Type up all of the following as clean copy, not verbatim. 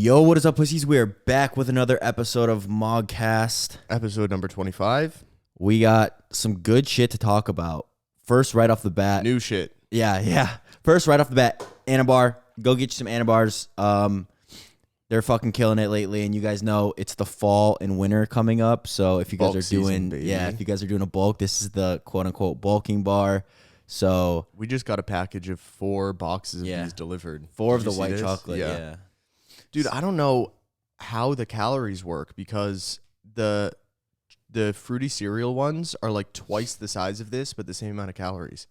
Yo, what is up, pussies? We are back with another episode of MogCast. Episode number 25. We got some good shit to talk about. First, right off the bat. New shit. Yeah. First, right off the bat, Anabar. Go get you some Anabars. They're fucking killing it lately, and you guys know it's the fall and winter coming up. So if you guys Bulk are doing, season, if you guys are doing a bulk, this is the quote unquote bulking bar. So we just got a package of 4 boxes of these delivered. 4 of the white chocolate. Yeah. Dude, I don't know how the calories work because the fruity cereal ones are like twice the size of this, but the same amount of calories.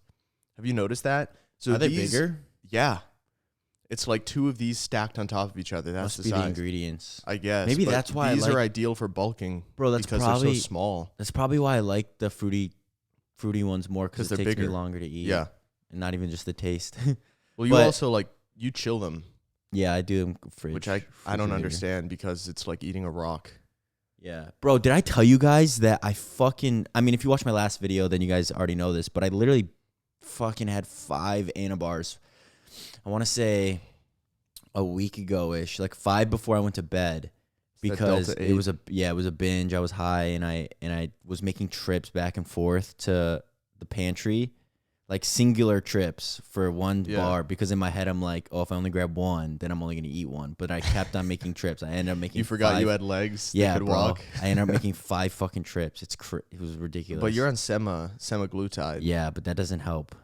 Have you noticed that? So are they bigger? Yeah. It's like 2 of these stacked on top of each other. That's Must the be size. the ingredients. I guess. Maybe that's why these are ideal for bulking. Bro, that's because probably they're so small. That's probably why I like the fruity ones more because it they're takes bigger. me longer to eat. Yeah. And not even just the taste. Well, you also you chill them. Yeah, I do them fridge. Which I don't understand because it's like eating a rock. Yeah. Bro, did I tell you guys that I mean, if you watch my last video, then you guys already know this, but I literally fucking had 5 Anabars. I want to say a week ago-ish, like 5 before I went to bed because it was a binge. I was high and I was making trips back and forth to the pantry. Like singular trips for one bar because in my head I'm like, oh, if I only grab 1, then I'm only gonna eat 1. But I kept on making trips. I ended up making. You forgot 5. You had legs. Yeah, that could bro. Walk. I ended up making 5 fucking trips. It was ridiculous. But you're on semaglutide. Yeah, but that doesn't help.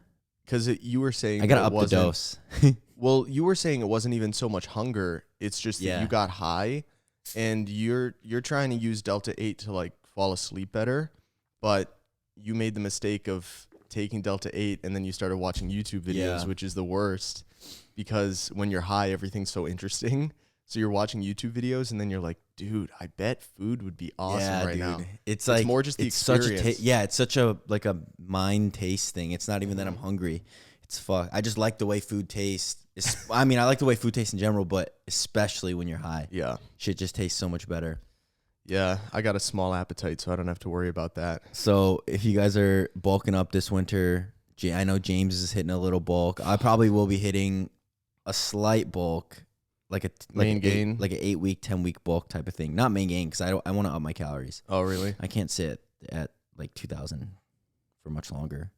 Because you were saying I gotta up the dose. Well, you were saying it wasn't even so much hunger. It's just that you got high, and you're trying to use Delta 8 to like fall asleep better, but you made the mistake of taking Delta 8 and then you started watching YouTube videos, which is the worst because when you're high, everything's so interesting. So you're watching YouTube videos and then you're like, dude, I bet food would be awesome now. It's like more just the experience. It's such a like a mind taste thing. It's not even that I'm hungry. It's fuck. I just like the way food tastes. I mean, I like the way food tastes in general, but especially when you're high. Yeah. Shit just tastes so much better. Yeah, I got a small appetite, so I don't have to worry about that. So if you guys are bulking up this winter, I know James is hitting a little bulk. I probably will be hitting a slight bulk, like an 8-week, 10-week bulk type of thing. Not main gain because I want to up my calories. Oh, really? I can't sit at like 2,000 for much longer.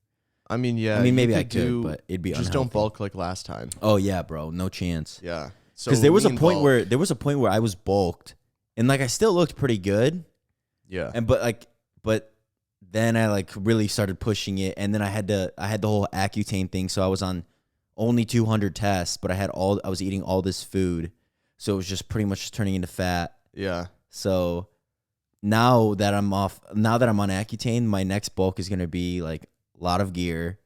I mean, yeah. I mean, maybe I could, but it'd be just unhealthy. don't bulk like last time. Oh yeah, bro, no chance. Yeah, because there was a point where I was bulked. And like I still looked pretty good. Yeah. But then I like really started pushing it, and then I had the whole Accutane thing, so I was on only 200 tests, but I was eating all this food. So it was just pretty much turning into fat. Yeah. So now that I'm on Accutane, my next bulk is going to be like a lot of gear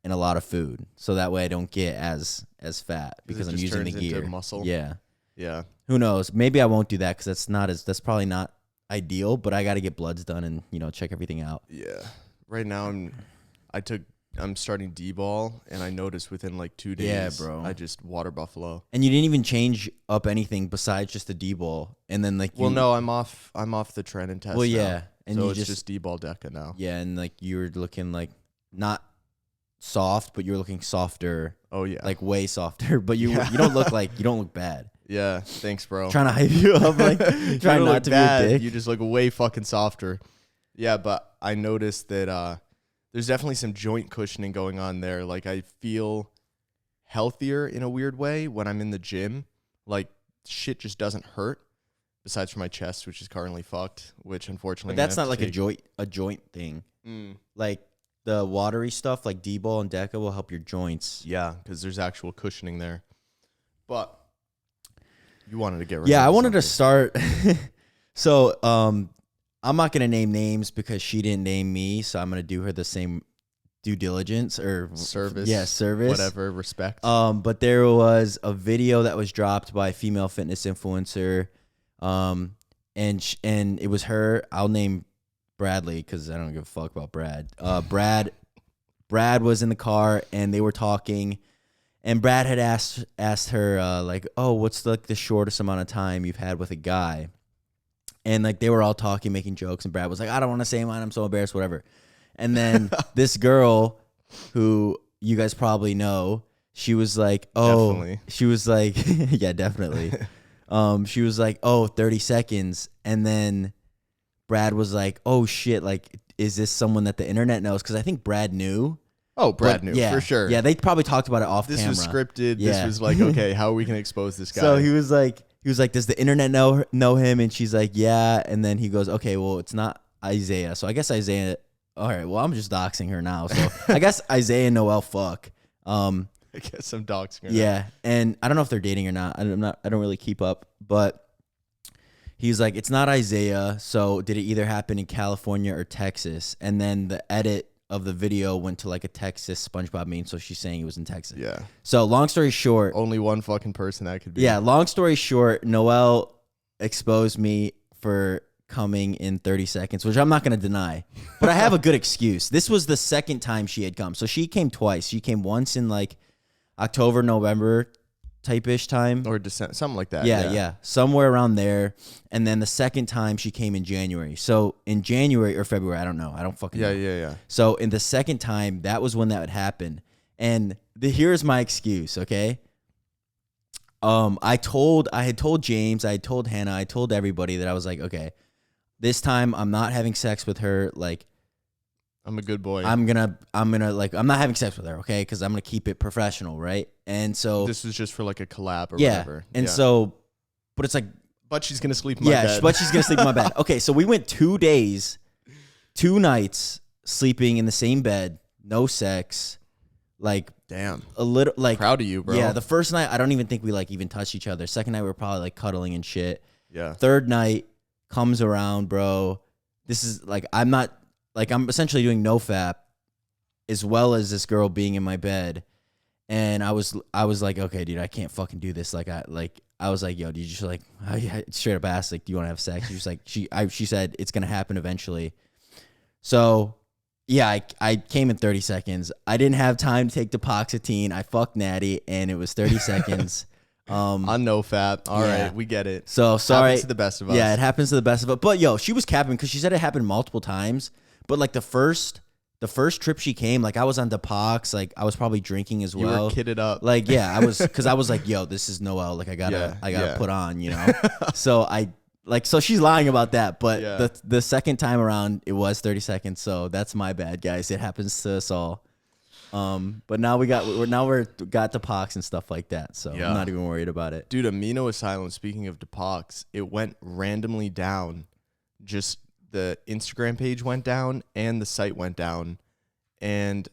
and a lot of food. So that way I don't get as fat because I'm using the gear. Into muscle. Yeah. Yeah. Who knows? Maybe I won't do that because that's probably not ideal. But I got to get bloods done and check everything out. Yeah. Right now I'm starting D-ball and I noticed within like 2 days. Yeah, bro. I just water buffalo. And you didn't even change up anything besides just the D-ball. And then like no, I'm off the trend and test. Well, yeah, now. and so you it's just D-ball Deca now. Yeah, and like you were looking like not soft, but you're looking softer. Oh yeah, like way softer. But you don't look bad. Yeah, thanks, bro. Trying to hype you up, like trying not to bad. be a dick. You just look way fucking softer. Yeah, but I noticed that there's definitely some joint cushioning going on there. Like I feel healthier in a weird way when I'm in the gym. Like shit just doesn't hurt. Besides for my chest, which is currently fucked, which unfortunately. But that's not like a joint thing. Like the watery stuff, like D-ball and Deca, will help your joints. Yeah, because there's actual cushioning there. But you wanted to get rid. Yeah, I wanted to start. So, I'm not gonna name names because she didn't name me, so I'm gonna do her the same due diligence or service. Yeah, service. Whatever, respect. But there was a video that was dropped by a female fitness influencer. And it was her. I'll name Bradley because I don't give a fuck about Brad. Brad was in the car and they were talking, and Brad had asked her like, oh, what's like the shortest amount of time you've had with a guy? And like they were all talking, making jokes, and Brad was like, I don't want to say mine. I'm so embarrassed, whatever. And then this girl, who you guys probably know, she was like, oh, Definitely. she was like, yeah, definitely. She was like, oh, 30 seconds. And then Brad was like, oh shit, like, is this someone that the internet knows? Because I think Brad knew. Oh, Brad knew, for sure. Yeah, they probably talked about it off camera. This was scripted. Yeah. This was like, okay, how are we going to expose this guy? So he was like, does the internet know him? And she's like, yeah. And then he goes, okay, well, it's not Isaiah. So I guess Isaiah, all right, well, I'm just doxing her now. So I guess Isaiah and Noelle fuck. I guess I'm doxing her. Yeah. Now. And I don't know if they're dating or not. I don't really keep up. But he's like, it's not Isaiah. So did it either happen in California or Texas? And then the edit of the video went to like a Texas SpongeBob meme, so she's saying it was in Texas. Yeah. So long story short, only one fucking person that could be. Yeah. Long story short, Noelle exposed me for coming in 30 seconds, which I'm not going to deny, but I have a good excuse. This was the second time she had come. So she came twice. She came once in like October, November type-ish time. Or December, something like that. Yeah. Somewhere around there. And then the second time she came in January. So in January or February, I don't know. I don't fucking know. Yeah. So in the second time, that was when that would happen. And here's my excuse, okay? I had told James, I had told Hannah, I told everybody that I was like, okay, this time I'm not having sex with her. Like, I'm a good boy. I'm gonna like, I'm not having sex with her, okay? Because I'm gonna keep it professional, right? And so this is just for like a collab or whatever. And so, but it's like, but she's gonna sleep in my bed. But she's gonna sleep in my bed. Okay, so we went 2 days, 2 nights sleeping in the same bed, no sex. Like, damn, a little, like, proud of you, bro. Yeah, the first night I don't even think we like even touched each other. Second night we were probably like cuddling and shit. Yeah. Third night comes around, bro. This is like, I'm essentially doing nofap as well as this girl being in my bed. And I was like, okay, dude, I can't fucking do this. Like, I was like, yo, dude, you just like, I straight up asked, like, do you want to have sex? She was like, she said it's gonna happen eventually. So yeah, I came in 30 seconds. I didn't have time to take Depoxetine. I fucked Natty, and it was 30 seconds. On no fat. All right, we get it. So sorry. Happens to the best of us. Yeah, it happens to the best of us. But yo, she was capping because she said it happened multiple times. But like the first trip she came, like I was on Depox, like I was probably drinking as well. You were kitted up. Like, yeah, I was, because I was like, yo, this is Noelle. Like I gotta put on, you know. So she's lying about that. But the second time around, it was 30 seconds. So that's my bad, guys. It happens to us all. But now we're got Depox and stuff like that. So I'm not even worried about it. Dude, Amino Asylum, speaking of Depox, it went randomly down. Just the Instagram page went down and the site went down. And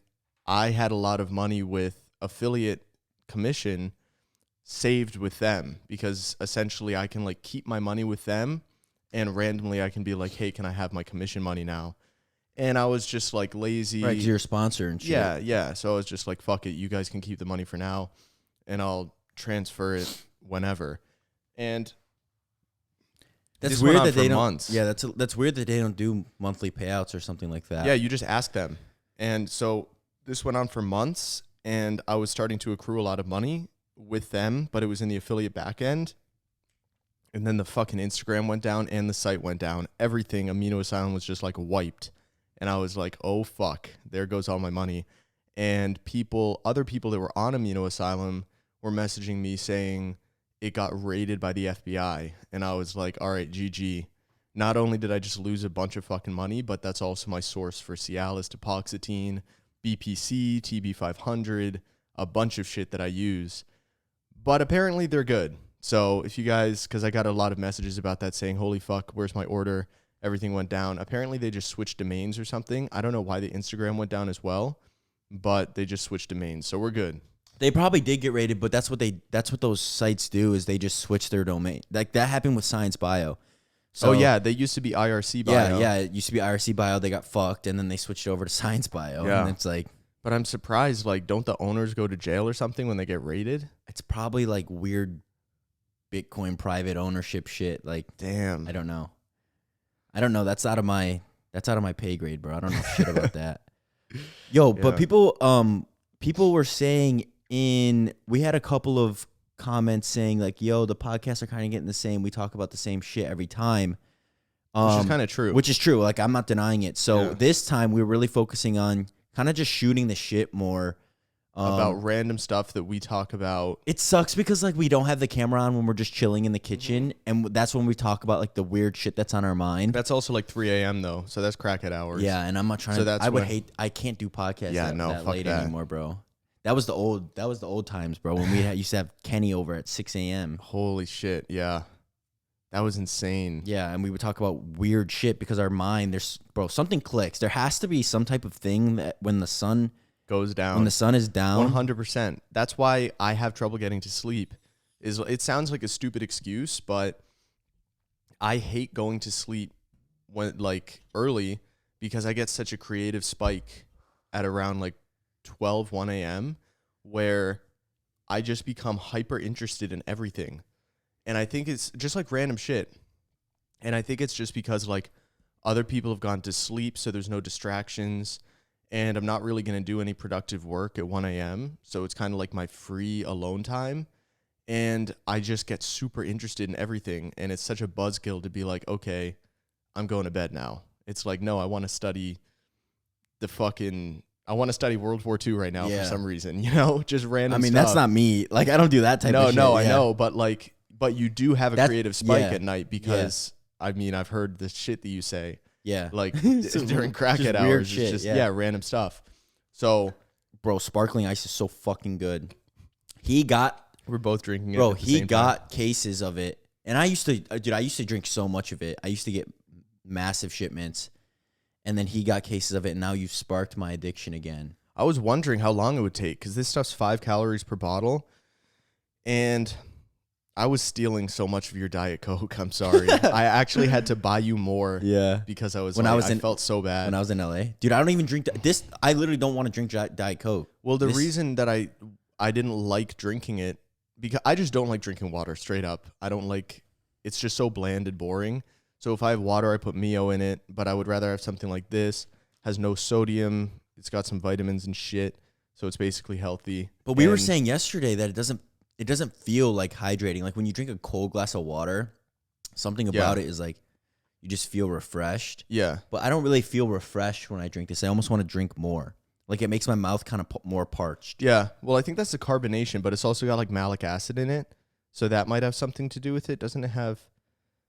I had a lot of money with affiliate commission saved with them, because essentially I can like keep my money with them, and randomly I can be like, hey, can I have my commission money now? And I was just like lazy. Right, 'cause you're a sponsor and shit. Yeah. So I was just like, fuck it, you guys can keep the money for now, and I'll transfer it whenever. And that's weird that they don't. Months. Yeah, that's weird that they don't do monthly payouts or something like that. Yeah, you just ask them. And so this went on for months, and I was starting to accrue a lot of money with them, but it was in the affiliate back end. And then the fucking Instagram went down and the site went down. Everything, Amino Asylum, was just like wiped. And I was like, oh fuck, there goes all my money. And other people that were on Amino Asylum were messaging me saying it got raided by the FBI. And I was like, all right, GG. Not only did I just lose a bunch of fucking money, but that's also my source for Cialis, Depoxetine, BPC, TB500, a bunch of shit that I use. But apparently they're good. So if you guys, because I got a lot of messages about that saying, holy fuck, where's my order? Everything went down. Apparently they just switched domains or something. I don't know why the Instagram went down as well, but they just switched domains. So we're good. They probably did get rated, but that's what those sites do, is they just switch their domain. Like that happened with Science Bio. So, they used to be IRC Bio. Yeah, it used to be IRC Bio. They got fucked, and then they switched over to Science Bio. Yeah. And it's like, but I'm surprised, like, don't the owners go to jail or something when they get raided? It's probably like weird Bitcoin private ownership shit. Like, damn, I don't know. That's out of my pay grade, bro. I don't know shit about that. Yo, but people were saying we had a couple of comments saying like, yo, the podcasts are kind of getting the same. We talk about the same shit every time. Which is kind of true. Which is true. Like, I'm not denying it. So this time we were really focusing on kind of just shooting the shit more. about random stuff that we talk about. It sucks because like we don't have the camera on when we're just chilling in the kitchen, and that's when we talk about like the weird shit that's on our mind. That's also like 3 a.m. though, so that's crackhead hours. Yeah, and I'm not trying to. I can't do podcasts that late anymore, bro. That was the old times, bro. When we used to have Kenny over at 6 a.m. Holy shit, yeah. That was insane. Yeah, and we would talk about weird shit because our mind, something clicks. There has to be some type of thing that when the sun goes down. When the sun is down. 100%. That's why I have trouble getting to sleep. It sounds like a stupid excuse, but I hate going to sleep when like early because I get such a creative spike at around like 1 a.m. where I just become hyper interested in everything. And I think it's just like random shit. And I think it's just because like other people have gone to sleep, so there's no distractions. And I'm not really going to do any productive work at 1 a.m. So it's kind of like my free alone time. And I just get super interested in everything. And it's such a buzzkill to be like, okay, I'm going to bed now. It's like, no, I want to study I want to study World War II right now for some reason, just random stuff. That's not me. Like, I don't do that type of shit. No, I know. But you do have a creative spike at night because, I've heard the shit that you say. Yeah. Like during crackhead hours, shit, it's just, random stuff. So. Bro, sparkling ice is so fucking good. We're both drinking it. Bro, he got cases of it. And I used to drink so much of it. I used to get massive shipments. And then he got cases of it, and now you've sparked my addiction again. I was wondering how long it would take, because this stuff's 5 calories per bottle. And I was stealing so much of your Diet Coke. I'm sorry. I actually had to buy you more. Yeah. Because I felt so bad. When I was in LA. Dude, I don't even drink this. I literally don't want to drink Diet Coke. Well, the reason that I didn't like drinking it, because I just don't like drinking water straight up. It's just so bland and boring. So if I have water, I put Mio in it, but I would rather have something like this. Has no sodium. It's got some vitamins and shit. So it's basically healthy. But we were saying yesterday that it doesn't feel like hydrating. Like when you drink a cold glass of water, something about it is like you just feel refreshed. Yeah. But I don't really feel refreshed when I drink this. I almost want to drink more. Like it makes my mouth kind of more parched. Yeah. Well, I think that's the carbonation, but it's also got like malic acid in it. So that might have something to do with it. Doesn't it have...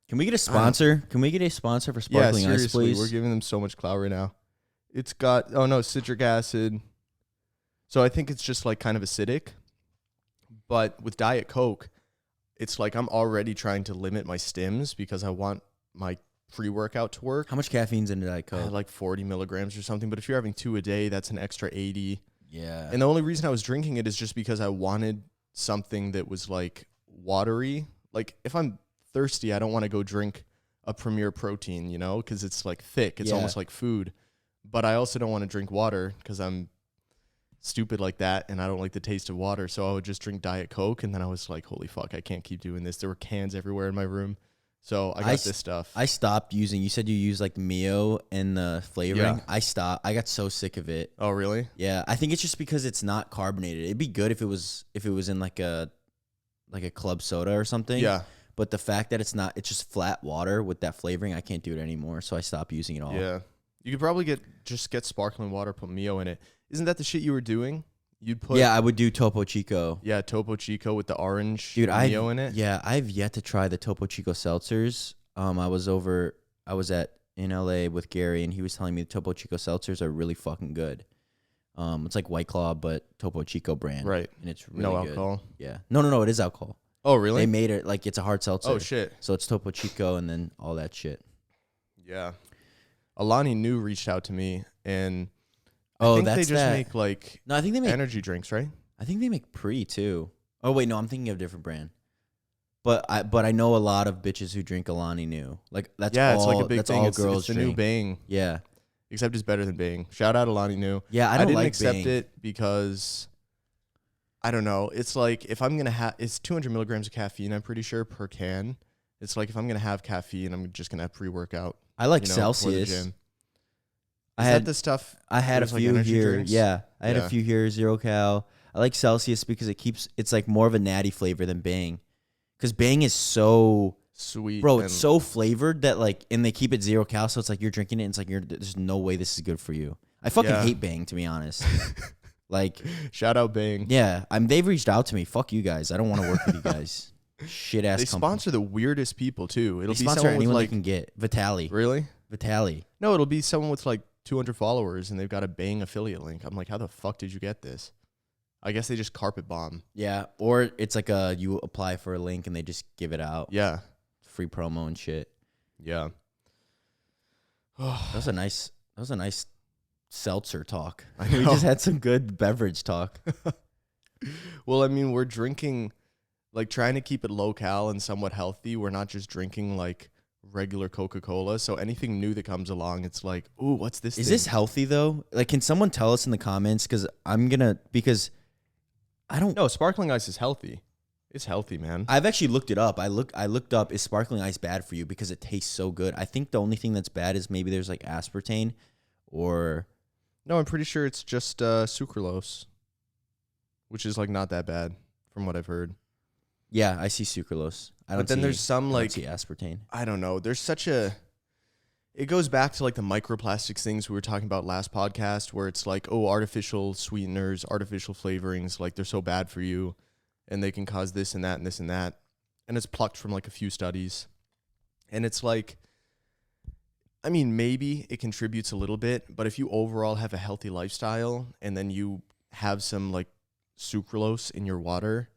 Can we get a sponsor? Can we get a sponsor for sparkling ice, please? We're giving them so much clout right now. It's got, citric acid. So I think it's just like kind of acidic. But with Diet Coke, it's like I'm already trying to limit my stims because I want my pre-workout to work. How much caffeine's in Diet Coke? Like 40 milligrams or something. But if you're having 2 a day, that's an extra 80. Yeah. And the only reason I was drinking it is just because I wanted something that was like watery. Like if I'm thirsty, I don't want to go drink a Premier Protein, because it's like thick. It's almost like food. But I also don't want to drink water because I'm stupid like that and I don't like the taste of water. So I would just drink Diet Coke, and then I was like, holy fuck, I can't keep doing this. There were cans everywhere in my room. So I got this stuff. I stopped using. You said you use like Mio and the flavoring. Yeah. I stopped. I got so sick of it. Oh really? Yeah, I think it's just because it's not carbonated. It'd be good if it was in like a club soda or something. Yeah. But the fact that it's just flat water with that flavoring, I can't do it anymore. So I stopped using it all. Yeah. You could probably get sparkling water, put Mio in it. Isn't that the shit you were doing? I would do Topo Chico. Yeah, Topo Chico with the orange Mio in it. Yeah, I've yet to try the Topo Chico seltzers. I was in LA with Gary, and he was telling me the Topo Chico seltzers are really fucking good. It's like White Claw, but Topo Chico brand. Right. And it's really no good. alcohol. Yeah. No, it is alcohol. Oh, really? They made it like it's a hard seltzer. Oh, shit. So it's Topo Chico and then all that shit. Yeah. Alani Nu reached out to me, and I think they just make like I think they make energy drinks, right? I think they make Pre too. Oh wait, no, I'm thinking of a different brand. But I know a lot of bitches who drink Alani Nu. Like it's like a big thing. It's the new Bang. Yeah. Except it's better than Bang. Shout out Alani Nu. Yeah, I didn't accept Bang. It because I don't know. It's like if I'm gonna have, it's 200 milligrams of caffeine. I'm pretty sure per can. It's like if I'm gonna have caffeine, I'm just gonna have pre-workout. I like Celsius. Is that the stuff? I had a few here. Drinks? Yeah, I had a few here. 0 cal. I like Celsius because it's like more of a natty flavor than Bang, because Bang is so sweet, bro. It's so flavored that and they keep it 0 cal, so it's like you're drinking it. And it's like there's no way this is good for you. I fucking hate Bang, to be honest. Like, shout out Bang. yeah, they've reached out to me. Fuck you guys. I don't want to work with you guys. Shit ass. They company. sponsor the weirdest people too. It'll They be sponsor someone with anyone like they can get. Vitali. really. No, It'll be someone with like 200 followers and they've got a Bang affiliate link. I'm like, how the fuck did you get this? I guess they just carpet bomb. Yeah, or it's like you apply for a link and they just give it out. Yeah. Free promo and shit. Yeah. That was a nice seltzer talk. We just had some good beverage talk. Well, I mean, we're drinking, like trying to keep it low-cal and somewhat healthy. We're not just drinking like regular Coca-Cola. So anything new that comes along, it's like, ooh, what's this Is thing? this healthy though? Like, can someone tell us in the comments? Because I don't. No, sparkling ice is healthy. It's healthy, man. I've actually looked it up. I looked up, is sparkling ice bad for you? Because it tastes so good. I think the only thing that's bad is maybe there's like aspartame or. No, I'm pretty sure it's just sucralose, which is like not that bad from what I've heard. Yeah, I see sucralose. But then there's some like, see aspartame. I don't know. There's such a, it goes back to like the microplastics things we were talking about last podcast where it's like, oh, artificial sweeteners, artificial flavorings, like they're so bad for you and they can cause this and that and this and that. And it's plucked from like a few studies. And it's like, I mean, maybe it contributes a little bit, but if you overall have a healthy lifestyle and then you have some like sucralose in your water,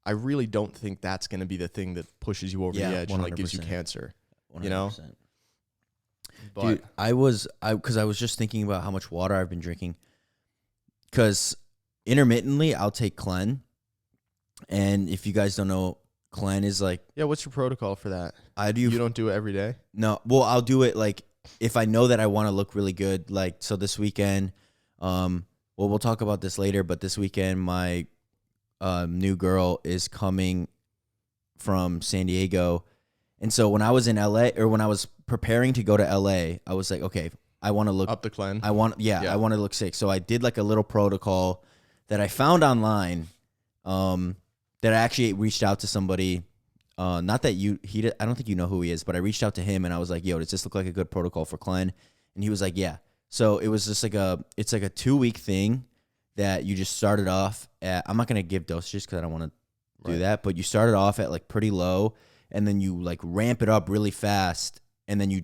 I really don't think that's going to be the thing that pushes you over the edge 100%. And like gives you cancer. 100%. You know? But dude, I was just thinking about how much water I've been drinking. Because intermittently, I'll take Clen. And if you guys don't know, Clen is like... Yeah, what's your protocol for that? You don't do it every day? No. Well, I'll do it like if I know that I want to look really good. Like, so this weekend, we'll talk about this later, but this weekend, my new girl is coming from San Diego. And so when I was in LA, or when I was preparing to go to LA, I was like, okay, I want to look up the Clen. I want to look sick. So I did like a little protocol that I found online. That I actually reached out to somebody. Not that I don't think you know who he is, but I reached out to him and I was like, yo, does this look like a good protocol for Clen? And he was like, yeah. So it was just like it's like a 2-week thing that you just started off at. I'm not going to give dosages because I don't want to do that, but you started off at like pretty low and then you like ramp it up really fast and then you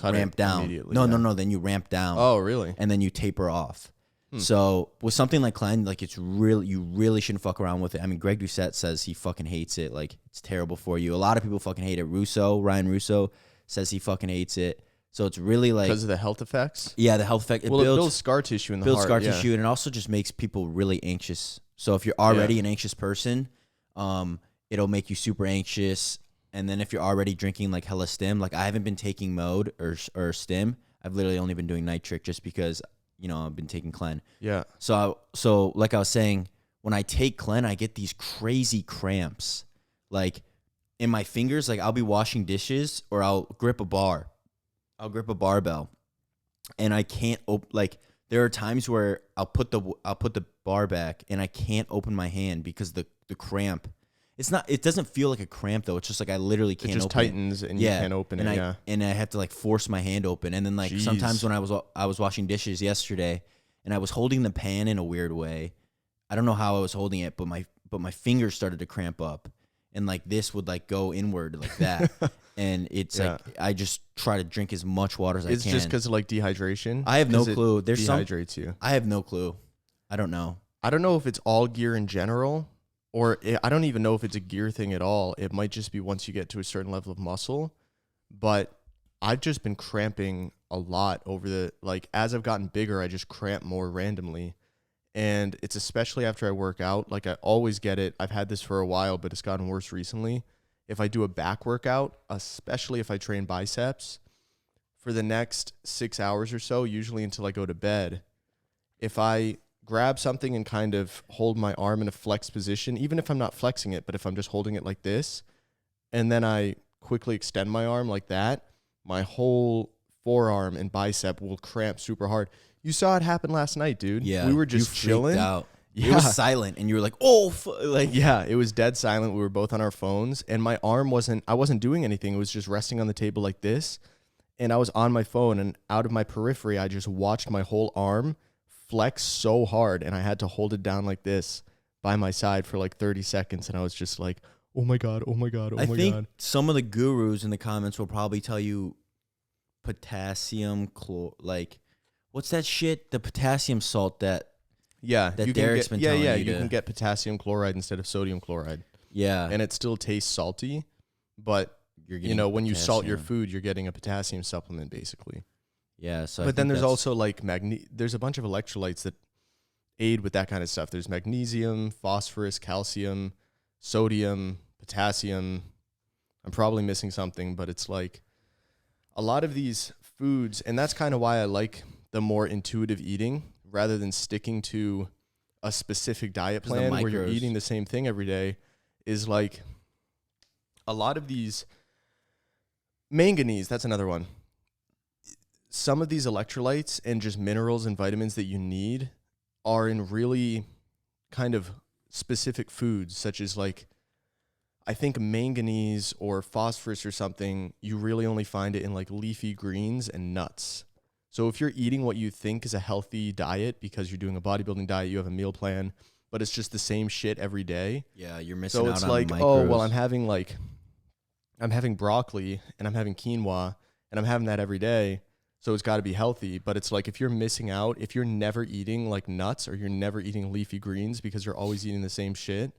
ramp down. No. Then you ramp down. Oh, really? And then you taper off. So with something like Clen, like you really shouldn't fuck around with it. I mean, Greg Doucette says he fucking hates it. Like it's terrible for you. A lot of people fucking hate it. Ryan Russo says he fucking hates it. So it's really like because of the health effects. Yeah, the health effect. It builds scar tissue in the heart. Builds scar tissue, and it also just makes people really anxious. So if you're already an anxious person, it'll make you super anxious. And then if you're already drinking like hella stim, like I haven't been taking mode or stim. I've literally only been doing nitric just because. You know, I've been taking Clen. Yeah. So like I was saying, when I take Clen, I get these crazy cramps. Like in my fingers, like I'll be washing dishes or I'll grip a bar. I'll grip a barbell. And I can't like there are times where I'll put the bar back and I can't open my hand because the cramp. It doesn't feel like a cramp though. It's just like I literally can't open it. It just tightens and you can't open it. And I have to like force my hand open. And then like sometimes when I was washing dishes yesterday and I was holding the pan in a weird way. I don't know how I was holding it, but my fingers started to cramp up. And like this would like go inward like that. And it's like I just try to drink as much water as I can. It's just because of like dehydration? I have no clue. It dehydrates you. I have no clue. I don't know. I don't know if it's all gear in general. Or I don't even know if it's a gear thing at all. It might just be once you get to a certain level of muscle. But I've just been cramping a lot as I've gotten bigger, I just cramp more randomly. And it's especially after I work out. Like I always get it. I've had this for a while, but it's gotten worse recently. If I do a back workout, especially if I train biceps, for the next 6 hours or so, usually until I go to bed, if I grab something and kind of hold my arm in a flex position, even if I'm not flexing it, but if I'm just holding it like this, and then I quickly extend my arm like that, my whole forearm and bicep will cramp super hard. You saw it happen last night, dude. Yeah. We were just chilling. Out. Yeah. It was silent, and you were like, oh, yeah, it was dead silent. We were both on our phones, and my arm I wasn't doing anything. It was just resting on the table like this, and I was on my phone, and out of my periphery, I just watched my whole arm flex so hard, and I had to hold it down like this by my side for like 30 seconds, and I was just like, oh my God, oh my God, oh my God. I think some of the gurus in the comments will probably tell you potassium like what's that shit? The potassium salt that Derek's been telling you can get potassium chloride instead of sodium chloride. Yeah. And it still tastes salty, but when you salt your food, you're getting a potassium supplement basically. Yeah, so but then there's also like there's a bunch of electrolytes that aid with that kind of stuff. There's magnesium, phosphorus, calcium, sodium, potassium. I'm probably missing something, but it's like a lot of these foods, and that's kind of why I like the more intuitive eating rather than sticking to a specific diet plan where you're eating the same thing every day, is like a lot of these manganese, that's another one. Some of these electrolytes and just minerals and vitamins that you need are in really kind of specific foods, such as like, I think manganese or phosphorus or something, you really only find it in like leafy greens and nuts. So if you're eating what you think is a healthy diet because you're doing a bodybuilding diet, you have a meal plan, but it's just the same shit every day. Yeah, you're missing out on So it's like, oh, well, I'm having broccoli and I'm having quinoa and I'm having that every day. So it's got to be healthy. But it's like if you're missing out, if you're never eating like nuts or you're never eating leafy greens because you're always eating the same shit,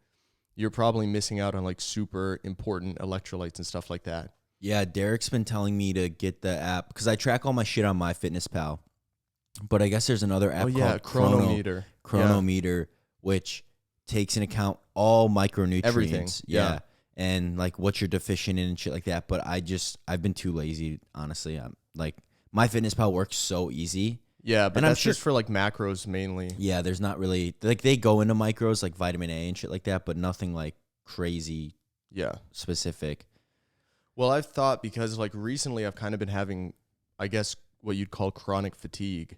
you're probably missing out on like super important electrolytes and stuff like that. Yeah, Derek's been telling me to get the app because I track all my shit on MyFitnessPal. But I guess there's another app called Chronometer, which takes into account all micronutrients. Everything. Yeah. And like what you're deficient in and shit like that. But I've been too lazy, honestly. I'm like, MyFitnessPal works so easy. Yeah, but that's just for like macros mainly. Yeah, there's not really like they go into micros like vitamin A and shit like that, but nothing like crazy specific. Well, I've thought because like recently I've kind of been having, I guess, what you'd call chronic fatigue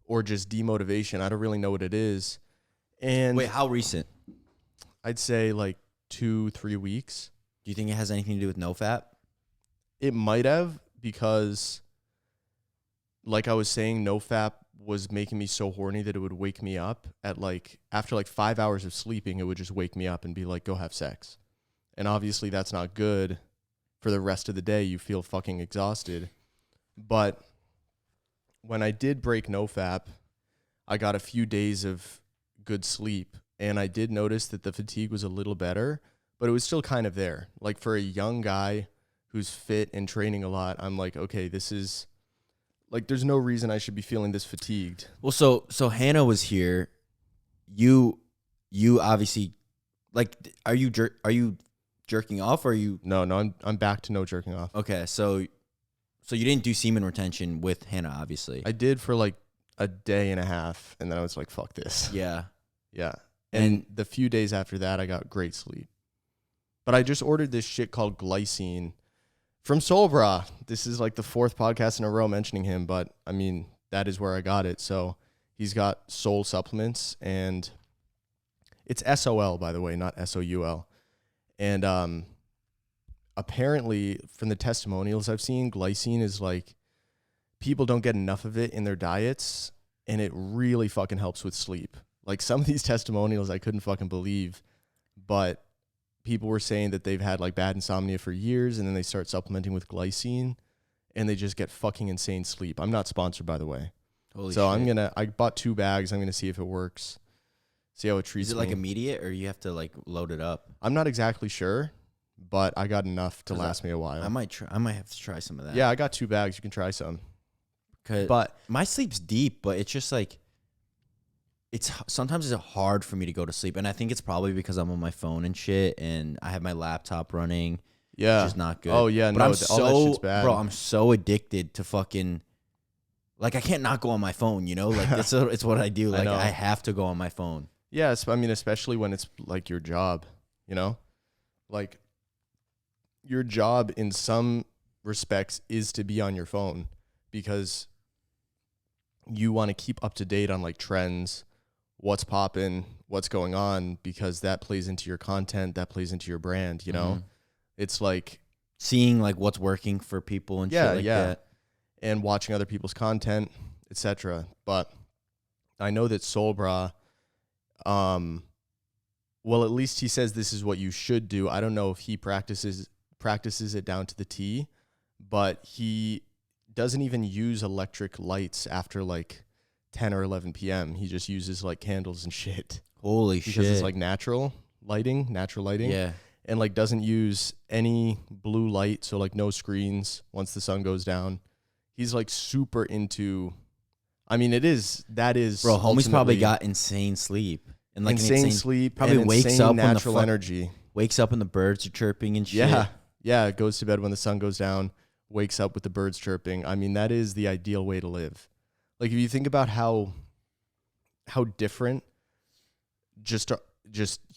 or just demotivation. I don't really know what it is. And wait, how recent? I'd say like 2-3 weeks. Do you think it has anything to do with NoFap? It might have, because like I was saying, NoFap was making me so horny that it would wake me up at like, after like 5 hours of sleeping, it would just wake me up and be like, go have sex. And obviously that's not good for the rest of the day. You feel fucking exhausted. But when I did break NoFap, I got a few days of good sleep, and I did notice that the fatigue was a little better, but it was still kind of there. Like for a young guy who's fit and training a lot, I'm like, okay, this is like, there's no reason I should be feeling this fatigued. Well, so Hannah was here. You obviously, like, are you jerking off, or are you? No, I'm back to no jerking off. Okay, so you didn't do semen retention with Hannah, obviously. I did for like a day and a half, and then I was like, fuck this. Yeah. Yeah. And the few days after that, I got great sleep. But I just ordered this shit called glycine from Solbra. This is like the 4th podcast in a row mentioning him, but I mean, that is where I got it. So he's got Soul supplements, and it's SOL, by the way, not SOUL. And apparently from the testimonials I've seen, glycine is like, people don't get enough of it in their diets, and it really fucking helps with sleep. Like some of these testimonials I couldn't fucking believe, but people were saying that they've had like bad insomnia for years, and then they start supplementing with glycine and they just get fucking insane sleep. I'm not sponsored, by the way. Holy shit. I bought 2 bags. I'm going to see if it works. See how it treats me. Is it like immediate, or you have to like load it up? I'm not exactly sure, but I got enough to last me a while. I might have to try some of that. Yeah, I got 2 bags. You can try some. But my sleep's deep, but it's just like, sometimes it's hard for me to go to sleep, and I think it's probably because I'm on my phone and shit, and I have my laptop running. Yeah, which is not good. Oh yeah, but all that shit's bad. Bro, I'm so addicted to fucking, like, I can't not go on my phone. You know, like it's what I do. Like I have to go on my phone. Yeah, I mean, especially when it's like your job. You know, like your job in some respects is to be on your phone, because you want to keep up to date on like trends, what's popping, what's going on, because that plays into your content, that plays into your brand, you know? It's like seeing like what's working for people and shit like that. And watching other people's content, etc. But I know that Solbra, well, at least he says this is what you should do. I don't know if he practices it down to the T, but he doesn't even use electric lights after like 10 or 11 p.m. He just uses like candles and shit. Holy shit. Because it's like natural lighting. Yeah. And like doesn't use any blue light. So like no screens once the sun goes down. He's like super into, I mean, that is. Bro, homie's probably got insane sleep. And like insane sleep. Probably and wakes up natural when the energy. Wakes up and the birds are chirping and shit. Yeah. Yeah. Goes to bed when the sun goes down. Wakes up with the birds chirping. I mean, that is the ideal way to live. Like if you think about how different just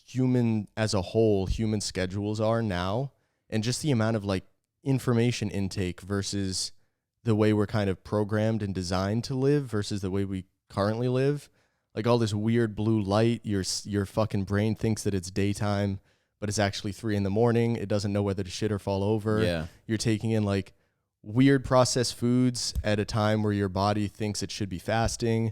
human as a whole, human schedules are now, and just the amount of like information intake versus the way we're kind of programmed and designed to live versus the way we currently live. Like all this weird blue light, your fucking brain thinks that it's daytime, but it's actually 3 a.m. It doesn't know whether to shit or fall over. Yeah. You're taking in like weird processed foods at a time where your body thinks it should be fasting.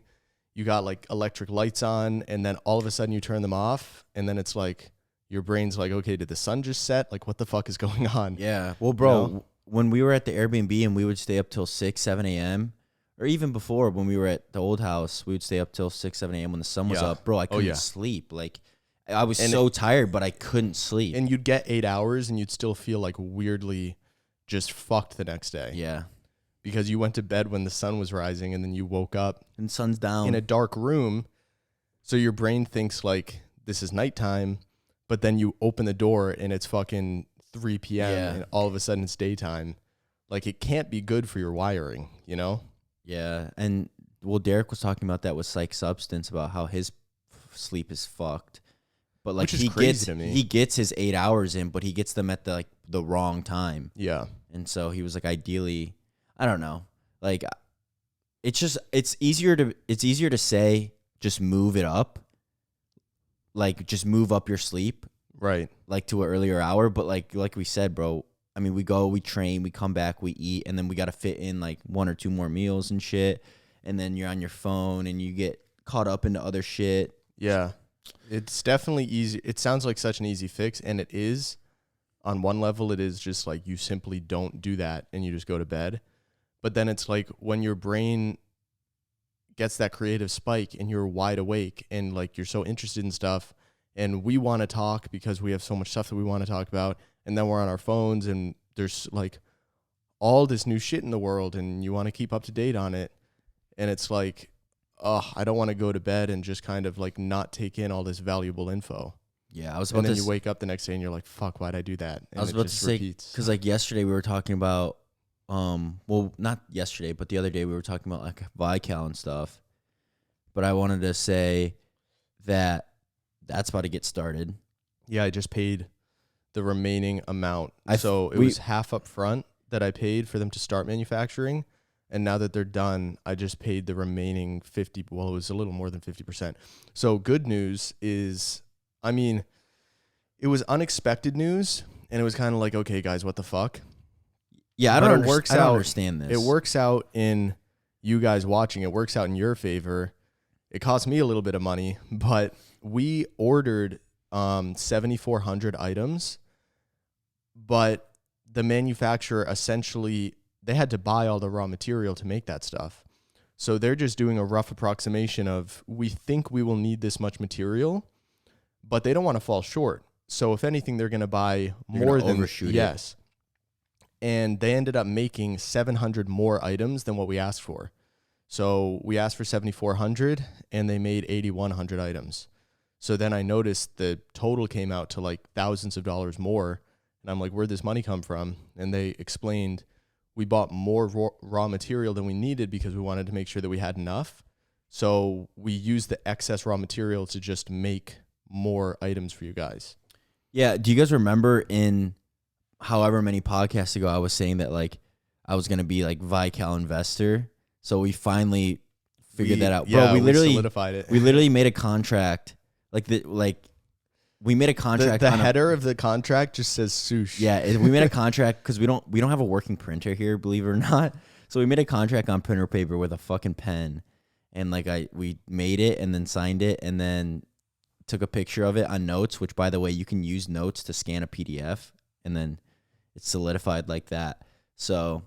You got like electric lights on, and then all of a sudden you turn them off, and then it's like your brain's like, okay, did the sun just set? Like, what the fuck is going on? Yeah. Well, bro, You know? when we were at the Airbnb and we would stay up till 6, 7 a.m., or even before when we were at the old house, we would stay up till 6, 7 a.m. when the sun was up. Bro, I couldn't sleep. Like, I was so tired, but I couldn't sleep. And you'd get 8 hours, and you'd still feel like weirdly just fucked the next day. Yeah. Because you went to bed when the sun was rising, and then you woke up and sun's down in a dark room. So your brain thinks like this is nighttime, but then you open the door and it's fucking 3 p.m. and all of a sudden it's daytime. Like it can't be good for your wiring, you know? Yeah. And well, Derek was talking about that with Psych Substance about how his sleep is fucked. But like he gets his 8 hours in, but he gets them at the wrong time. Yeah. And so he was like, ideally, I don't know. Like it's easier to say just move it up. Like just move up your sleep. Right. Like to an earlier hour. But like we said, bro, I mean, we go, we train, we come back, we eat, and then we got to fit in like 1 or 2 more meals and shit. And then you're on your phone and you get caught up into other shit. Yeah. It's definitely easy. It sounds like such an easy fix, and it is. On one level, it is just like you simply don't do that and you just go to bed. But then it's like when your brain gets that creative spike and you're wide awake and like you're so interested in stuff, and we want to talk because we have so much stuff that we want to talk about, and then we're on our phones and there's like all this new shit in the world and you want to keep up to date on it, and it's like, oh, I don't want to go to bed and just kind of like not take in all this valuable info. Yeah, I was about to. And then to you wake up the next day and you're like, fuck, why'd I do that? And I was about to say, because like yesterday we were talking about, well, not yesterday, but the other day we were talking about like Vical and stuff. But I wanted to say that that's about to get started. Yeah, I just paid the remaining amount. So it was half up front that I paid for them to start manufacturing. And now that they're done, I just paid the remaining 50. Well, it was a little more than 50%. So good news is, I mean, it was unexpected news. And it was kind of like, okay, guys, what the fuck? Yeah, I don't understand this. It works out in you guys watching. It works out in your favor. It cost me a little bit of money, but we ordered 7,400 items. But the manufacturer essentially, they had to buy all the raw material to make that stuff. So they're just doing a rough approximation of, we think we will need this much material, but they don't want to fall short. So if anything, they're going to buy more than overshoot. Yes. And they ended up making 700 more items than what we asked for. So we asked for 7,400 and they made 8,100 items. So then I noticed the total came out to like thousands of dollars more. And I'm like, where'd this money come from? And they explained, we bought more raw material than we needed because we wanted to make sure that we had enough. So we used the excess raw material to just make more items for you guys. Yeah. Do you guys remember in however many podcasts ago I was saying that like I was going to be like Vical investor? So we finally figured that out. Yeah, bro, we literally solidified it. We literally made a contract. We made a contract. The header of the contract just says Soosh. Yeah, we made a contract because we don't have a working printer here, believe it or not. So we made a contract on printer paper with a fucking pen, and like we made it and then signed it and then took a picture of it on Notes, which by the way, you can use Notes to scan a PDF and then it's solidified like that. So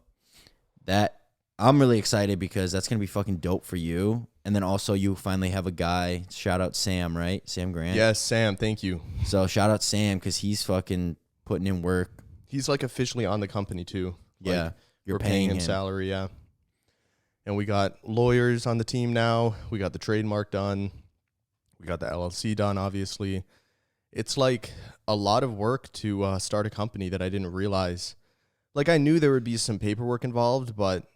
that I'm really excited because that's going to be fucking dope for you. And then also you finally have a guy, shout out Sam, right? Sam Grant. Yes, Sam, thank you. So shout out Sam because he's fucking putting in work. He's like officially on the company too. Yeah. Like, you're we're paying him salary, yeah. And we got lawyers on the team now. We got the trademark done. We got the LLC done, obviously. It's like a lot of work to start a company that I didn't realize. Like I knew there would be some paperwork involved, but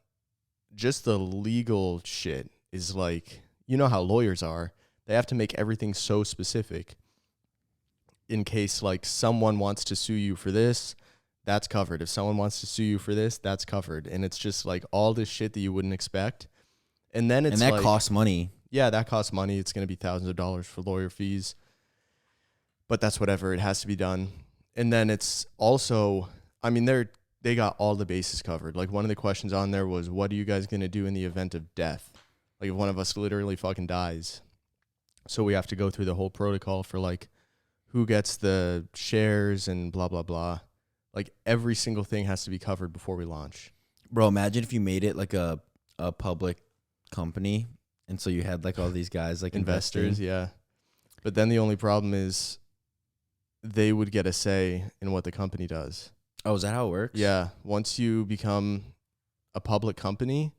just the legal shit is like, you know how lawyers are. They have to make everything so specific in case like someone wants to sue you for this, that's covered. If someone wants to sue you for this, that's covered. And it's just like all this shit that you wouldn't expect. And then it's that costs money. Yeah, that costs money. It's going to be thousands of dollars for lawyer fees. But that's whatever. It has to be done. And then it's also, I mean, they got all the bases covered. Like one of the questions on there was, what are you guys going to do in the event of death? Like if one of us literally fucking dies. So we have to go through the whole protocol for like who gets the shares and blah, blah, blah. Like every single thing has to be covered before we launch. Bro, imagine if you made it like a public company. And so you had like all these guys like investors, investing. Yeah. But then the only problem is they would get a say in what the company does. Oh, is that how it works? Yeah. Once you become a public company,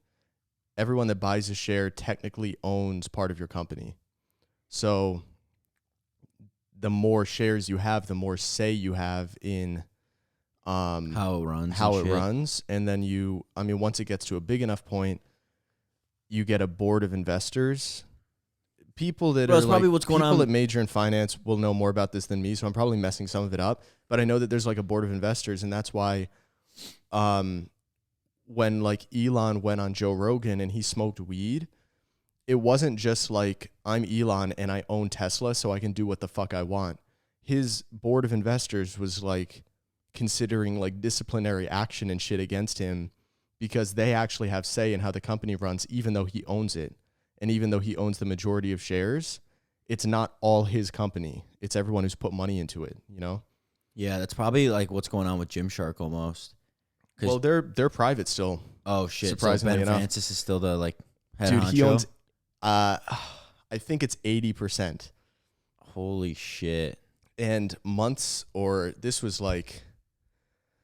everyone that buys a share technically owns part of your company. So the more shares you have, the more say you have in how it runs. And then once it gets to a big enough point, you get a board of investors. People that Bro, that's probably what's going on. People that major in finance will know more about this than me, so I'm probably messing some of it up. But I know that there's like a board of investors, and that's why when like Elon went on Joe Rogan and he smoked weed, it wasn't just like, I'm Elon and I own Tesla, so I can do what the fuck I want. His board of investors was like considering like disciplinary action and shit against him because they actually have say in how the company runs, even though he owns it. And even though he owns the majority of shares, it's not all his company. It's everyone who's put money into it, you know? Yeah, that's probably like what's going on with Gymshark almost. Well, they're private still. Oh shit! Surprisingly so Ben enough, Francis is still the like head dude. honcho? He owns, I think it's 80%. Holy shit! And this was like,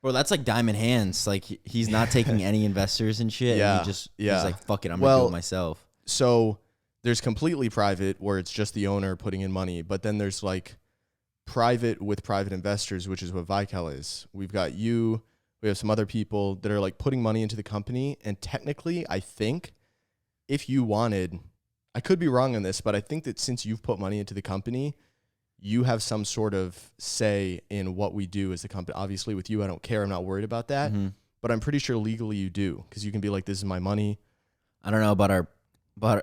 bro, that's like diamond hands. Like he's not taking any investors and shit. Yeah, and he's like, fuck it, I'm well, gonna do it myself. So there's completely private where it's just the owner putting in money, but then there's like private with private investors, which is what Vical is. We've got you. We have some other people that are like putting money into the company. And technically, I think if you wanted, I could be wrong on this, but I think that since you've put money into the company, you have some sort of say in what we do as the company. Obviously with you, I don't care. I'm not worried about that, but I'm pretty sure legally you do. 'Cause you can be like, this is my money. I don't know about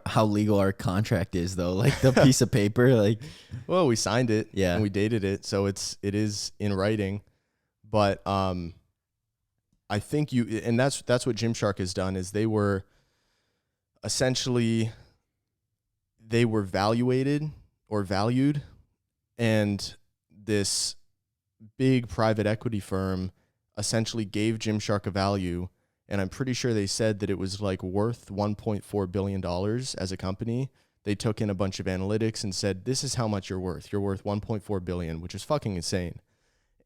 how legal our contract is though. Like the piece of paper, like, well, we signed it, yeah, and we dated it. So it is in writing, but, I think and that's what Gymshark has done is they were valued, and this big private equity firm essentially gave Gymshark a value, and I'm pretty sure they said that it was like worth $1.4 billion as a company. They took in a bunch of analytics and said, this is how much you're worth. You're worth $1.4 billion, which is fucking insane.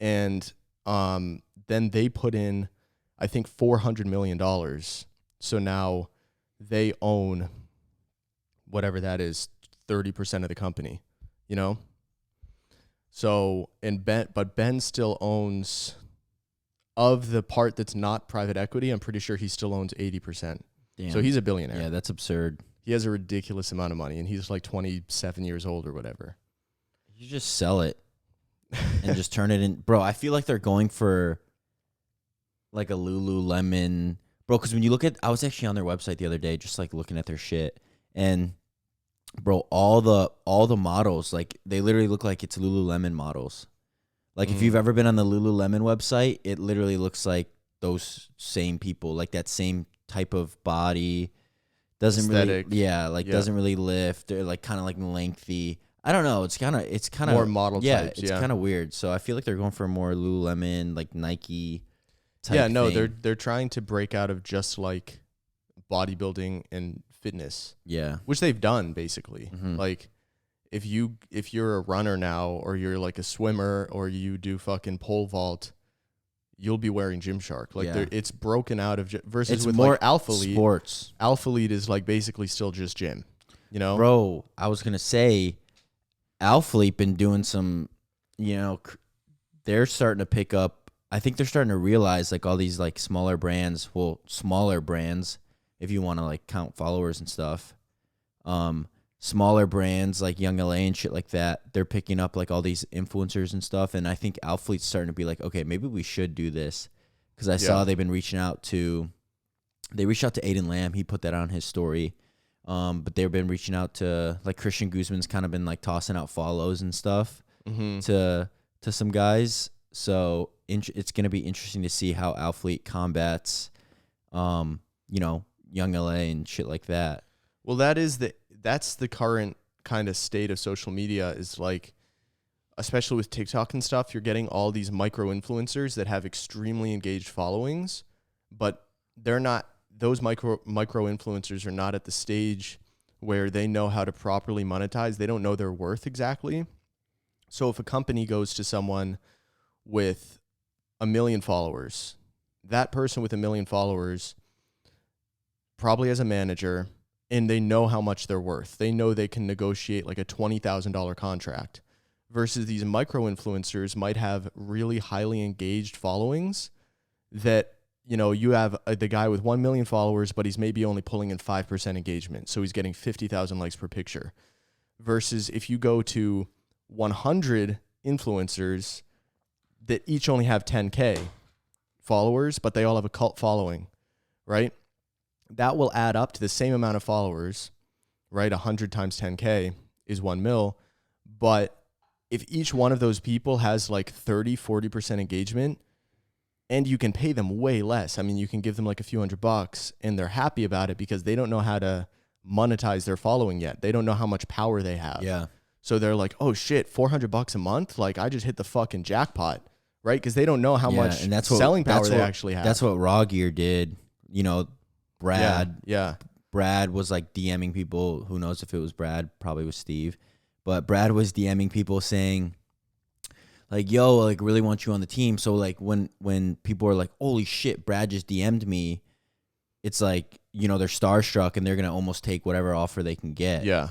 And then they put in, I think, $400 million. So now they own whatever that is, 30% of the company, you know? So, but Ben still owns, of the part that's not private equity, I'm pretty sure he still owns 80%. damn. So he's a billionaire. Yeah, that's absurd. He has a ridiculous amount of money, and he's like 27 years old or whatever. You just sell it and just turn it in. Bro, I feel like they're going for like a Lululemon. Bro, because when you look at, I was actually on their website the other day just like looking at their shit. And bro, all the models, like they literally look like it's Lululemon models. Like if you've ever been on the Lululemon website, it literally looks like those same people, like that same type of body, doesn't aesthetic. really, doesn't really lift. They're like kind of like lengthy. I don't know. It's kind of more model types. It's kind of weird. So I feel like they're going for more Lululemon, like Nike type. Yeah, no, thing. they're trying to break out of just like bodybuilding and fitness. Yeah, which they've done basically. Mm-hmm. Like if you're a runner now, or you're like a swimmer, or you do fucking pole vault, you'll be wearing Gymshark. Like it's broken out of versus it's with more like Alphalete. Sports. Alphalete is like basically still just gym. You know, bro. I was gonna say, Alphalete been doing some. You know, they're starting to pick up. I think they're starting to realize like all these like smaller brands. Well, smaller brands, if you want to like count followers and stuff. Smaller brands like Young LA and shit like that, they're picking up like all these influencers and stuff. And I think Alphalet's starting to be like, okay, maybe we should do this. Because I saw they've been reaching out to Aiden Lamb. He put that on his story. But they've been reaching out to like Christian Guzman's kind of been like tossing out follows and stuff to some guys. So it's going to be interesting to see how Alphalete combats, Young LA and shit like that. Well, that's the current kind of state of social media, is like, especially with TikTok and stuff, you're getting all these micro influencers that have extremely engaged followings, but those micro influencers are not at the stage where they know how to properly monetize. They don't know their worth exactly. So if a company goes to someone with 1 million followers, that person with 1 million followers probably has a manager, and they know how much they're worth. They know they can negotiate like a $20,000 contract, versus these micro influencers might have really highly engaged followings that, you have the guy with 1 million followers, but he's maybe only pulling in 5% engagement. So he's getting 50,000 likes per picture, versus if you go to 100 influencers that each only have 10K followers, but they all have a cult following, right? That will add up to the same amount of followers, right? 100 times 10K is 1 mil. But if each one of those people has like 30, 40% engagement, and you can pay them way less. I mean, you can give them like a few $100 and they're happy about it because they don't know how to monetize their following yet. They don't know how much power they have. Yeah. So they're like, oh shit, $400 a month? Like I just hit the fucking jackpot, right? Because they don't know how much selling power they actually have. That's what Raw Gear did. Brad. Yeah. Brad was like DMing people. Who knows if it was Brad? Probably was Steve. But Brad was DMing people saying, like, yo, like, really want you on the team. So, like, when people are like, holy shit, Brad just DM'd me, it's like, they're starstruck and they're going to almost take whatever offer they can get. Yeah.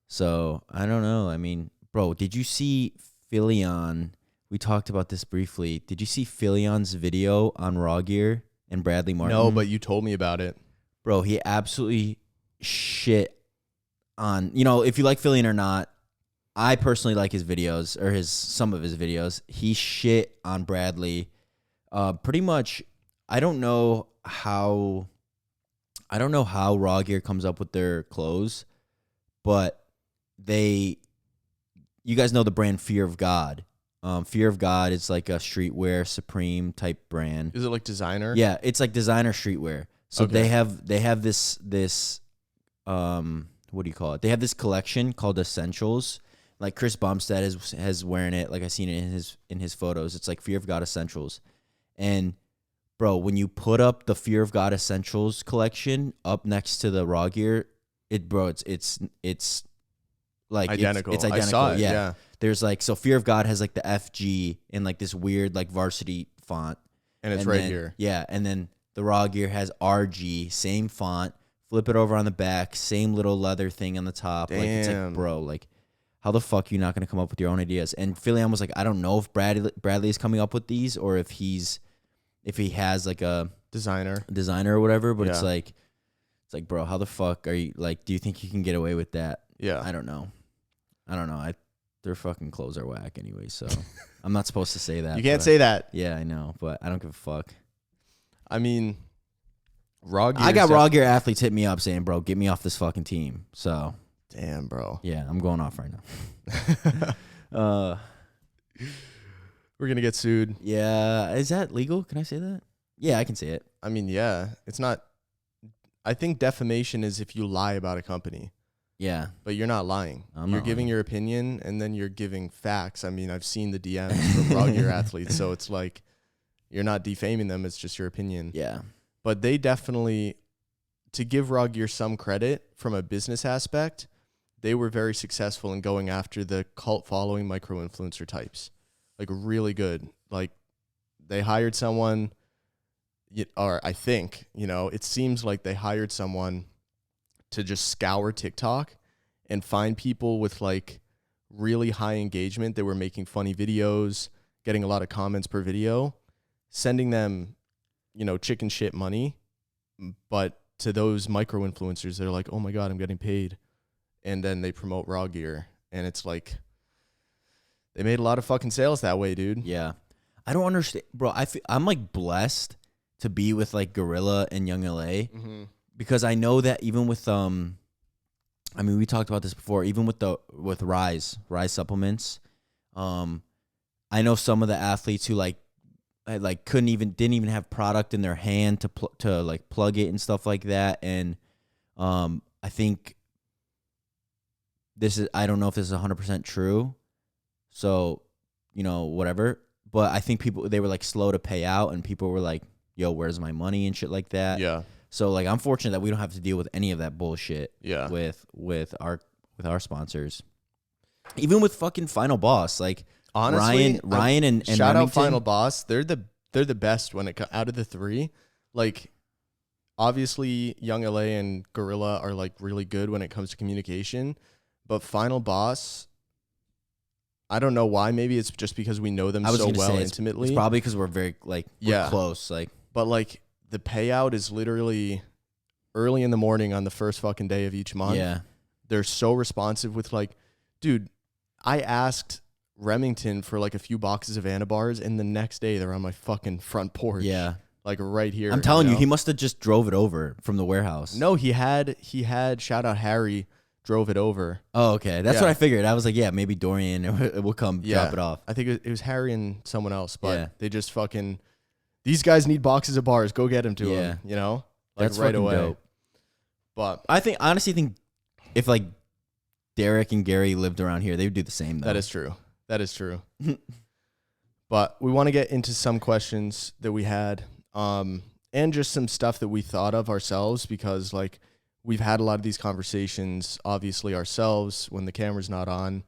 So, I don't know. I mean, bro, did you see Philion? We talked about this briefly. Did you see Philion's video on Raw Gear and Bradley Martin? No, but you told me about it. Bro, he absolutely shit on, if you like Philion or not, I personally like his videos, or some of his videos. He shit on Bradley. Pretty much, I don't know how Raw Gear comes up with their clothes, but you guys know the brand Fear of God. Fear of God is like a streetwear Supreme type brand. Is it like designer? Yeah, it's like designer streetwear. So Okay. they have this what do you call it? They have this collection called Essentials. Like Chris Bumstead has wearing it. Like I seen it in his photos. It's like Fear of God Essentials. And bro, when you put up the Fear of God Essentials collection up next to the Raw Gear, it's like identical. It's identical. I saw it. Yeah. There's like, so Fear of God has like the FG in like this weird like varsity font. And it's right here. Yeah. And then the Raw Gear has RG, same font. Flip it over on the back, same little leather thing on the top. Damn. Like, it's like, bro, like, how the fuck are you not going to come up with your own ideas? And Philion was like, I don't know if Bradley is coming up with these, or if he has like a designer or whatever. But it's like, bro, how the fuck are you, like, do you think you can get away with that? Yeah. I don't know. Their fucking clothes are whack anyway, so I'm not supposed to say that. You can't say that. Yeah, I know, but I don't give a fuck. I mean, Raw Gear. I got Raw Gear athletes hit me up saying, bro, get me off this fucking team. So, damn, bro. Yeah, I'm going off right We're now. going to get sued. Yeah. Is that legal? Can I say that? Yeah, I can say it. I mean, yeah. It's not. I think defamation is if you lie about a company. Yeah. But you're not lying. You're giving your opinion, and then you're giving facts. I mean, I've seen the DMs from Raw Gear athletes, so it's like you're not defaming them. It's just your opinion. Yeah. But they definitely, to give Raw Gear some credit from a business aspect, they were very successful in going after the cult following micro-influencer types. Like, really good. Like, they hired someone, or I think, it seems like they hired someone to just scour TikTok and find people with like really high engagement that were making funny videos, getting a lot of comments per video, sending them, chicken shit money. But to those micro influencers, they're like, oh my God, I'm getting paid. And then they promote Raw Gear. And it's like, they made a lot of fucking sales that way, dude. Yeah. I don't understand, bro. I'm like blessed to be with like Gorilla and Young LA. Mm-hmm. Because I know that even with we talked about this before. Even with Rise supplements, I know some of the athletes who didn't even have product in their hand to like plug it and stuff like that. And I think I don't know if this is 100% true. So whatever. But I think they were like slow to pay out, and people were like, "Yo, where's my money?" and shit like that. Yeah. So like I'm fortunate that we don't have to deal with any of that bullshit. Yeah. With our sponsors, even with fucking Final Boss, like honestly, Ryan and shout Remington, out Final Boss. They're the best when it out of the three. Like obviously, Young LA and Gorilla are like really good when it comes to communication, but Final Boss, I don't know why. Maybe it's just because we know them so well intimately. It's probably because we're very we're close. But like. The payout is literally early in the morning on the first fucking day of each month. Yeah. They're so responsive with like, dude, I asked Remington for like a few boxes of Anabars, and the next day they're on my fucking front porch. Yeah. Like right here. I'm telling you, he must have just drove it over from the warehouse. No, he had shout out Harry, drove it over. Oh, okay. That's what I figured. I was like, yeah, maybe Dorian will come drop it off. I think it was Harry and someone else, but they just fucking... These guys need boxes of bars. Go get them to them, Like that's right away. Dope. But I honestly think if like Derek and Gary lived around here, they would do the same though. That is true. But we want to get into some questions that we had and just some stuff that we thought of ourselves, because like we've had a lot of these conversations obviously ourselves when the camera's not on,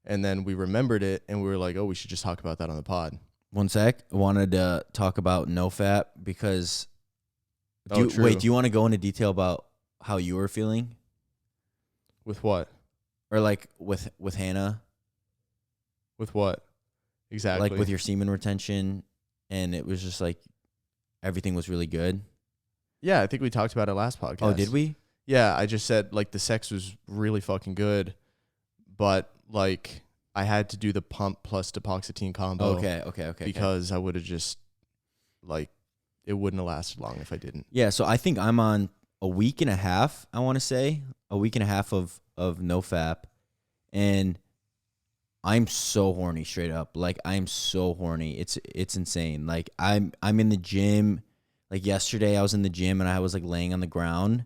and then we remembered it and we were like, oh, we should just talk about that on the pod. One sec. I wanted to talk about NoFap because... Do you want to go into detail about how you were feeling? With what? Or like with Hannah? With what? Exactly. Like with your semen retention, and it was just like everything was really good? Yeah, I think we talked about it last podcast. Oh, did we? Yeah, I just said like the sex was really fucking good, but like... I had to do the pump plus Depoxetine combo. Okay. Because I would have just, like, it wouldn't have lasted long if I didn't. Yeah, so I think I'm on a week and a half, I want to say. A week and a half of NoFap. And I'm so horny, straight up. Like, I'm so horny. It's insane. Like, I'm in the gym. Like, yesterday I was in the gym and I was, like, laying on the ground.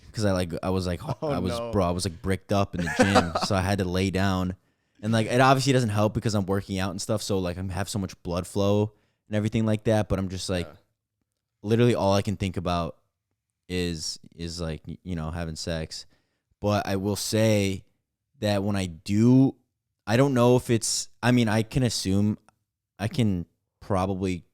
Because I was bricked up in the gym. So I had to lay down. And like it obviously doesn't help because I'm working out and stuff, so like I have so much blood flow and everything like that. But I'm just like, literally all I can think about is like having sex. But I will say that when I do, I don't know if it's. I mean, I can probably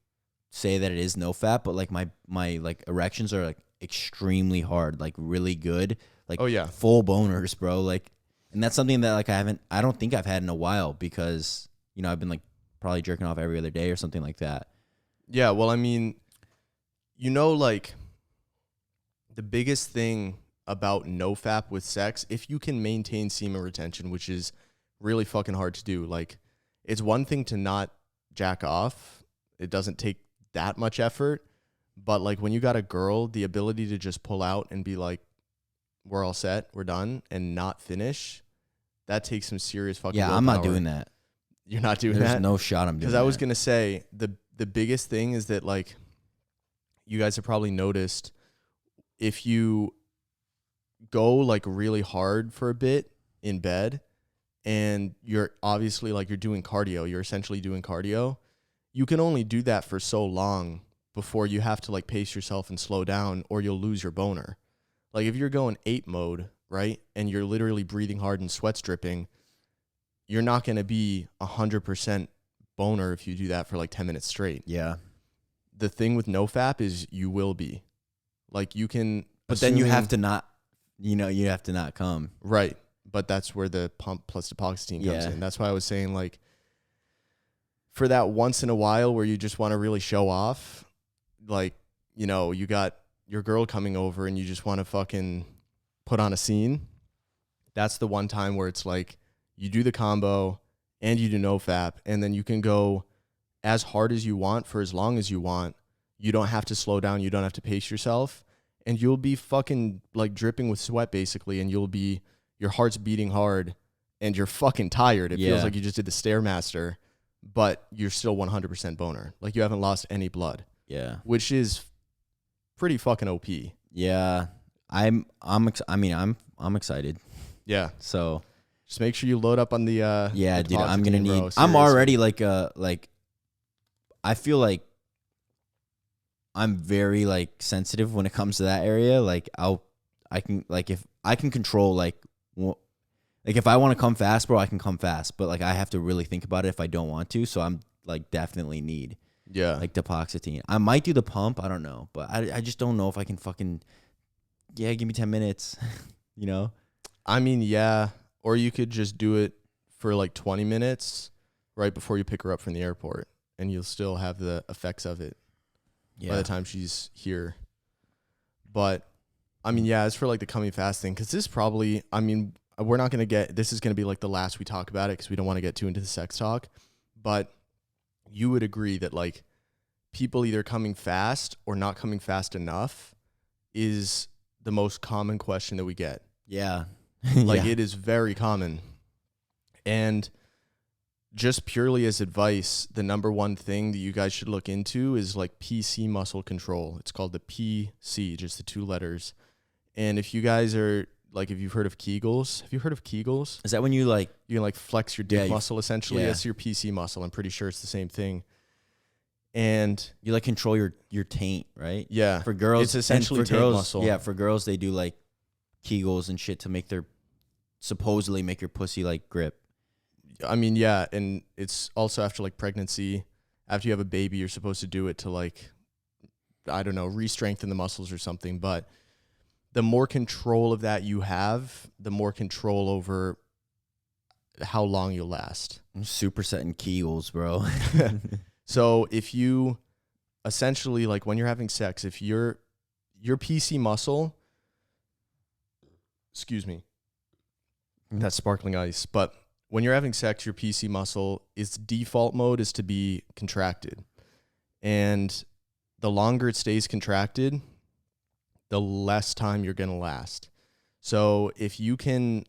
say that it is NoFap, but like my like erections are like extremely hard, like really good, like full boners, bro, like. And that's something that like I don't think I've had in a while because, I've been like probably jerking off every other day or something like that. Yeah, well, I mean, like the biggest thing about NoFap with sex, if you can maintain semen retention, which is really fucking hard to do, like it's one thing to not jack off. It doesn't take that much effort. But like when you got a girl, the ability to just pull out and be like, we're all set, we're done, and not finish, that takes some serious fucking willpower. I'm not doing that. You're not doing There's that? There's no shot I'm doing that. Because I was going to say, the biggest thing is that, like, you guys have probably noticed, if you go like really hard for a bit in bed and you're obviously like you're doing cardio, you're essentially doing cardio, you can only do that for so long before you have to like pace yourself and slow down or you'll lose your boner. Like if you're going ape mode, right, and you're literally breathing hard and sweat's dripping, you're not going to be 100% boner if you do that for like 10 minutes straight. Yeah. The thing with NoFap is you will be. Like you can... But then you have to not, you have to not come. Right. But that's where the pump plus duloxetine comes in. That's why I was saying like for that once in a while where you just want to really show off, like, you got your girl coming over and you just want to fucking put on a scene. That's the one time where it's like you do the combo and you do NoFap, and then you can go as hard as you want for as long as you want. You don't have to slow down. You don't have to pace yourself, and you'll be fucking like dripping with sweat basically, and your heart's beating hard and you're fucking tired. It feels like you just did the Stairmaster, but you're still 100% boner. Like you haven't lost any blood. Yeah. Which is pretty fucking OP. Yeah. I'm excited. Yeah. So just make sure you load up on the yeah, dude, I'm gonna need. Bro, I'm already like I feel like I'm very like sensitive when it comes to that area. Like if I can control like if I want to come fast, bro, I can come fast. But like I have to really think about it if I don't want to. So I'm like definitely need like duloxetine. I might do the pump. I don't know, but I just don't know if I can fucking give me 10 minutes. I mean, yeah. Or you could just do it for like 20 minutes right before you pick her up from the airport, and you'll still have the effects of it by the time she's here. But, I mean, yeah, as for like the coming fast thing, because this probably, I mean, we're not going to this is going to be like the last we talk about it because we don't want to get too into the sex talk. But you would agree that like people either coming fast or not coming fast enough is the most common question that we get. Yeah. Like it is very common. And just purely as advice, the number one thing that you guys should look into is like PC muscle control. It's called the PC, just the two letters. And if you guys are like, if you've heard of Kegels, have you heard of Kegels? Is that when you like, you can like flex your dick muscle essentially? That's your PC muscle. I'm pretty sure it's the same thing. And you like control your taint, right? Yeah. For girls, it's essentially taint muscle. Yeah. For girls, they do like Kegels and shit to supposedly make your pussy like grip. I mean, yeah, and it's also after like pregnancy, after you have a baby, you're supposed to do it to like, I don't know, re-strengthen the muscles or something. But the more control of that you have, the more control over how long you'll last. I'm supersetting Kegels, bro. So if you essentially like when you're having sex, if your PC muscle, excuse me, that's sparkling ice. But when you're having sex, your PC muscle, its default mode is to be contracted. And the longer it stays contracted, the less time you're going to last. So if you can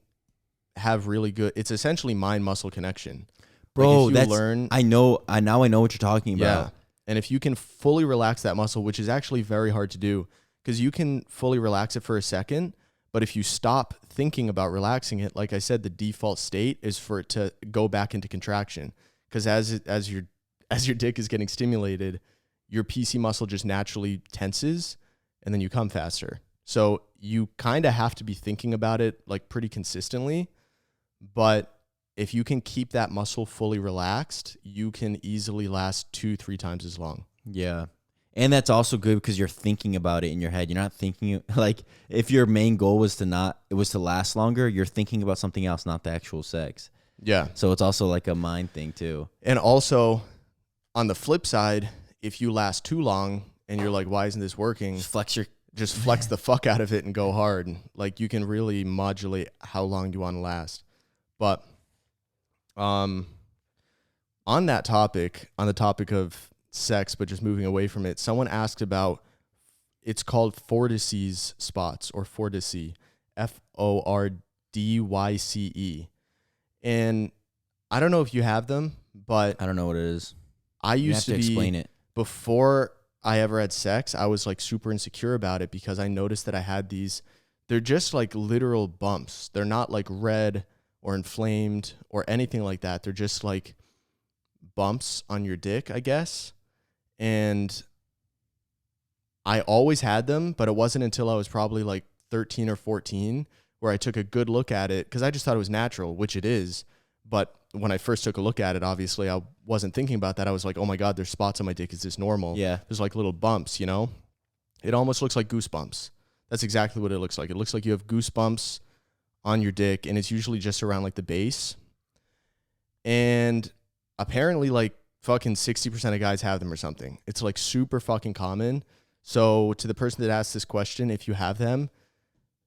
have really good, it's essentially mind-muscle connection. Bro, like I know what you're talking about. Yeah. And if you can fully relax that muscle, which is actually very hard to do, because you can fully relax it for a second, but if you stop thinking about relaxing it, like I said, the default state is for it to go back into contraction. Because as your dick is getting stimulated, your PC muscle just naturally tenses, and then you come faster. So you kind of have to be thinking about it like pretty consistently. But if you can keep that muscle fully relaxed, you can easily last 2-3 times as long. Yeah. And that's also good because you're thinking about it in your head. You're not thinking like if your main goal was to last longer, you're thinking about something else, not the actual sex. Yeah. So it's also like a mind thing too. And also on the flip side, if you last too long and you're like, why isn't this working? Just flex the fuck out of it and go hard. Like you can really modulate how long you want to last. But on the topic of sex, but just moving away from it, someone asked about, it's called Fordyce spots or Fordyce, Fordyce. And I don't know if you have them, but I don't know what it is. I used to explain it. Before I ever had sex, I was like super insecure about it because I noticed that I had these, they're just like literal bumps. They're not like red or inflamed or anything like that. They're just like bumps on your dick, I guess. And I always had them, but it wasn't until I was probably like 13 or 14 where I took a good look at it because I just thought it was natural, which it is. But when I first took a look at it, obviously I wasn't thinking about that. I was like, oh my God, there's spots on my dick. Is this normal? Yeah. There's like little bumps, you know? It almost looks like goosebumps. That's exactly what it looks like. It looks like you have goosebumps on your dick, and it's usually just around like the base. And apparently like fucking 60% of guys have them or something. It's like super fucking common. So to the person that asked this question, if you have them,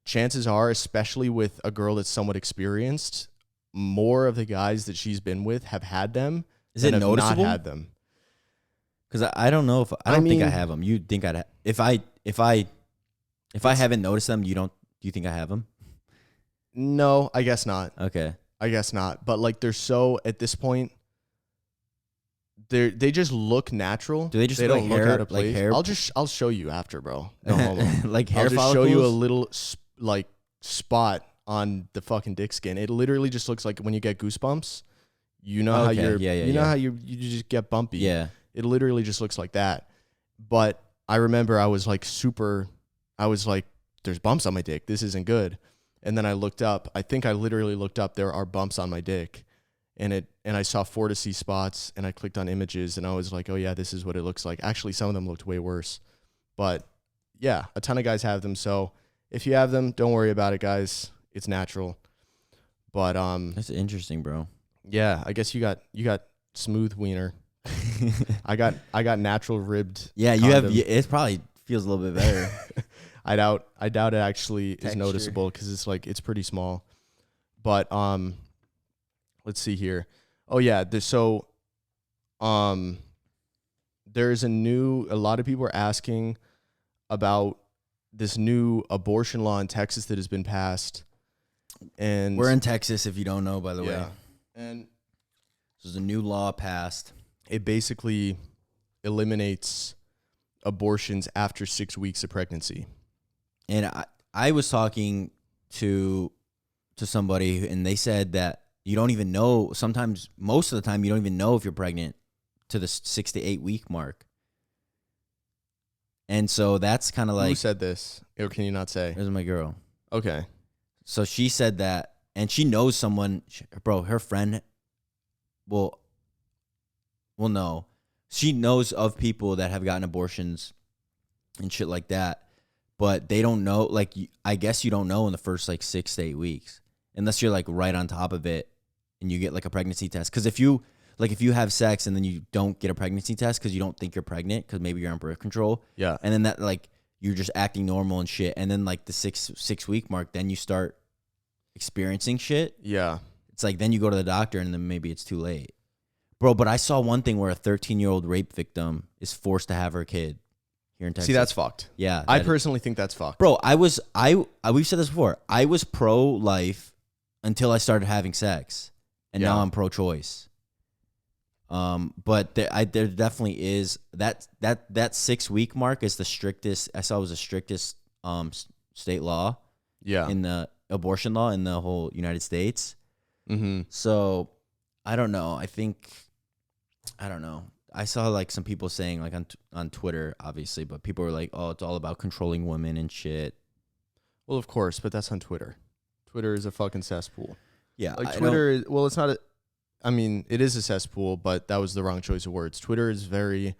chances are, especially with a girl that's somewhat experienced, more of the guys that she's been with have had them. Is it noticeable? Not had them. Because I don't know if I don't think I have them. You think I'd if I haven't noticed them, do you think I have them? No, I guess not. Okay. I guess not. But like they're so at this point, they just look natural. Do they just they look don't hair, look out of place? like hair? I'll show you after, bro. No homo. Like hair I'll just follicles? show you a little like spot on the fucking dick skin. It literally just looks like when you get goosebumps. You know how you're you know how you just get bumpy. Yeah. It literally just looks like that. But I remember I was like there's bumps on my dick. This isn't good. And then I looked up. I think I literally looked up. There are bumps on my dick. And I saw Fortisy spots, and I clicked on images, and I was like, oh yeah, this is what it looks like. Actually, some of them looked way worse. But yeah, a ton of guys have them. So if you have them, don't worry about it, guys. It's natural. But that's interesting, bro. Yeah, I guess you got smooth wiener. I got natural ribbed. Yeah, you condom. have. It probably feels a little bit better. I doubt it actually is Texture. noticeable because it's pretty small. But let's see here. Oh yeah, there's a lot of people are asking about this new abortion law in Texas that has been passed. And we're in Texas, if you don't know, by the way. And this is a new law passed. It basically eliminates abortions after 6 weeks of pregnancy. And I was talking to somebody, and they said that you don't even know. Sometimes, most of the time, you don't even know if you're pregnant to the 6 to 8 week mark. And so that's kind of like. Who said this? Or can you not say? This is my girl. Okay. So she said that, and she knows someone, bro, her friend will know. She knows of people that have gotten abortions and shit like that, but they don't know. Like, I guess you don't know in the first like 6 to 8 weeks, unless you're like right on top of it and you get like a pregnancy test. Because if you have sex and then you don't get a pregnancy test because you don't think you're pregnant because maybe you're on birth control, yeah, and then that like you're just acting normal and shit, and then like the six week mark, then you start experiencing shit. Yeah, it's like then you go to the doctor and then maybe it's too late, bro. But I saw one thing where a 13-year-old rape victim is forced to have her kid here in Texas. See, that's fucked. Yeah, I personally think that's fucked, bro. We've said this before. I was pro-life until I started having sex, and now I'm pro-choice. But there definitely is that 6 week mark is the strictest. I saw it was the strictest state law. Yeah, in the abortion law in the whole United States. Mm-hmm. So I don't know. I don't know. I saw like some people saying like on Twitter, obviously, but people were like, "Oh, it's all about controlling women and shit." Well, of course, but that's on Twitter. Twitter is a fucking cesspool. Yeah, like Twitter is. Well, it's not a. I mean, it is a cesspool, but that was the wrong choice of words. Twitter is very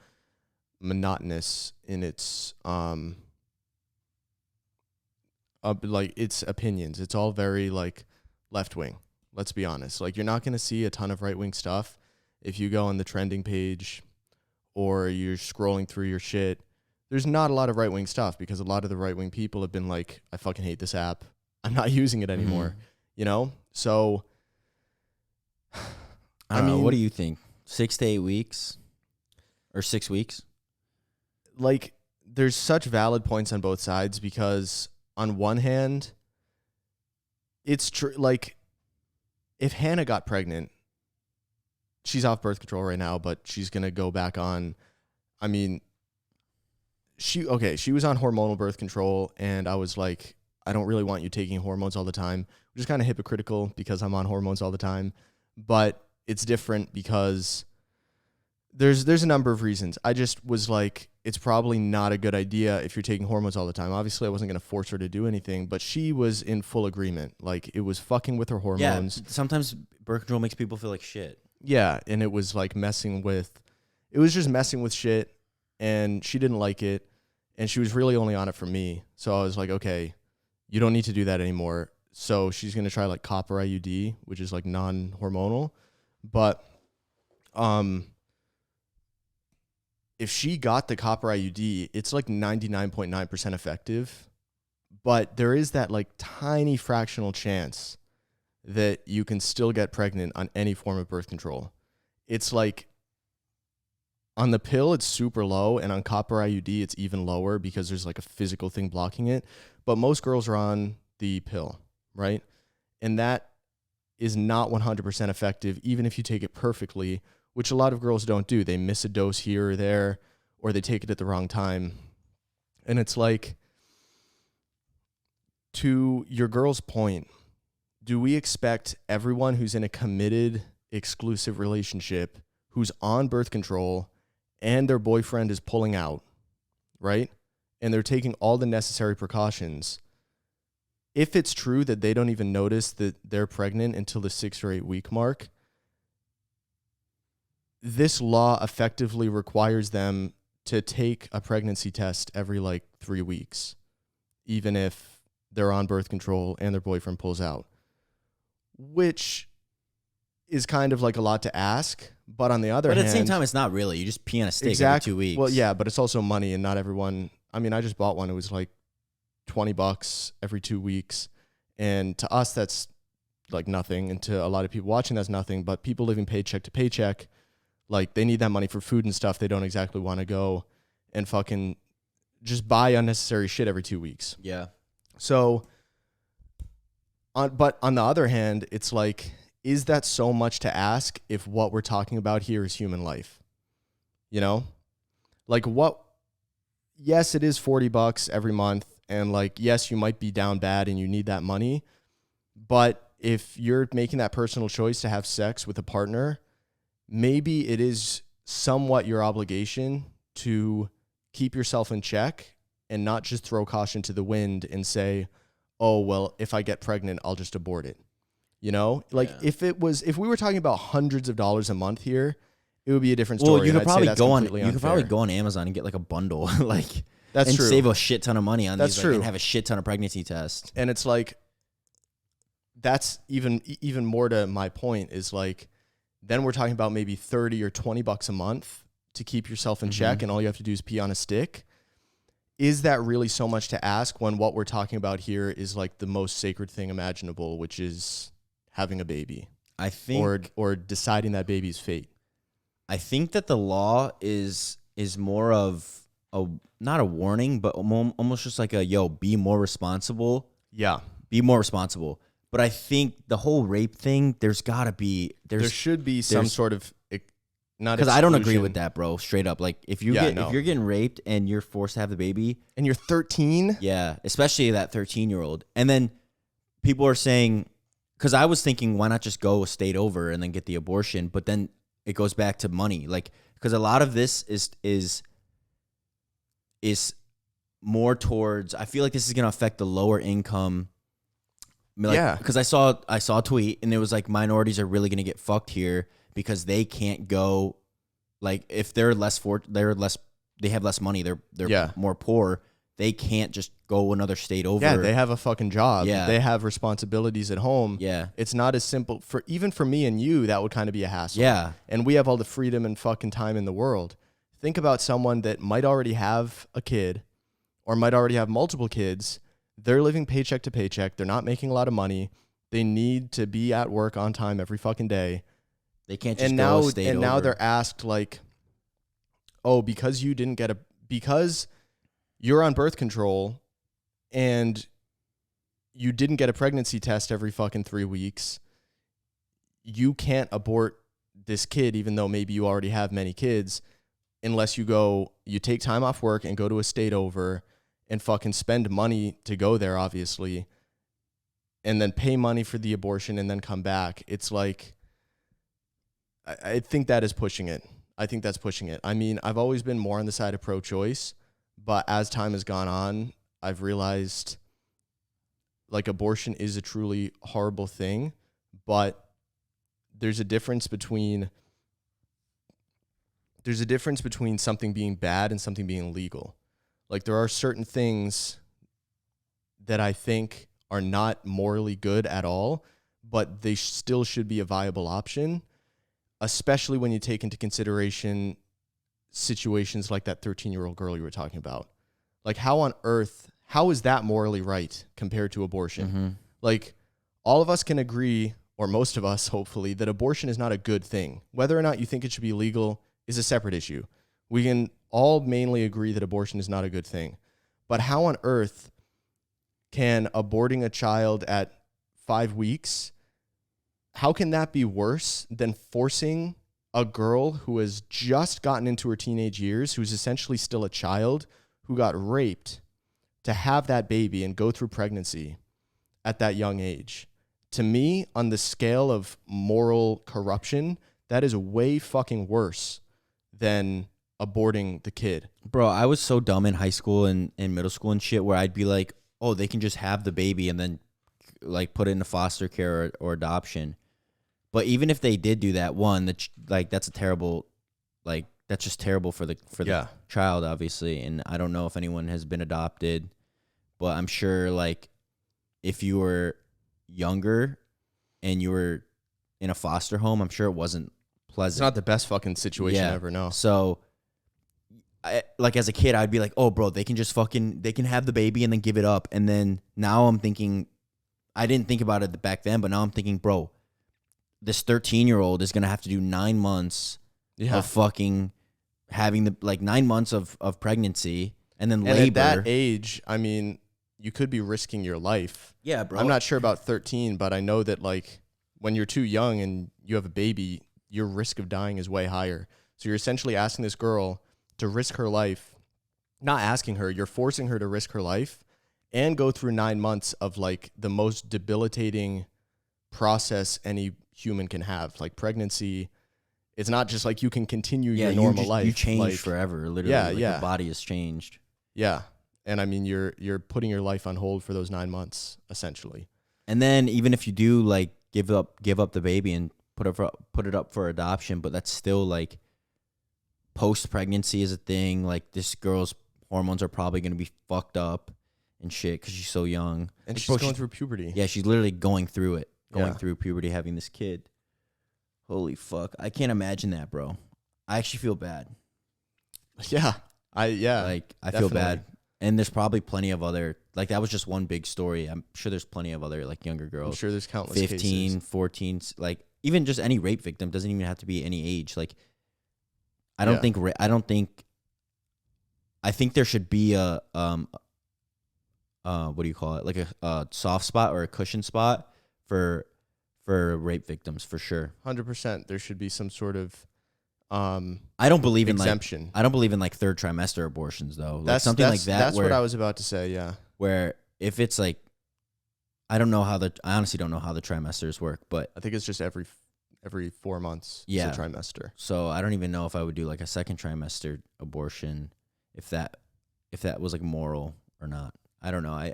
monotonous in its like its opinions. It's all very like left wing. Let's be honest. Like, you're not going to see a ton of right wing stuff if you go on the trending page or you're scrolling through your shit. There's not a lot of right wing stuff because a lot of the right wing people have been like, I fucking hate this app. I'm not using it anymore. Mm-hmm. You know? So I mean, what do you think? 6 to 8 weeks or 6 weeks? Like, there's such valid points on both sides because on one hand, it's true. Like, if Hannah got pregnant, she's off birth control right now, but she's going to go back on. I mean, she was on hormonal birth control, and I was like, I don't really want you taking hormones all the time, which is kind of hypocritical because I'm on hormones all the time, but it's different because there's a number of reasons. I just was like, it's probably not a good idea if you're taking hormones all the time. Obviously, I wasn't going to force her to do anything, but she was in full agreement. Like, it was fucking with her hormones. Yeah, sometimes birth control makes people feel like shit. Yeah, and it was like messing with shit, and she didn't like it, and she was really only on it for me. So I was like, okay, you don't need to do that anymore. So she's going to try like copper IUD, which is like non-hormonal. But if she got the copper IUD, it's like 99.9% effective. But there is that like tiny fractional chance that you can still get pregnant on any form of birth control. It's like on the pill, it's super low, and on copper IUD, it's even lower because there's like a physical thing blocking it. But most girls are on the pill, right? And that is not 100% effective, even if you take it perfectly, which a lot of girls don't do. They miss a dose here or there, or they take it at the wrong time. And it's like, to your girl's point, do we expect everyone who's in a committed, exclusive relationship, who's on birth control, and their boyfriend is pulling out, right? And they're taking all the necessary precautions, if it's true that they don't even notice that they're pregnant until the 6 or 8 week mark, this law effectively requires them to take a pregnancy test every like 3 weeks, even if they're on birth control and their boyfriend pulls out, which is kind of like a lot to ask. But on the other hand, but at the same time, it's not really. You just pee on a steak every 2 weeks. Well, yeah, but it's also money, and not everyone. I mean, I just bought one. It was like $20 every 2 weeks. And to us, that's like nothing. And to a lot of people watching, that's nothing. But people living paycheck to paycheck, like, they need that money for food and stuff. They don't exactly want to go and fucking just buy unnecessary shit every 2 weeks. Yeah. So, but on the other hand, it's like, is that so much to ask if what we're talking about here is human life? You know? Like, yes, it is $40 every month. And like, yes, you might be down bad and you need that money. But if you're making that personal choice to have sex with a partner, maybe it is somewhat your obligation to keep yourself in check and not just throw caution to the wind and say, oh, well, if I get pregnant, I'll just abort it. You know, like, yeah. if we were talking about hundreds of dollars a month here, it would be a different story. Well, you could probably go on Amazon and get like a bundle, like, that's and true. Save a shit ton of money on that's these, true. Like, and have a shit ton of pregnancy tests. And it's like, that's even more to my point is like, then we're talking about maybe $30 or $20 a month to keep yourself in check, and all you have to do is pee on a stick. Is that really so much to ask when what we're talking about here is like the most sacred thing imaginable, which is having a baby? I think, or deciding that baby's fate. I think that the law is more of not a warning, but almost just like be more responsible. Yeah. Be more responsible. But I think the whole rape thing, there should be some sort of, not because I don't agree with that, bro. Straight up, like, if you're getting raped and you're forced to have the baby, and you're 13, yeah, especially that 13-year-old, and then people are saying, because I was thinking, why not just go a state over and then get the abortion? But then it goes back to money, like, because a lot of this is more towards. I feel like this is gonna affect the lower income. Like, yeah, because I saw a tweet and it was like, minorities are really gonna get fucked here because they can't go, like, if they have less money, they're more poor. They can't just go another state over. Yeah, they have a fucking job. Yeah. They have responsibilities at home. Yeah. It's not as simple even for me and you, that would kind of be a hassle. Yeah. And we have all the freedom and fucking time in the world. Think about someone that might already have a kid or might already have multiple kids. They're living paycheck to paycheck. They're not making a lot of money. They need to be at work on time every fucking day. They can't just go a state over. And now they're asked, like, oh, because you're on birth control and you didn't get a pregnancy test every fucking 3 weeks, you can't abort this kid, even though maybe you already have many kids. unless you take time off work and go to a state over and fucking spend money to go there, obviously, and then pay money for the abortion and then come back. It's like, I think that is pushing it. I think that's pushing it. I mean, I've always been more on the side of pro-choice, but as time has gone on, I've realized like abortion is a truly horrible thing, but there's a difference between something being bad and something being legal. Like there are certain things that I think are not morally good at all, but they still should be a viable option, especially when you take into consideration situations like that 13-year-old girl you were talking about. Like how is that morally right compared to abortion? Mm-hmm. Like all of us can agree, or most of us hopefully, that abortion is not a good thing. Whether or not you think it should be legal is a separate issue. We can all mainly agree that abortion is not a good thing. But how on earth can aborting a child at 5 weeks, how can that be worse than forcing a girl who has just gotten into her teenage years, who's essentially still a child, who got raped, to have that baby and go through pregnancy at that young age? To me, on the scale of moral corruption, that is way fucking worse than aborting the kid. Bro, I was so dumb in high school and in middle school and shit where I'd be like, oh, they can just have the baby and then like put it into foster care or adoption. But even if they did do that, that's a terrible, like that's just terrible for the child, obviously. And I don't know if anyone has been adopted, but I'm sure like if you were younger and you were in a foster home, I'm sure it wasn't pleasant. It's not the best fucking situation ever, no. So like as a kid, I'd be like, oh, bro, they can have the baby and then give it up. And then now I'm thinking, I didn't think about it back then, but now I'm thinking, bro, this 13-year-old is going to have to do 9 months of fucking having 9 months of pregnancy and then labor. And at that age, I mean, you could be risking your life. Yeah, bro. I'm not sure about 13, but I know that like when you're too young and you have a baby, your risk of dying is way higher. So you're essentially asking this girl to risk her life. Not asking her, you're forcing her to risk her life and go through 9 months of like the most debilitating process any human can have. Like pregnancy, it's not just like you can continue your normal life. You change forever, literally. Your body has changed. Yeah. And I mean, you're putting your life on hold for those 9 months, essentially. And then even if you do like give up the baby and put it up for adoption, but that's still like post-pregnancy is a thing. Like this girl's hormones are probably going to be fucked up and shit because she's so young. And she's going through puberty. Yeah, she's literally going through it. Through puberty, having this kid. Holy fuck. I can't imagine that, bro. I actually feel bad. Yeah. I feel bad. And there's probably plenty of other, like that was just one big story. I'm sure there's plenty of other like younger girls. I'm sure there's countless 15, cases. 14, like even just any rape victim doesn't even have to be any age. Like I think there should be a what do you call it? Like a soft spot or a cushion spot for rape victims for sure. 100%. There should be some sort of I don't believe exemption. in I don't believe in like third trimester abortions though. That's something like that. That's what I was about to say. Yeah. Where if it's like, I honestly don't know how the trimesters work, but I think it's just every 4 months. Yeah. Is a trimester. So I don't even know if I would do like a second trimester abortion if that was like moral or not. I don't know.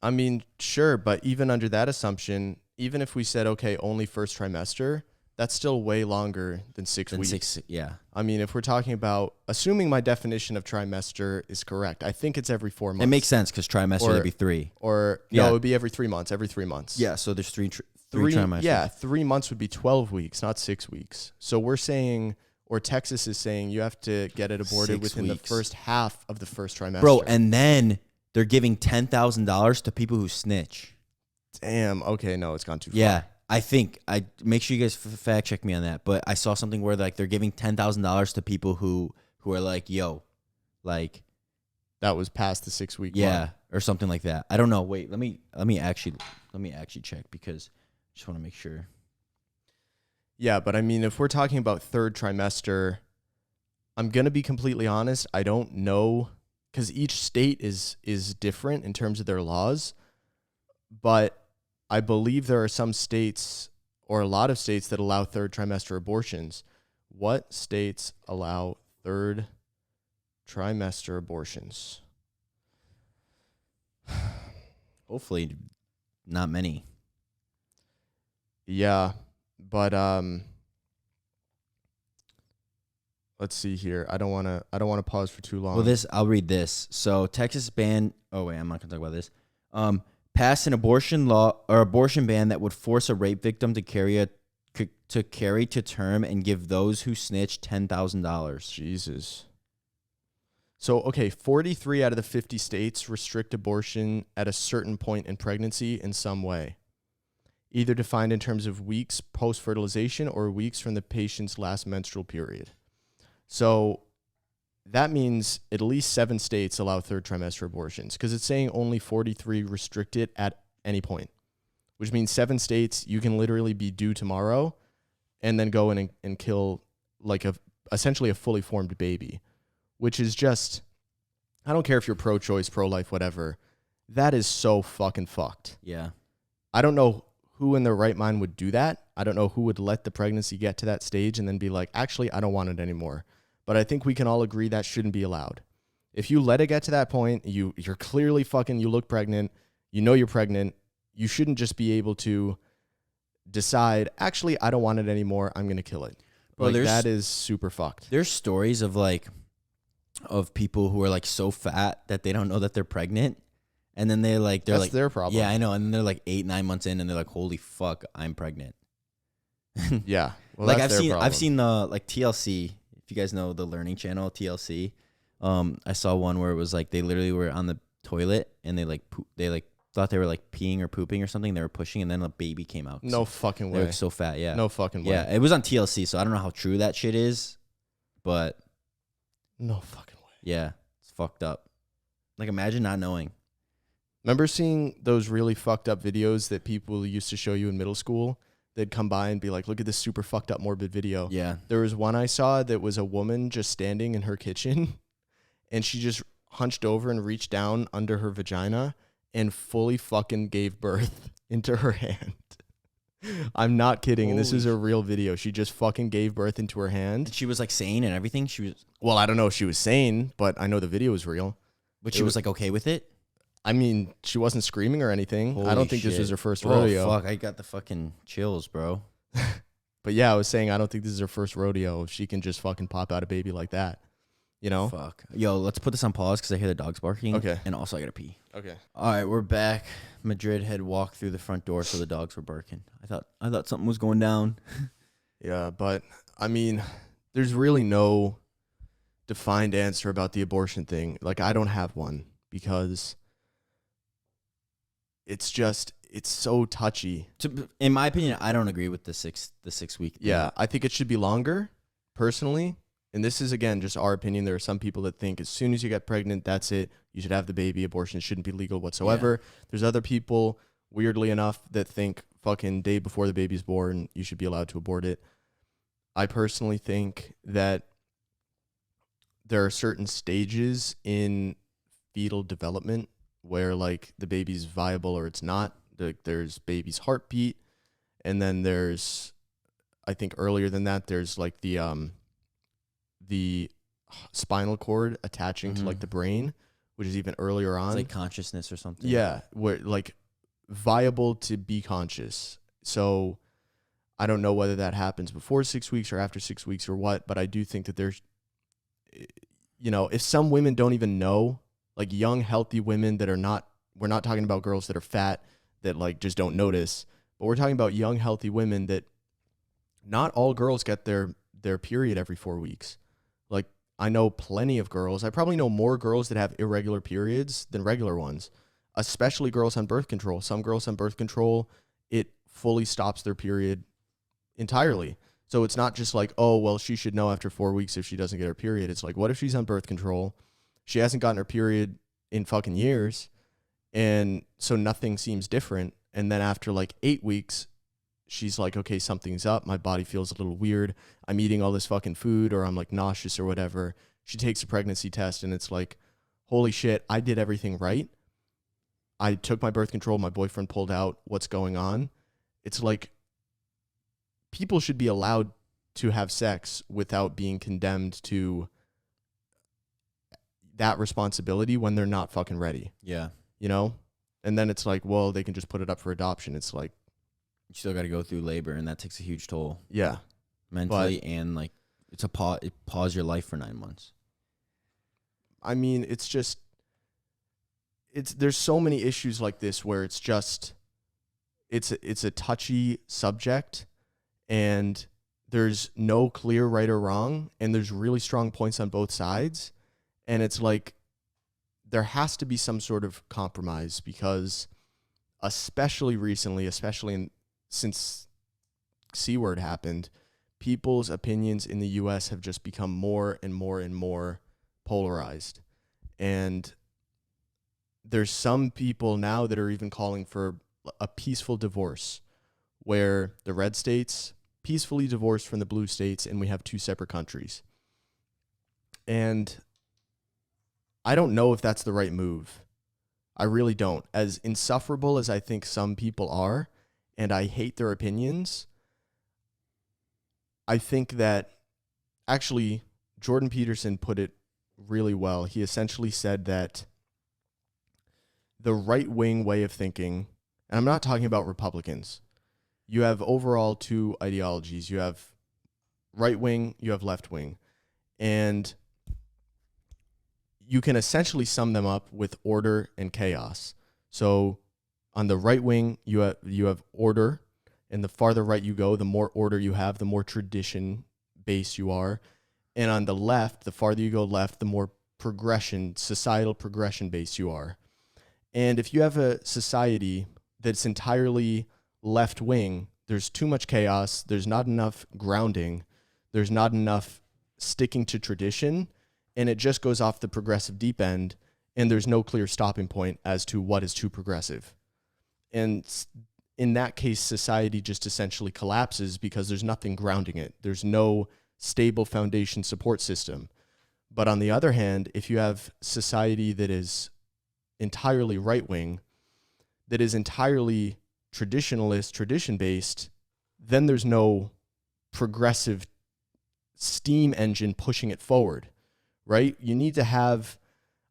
I mean, sure, but even under that assumption, even if we said, okay, only first trimester, that's still way longer than 6 weeks. Yeah. I mean, if we're talking about, assuming my definition of trimester is correct, I think it's every 4 months. It makes sense because trimester would be 3. No, it would be every 3 months. Every 3 months. Yeah, so there's three trimesters. Yeah, 3 months would be 12 weeks, not 6 weeks. So we're saying, or Texas is saying, you have to get it aborted within the first half of the first trimester. Bro, and then they're giving $10,000 to people who snitch. Damn. Okay, no, it's gone too far. Yeah, I make sure you guys fact check me on that. But I saw something where like they're giving $10,000 to people who are like, yo, like that was past the 6 week. Yeah, mark. or something like that. I don't know. Wait, let me actually check because I just want to make sure. Yeah, but I mean, if we're talking about third trimester, I'm going to be completely honest. I don't know, because each state is different in terms of their laws. But I believe there are some states or a lot of states that allow third trimester abortions. What states allow third trimester abortions? Hopefully not many. Yeah, but let's see here. I don't want to pause for too long. Well, I'll read this. So Texas banned. Oh wait, I'm not gonna talk about this. Passed an abortion law or abortion ban that would force a rape victim to carry to term and give those who snitch $10,000. Jesus. So, okay, 43 out of the 50 states restrict abortion at a certain point in pregnancy in some way, either defined in terms of weeks post-fertilization or weeks from the patient's last menstrual period. So that means at least 7 states allow third trimester abortions, because it's saying only 43 restrict it at any point, which means 7 states you can literally be due tomorrow and then go in and kill like essentially a fully formed baby, which is just, I don't care if you're pro-choice, pro-life, whatever. That is so fucking fucked. Yeah. I don't know who in their right mind would do that. I don't know who would let the pregnancy get to that stage and then be like, actually, I don't want it anymore. But I think we can all agree that shouldn't be allowed. If you let it get to that point, you're clearly fucking, you look pregnant, you know you're pregnant, you shouldn't just be able to decide, actually, I don't want it anymore, I'm going to kill it. Well, like, that is super fucked. There's stories of people who are like so fat that they don't know that they're pregnant. And then that's their problem. Yeah, I know. And then they're like 8-9 months in and they're like, holy fuck, I'm pregnant. Yeah. Well, like I've seen the like TLC. If you guys know the learning channel, TLC, I saw one where it was like they literally were on the toilet and they thought they were like peeing or pooping or something. They were pushing and then a baby came out. No fucking way. They were so fat, yeah. No fucking way. Yeah, it was on TLC, so I don't know how true that shit is, but no fucking way. Yeah, it's fucked up. Like imagine not knowing. Remember seeing those really fucked up videos that people used to show you in middle school? They'd come by and be like, look at this super fucked up morbid video. Yeah. There was one I saw that was a woman just standing in her kitchen and she just hunched over and reached down under her vagina and fully fucking gave birth into her hand. I'm not kidding. And this is a real video. She just fucking gave birth into her hand. And she was like sane and everything. Well, I don't know if she was sane, but I know the video was real. But she was like okay with it? I mean, she wasn't screaming or anything. Holy I don't think shit. this was her first rodeo. Fuck, I got the fucking chills, bro. But yeah, I was saying I don't think this is her first rodeo. If she can just fucking pop out a baby like that, you know? Fuck. Yo, let's put this on pause because I hear the dogs barking. Okay. And also I gotta pee. Okay. All right, we're back. Madrid had walked through the front door, so the dogs were barking. I thought something was going down. Yeah, but I mean, there's really no defined answer about the abortion thing. Like, I don't have one because it's so touchy. In my opinion, I don't agree with the 6 week thing. Yeah, I think it should be longer, personally. And this is, again, just our opinion. There are some people that think as soon as you get pregnant, that's it. You should have the baby. Abortion shouldn't be legal whatsoever. Yeah. There's other people, weirdly enough, that think fucking day before the baby's born, you should be allowed to abort it. I personally think that there are certain stages in fetal development where like the baby's viable or it's not. There's baby's heartbeat, and then there's, I think earlier than that, there's like the spinal cord attaching to like the brain, which is even earlier on. It's like consciousness or something. Yeah, where like viable to be conscious. So I don't know whether that happens before 6 weeks or after 6 weeks or what, but I do think that there's, you know, if some women don't even know, like young, healthy women that are not, we're not talking about girls that are fat that like just don't notice, but we're talking about young, healthy women that not all girls get their period every 4 weeks. Like I know plenty of girls. I probably know more girls that have irregular periods than regular ones, especially girls on birth control. Some girls on birth control, it fully stops their period entirely. So it's not just like, oh, well, she should know after 4 weeks if she doesn't get her period. It's like, what if she's on birth control? She hasn't gotten her period in fucking years. And so nothing seems different. And then after like 8 weeks, she's like, okay, something's up. My body feels a little weird. I'm eating all this fucking food, or I'm like nauseous or whatever. She takes a pregnancy test and it's like, holy shit, I did everything right. I took my birth control. My boyfriend pulled out. What's going on? It's like people should be allowed to have sex without being condemned to that responsibility when they're not fucking ready. Yeah. You know? And then it's like, well, they can just put it up for adoption. It's like, you still got to go through labor, and that takes a huge toll. Yeah. Mentally, and like it pause your life for 9 months. I mean, there's so many issues like this where it's a touchy subject, and there's no clear right or wrong, and there's really strong points on both sides. And it's like, there has to be some sort of compromise, because especially recently, since C-word happened, people's opinions in the U.S. have just become more and more and more polarized. And there's some people now that are even calling for a peaceful divorce, where the red states peacefully divorced from the blue states, and we have two separate countries. And I don't know if that's the right move. I really don't. As insufferable as I think some people are, and I hate their opinions, I think that actually Jordan Peterson put it really well. He essentially said that the right-wing way of thinking, and I'm not talking about Republicans, you have overall two ideologies. You have right-wing, you have left-wing. And you can essentially sum them up with order and chaos. So on the right wing, you have order, and the farther right you go, the more order you have, the more tradition-based you are. And on the left, the farther you go left, the more societal progression-based you are. And if you have a society that's entirely left-wing, there's too much chaos, there's not enough grounding, there's not enough sticking to tradition, and it just goes off the progressive deep end, and there's no clear stopping point as to what is too progressive. And in that case, society just essentially collapses because there's nothing grounding it. There's no stable foundation support system. But on the other hand, if you have society that is entirely right-wing, that is entirely traditionalist, tradition-based, then there's no progressive steam engine pushing it forward, right? You need to have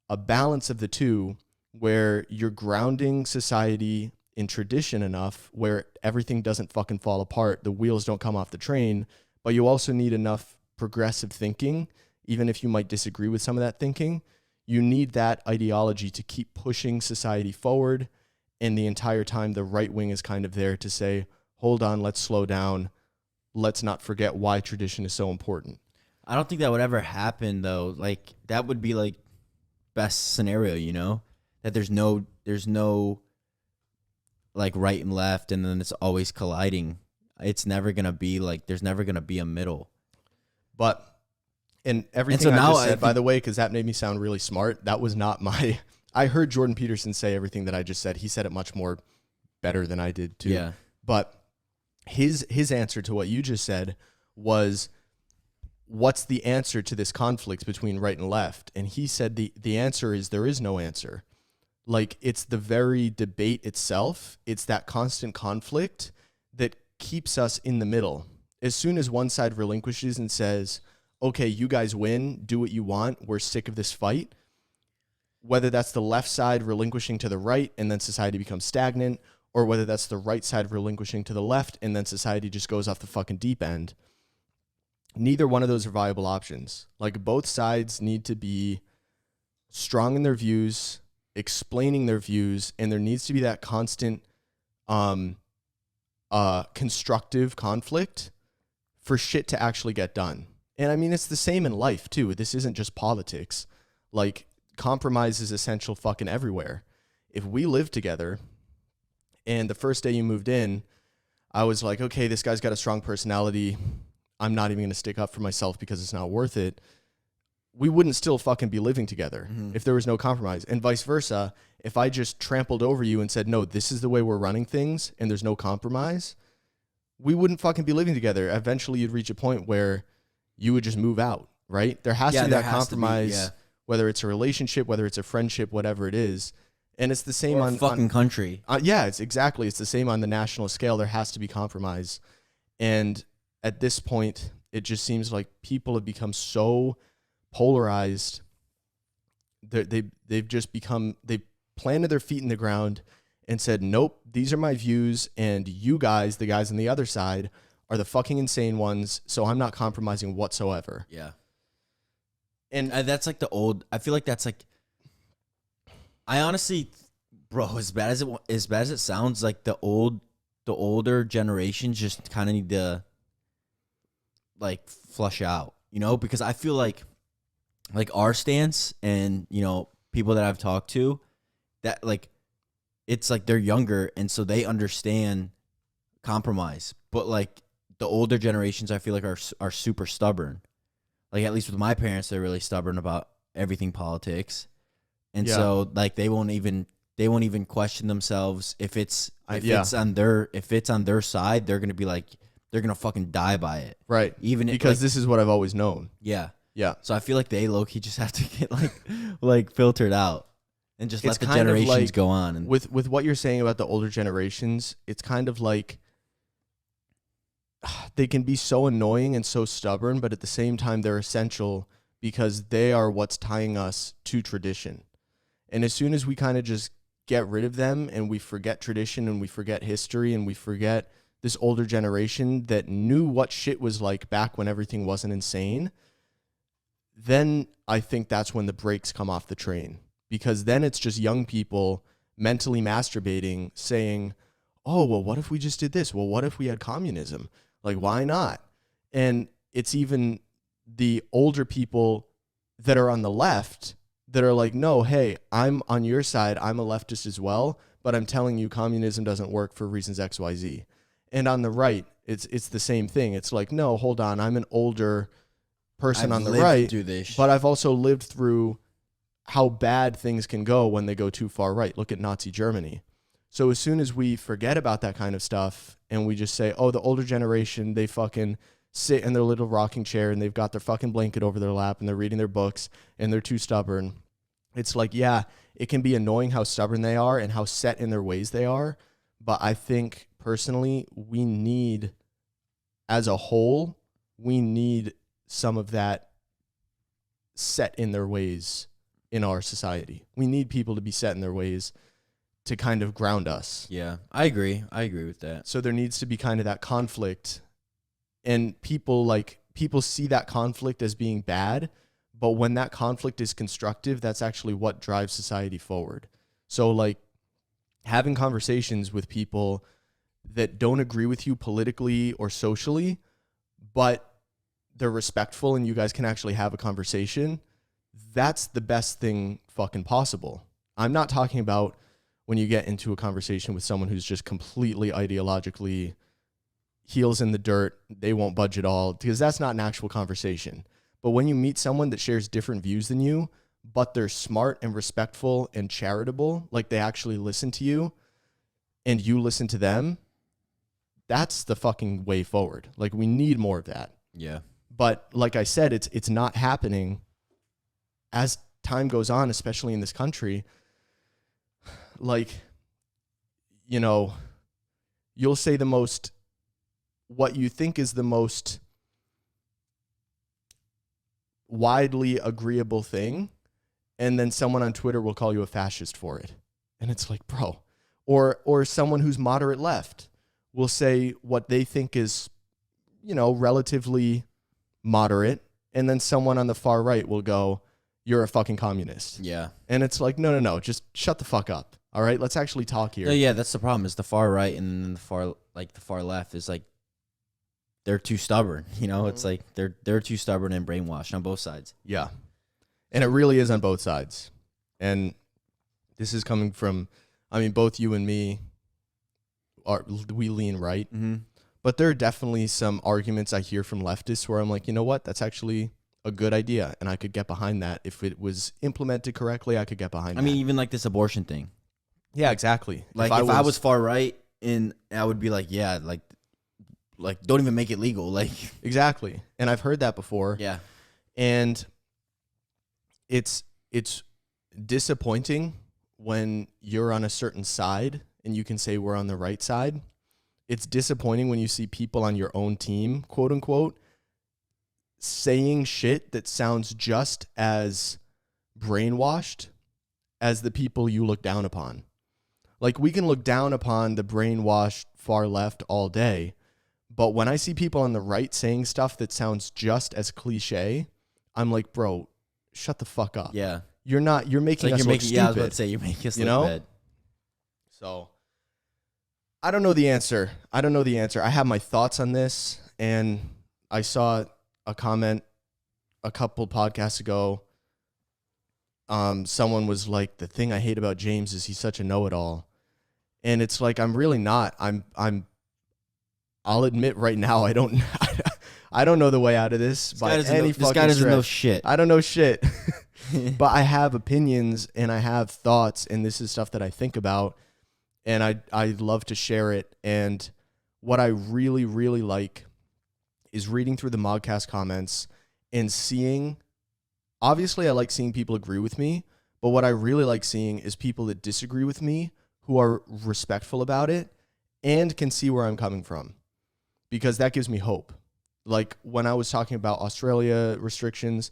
a balance of the two where you're grounding society in tradition enough where everything doesn't fucking fall apart, the wheels don't come off the train, but you also need enough progressive thinking, even if you might disagree with some of that thinking. You need that ideology to keep pushing society forward, and the entire time the right wing is kind of there to say, hold on, let's slow down, let's not forget why tradition is so important. I don't think that would ever happen, though. Like, that would be like best scenario, you know, that there's no like right and left, and then it's always colliding. It's never gonna be like, there's never gonna be a middle. But and everything I just said, by the way, because that made me sound really smart, that was not my I heard Jordan Peterson say everything that I just said. He said it much more better than I did too. Yeah. But his answer to what you just said was, what's the answer to this conflict between right and left? And he said the answer is there is no answer. Like, it's the very debate itself. It's that constant conflict that keeps us in the middle. As soon as one side relinquishes and says, okay, you guys win, do what you want, we're sick of this fight, whether that's the left side relinquishing to the right and then society becomes stagnant, or whether that's the right side relinquishing to the left and then society just goes off the fucking deep end, neither one of those are viable options. Like, both sides need to be strong in their views, explaining their views, and there needs to be that constant constructive conflict for shit to actually get done. And I mean, it's the same in life too. This isn't just politics. Like, compromise is essential fucking everywhere. If we live together and the first day you moved in, I was like, okay, this guy's got a strong personality, I'm not even going to stick up for myself because it's not worth it, we wouldn't still fucking be living together if there was no compromise. And vice versa, if I just trampled over you and said, no, this is the way we're running things and there's no compromise, we wouldn't fucking be living together. Eventually, you'd reach a point where you would just move out, right? There has to be that compromise, whether it's a relationship, whether it's a friendship, whatever it is. And it's the same on fucking country. Yeah, it's the same on the national scale. There has to be compromise. And at this point, it just seems like people have become so polarized. They've just become, they planted their feet in the ground and said, nope, these are my views, and you guys, the guys on the other side, are the fucking insane ones, so I'm not compromising whatsoever. Yeah. And that's like the old, I feel like that's like, I honestly, bro, as bad as it sounds, like the older generations just kind of need to like flush out, you know, because I feel like our stance and, you know, people that I've talked to, that like, it's like they're younger and so they understand compromise, but like the older generations I feel like are super stubborn. Like at least with my parents, they're really stubborn about everything politics. And so like they won't even question themselves if it's on their side, they're going to be like, they're going to fucking die by it. Right. Even because this is what I've always known. Yeah. Yeah. So I feel like they low-key just have to get like filtered out and just let the generations go on. And with what you're saying about the older generations, it's kind of like they can be so annoying and so stubborn, but at the same time they're essential because they are what's tying us to tradition. And as soon as we kind of just get rid of them and we forget tradition and we forget history and we forget this older generation that knew what shit was like back when everything wasn't insane, then I think that's when the brakes come off the train. Because then it's just young people mentally masturbating, saying, oh, well, what if we just did this? Well, what if we had communism? Like, why not? And it's even the older people that are on the left that are like, no, hey, I'm on your side. I'm a leftist as well, but I'm telling you communism doesn't work for reasons X, Y, Z. And on the right, it's the same thing. It's like, no, hold on. I'm an older person on the right, but I've also lived through how bad things can go when they go too far right. Look at Nazi Germany. So as soon as we forget about that kind of stuff and we just say, oh, the older generation, they fucking sit in their little rocking chair and they've got their fucking blanket over their lap and they're reading their books and they're too stubborn. It's like, yeah, it can be annoying how stubborn they are and how set in their ways they are. But I think personally, we need, as a whole, we need some of that set in their ways in our society. We need people to be set in their ways to kind of ground us. Yeah, I agree. I agree with that. So there needs to be kind of that conflict, and people see that conflict as being bad, but when that conflict is constructive, that's actually what drives society forward. So like having conversations with people that don't agree with you politically or socially, but they're respectful and you guys can actually have a conversation, that's the best thing fucking possible. I'm not talking about when you get into a conversation with someone who's just completely ideologically heels in the dirt, they won't budge at all, because that's not an actual conversation. But when you meet someone that shares different views than you, but they're smart and respectful and charitable, like they actually listen to you and you listen to them, that's the fucking way forward. Like we need more of that. Yeah. But like I said, it's not happening as time goes on, especially in this country. Like, you know, you'll say what you think is the most widely agreeable thing, and then someone on Twitter will call you a fascist for it. And it's like, bro. Or someone who's moderate left will say what they think is, you know, relatively moderate, and then someone on the far right will go, you're a fucking communist. Yeah. And it's like, no, just shut the fuck up. All right, let's actually talk here. No, yeah, that's the problem. Is the far right and then the far left is like they're too stubborn. You know, it's like they're too stubborn and brainwashed on both sides. Yeah, and it really is on both sides. And this is coming from, I mean, both you and me we lean right, but there are definitely some arguments I hear from leftists where I'm like, you know what, that's actually a good idea, and I could get behind that if it was implemented correctly. I could get behind. I mean, even like this abortion thing. Yeah, exactly. Like if I was far right, and I would be like, yeah, like like don't even make it legal. Like exactly. And I've heard that before. yeah. And it's disappointing when you're on a certain side and you can say we're on the right side. It's disappointing when you see people on your own team, quote unquote, saying shit that sounds just as brainwashed as the people you look down upon. Like, we can look down upon the brainwashed far left all day, but when I see people on the right saying stuff that sounds just as cliche, I'm like, bro, shut the fuck up. Yeah. You're making us look stupid. Yeah, I was about to say, you're making us look bad. So, I don't know the answer. I have my thoughts on this, and I saw a comment a couple podcasts ago. Someone was like, the thing I hate about James is he's such a know-it-all. And it's like, I'm really not. I'll admit right now, I don't know the way out of this by any fucking This guy doesn't stretch. know shit. I don't know shit. But I have opinions and I have thoughts, and this is stuff that I think about, and I love to share it. And what I really, really like is reading through the MogCast comments and seeing, obviously I like seeing people agree with me, but what I really like seeing is people that disagree with me who are respectful about it and can see where I'm coming from, because that gives me hope. Like, when I was talking about Australia restrictions,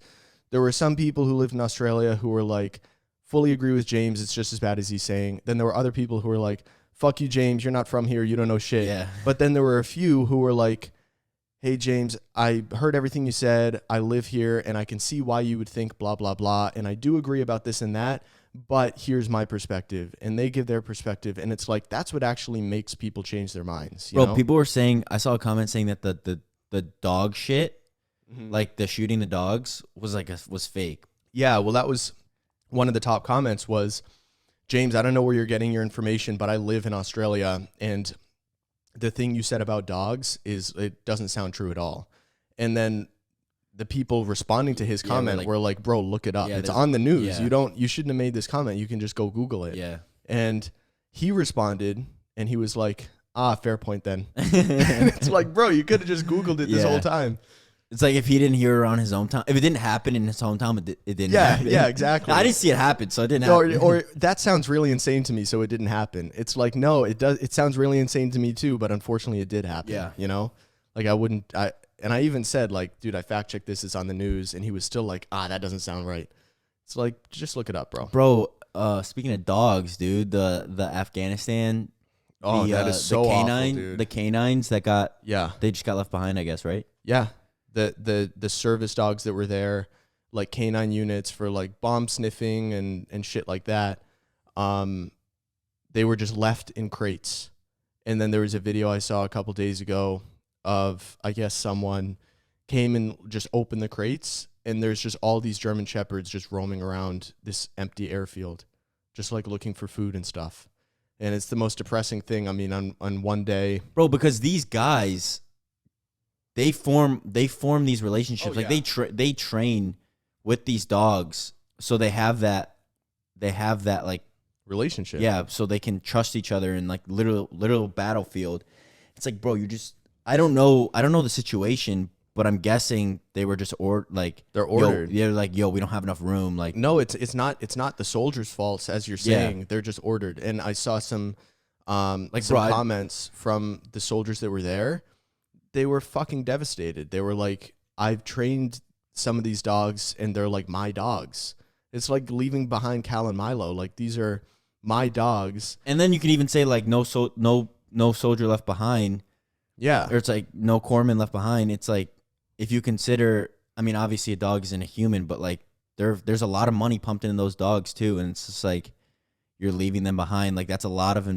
there were some people who lived in Australia who were like, fully agree with James, it's just as bad as he's saying. Then there were other people who were like, fuck you, James, you're not from here, you don't know shit. Yeah. But then there were a few who were like, hey, James, I heard everything you said, I live here, and I can see why you would think blah, blah, blah, and I do agree about this and that, but here's my perspective. And they give their perspective, and it's like, that's what actually makes people change their minds. You know? People were saying, I saw a comment saying that the dog shit, Mm-hmm. like the shooting the dogs, was fake. Yeah, well, that was one of the top comments was, James, I don't know where you're getting your information, but I live in Australia, and the thing you said about dogs is, it doesn't sound true at all. And then the people responding to his comment were like, bro, look it up. It's on the news. Yeah. You shouldn't have made this comment. You can just go Google it. Yeah. And he responded, and he was like, fair point then. And it's like, bro, you could have just Googled it this whole time. It's like if he didn't hear it on his own time. If it didn't happen in his hometown, it didn't happen. Yeah, exactly. I didn't see it happen, so it didn't happen. Or that sounds really insane to me, so it didn't happen. It's like, no, it does. It sounds really insane to me too, but unfortunately it did happen. Yeah. You know? Like, and I even said, like, dude, I fact checked this, it's on the news, and he was still like, that doesn't sound right. It's like, just look it up, bro. Bro, speaking of dogs, dude, the Afghanistan, that is so awful, dude. The canines that they just got left behind, I guess, right? Yeah. The service dogs that were there, like canine units for like bomb sniffing and shit like that, they were just left in crates. And then there was a video I saw a couple days ago of, I guess, someone came and just opened the crates, and there's just all these German Shepherds just roaming around this empty airfield, just like looking for food and stuff. And it's the most depressing thing. I mean, on one day, bro, because these guys, they form these relationships. Oh, like yeah. they train with these dogs, so they have that like relationship. Yeah, so they can trust each other in like literal battlefield. It's like, bro, I don't know the situation, but I'm guessing they were just they're ordered. They're like, yo, we don't have enough room. Like, no, it's not the soldiers' faults, as you're saying. Yeah. They're just ordered. And I saw some comments from the soldiers that were there. They were fucking devastated. They were like, I've trained some of these dogs, and they're like my dogs. It's like leaving behind Cal and Milo. Like, these are my dogs. And then you can even say like no soldier left behind. Yeah. Or it's like no corpsman left behind. It's like, if you consider, I mean, obviously a dog isn't a human, but like there's a lot of money pumped into those dogs too, and it's just like you're leaving them behind. Like, that's a lot of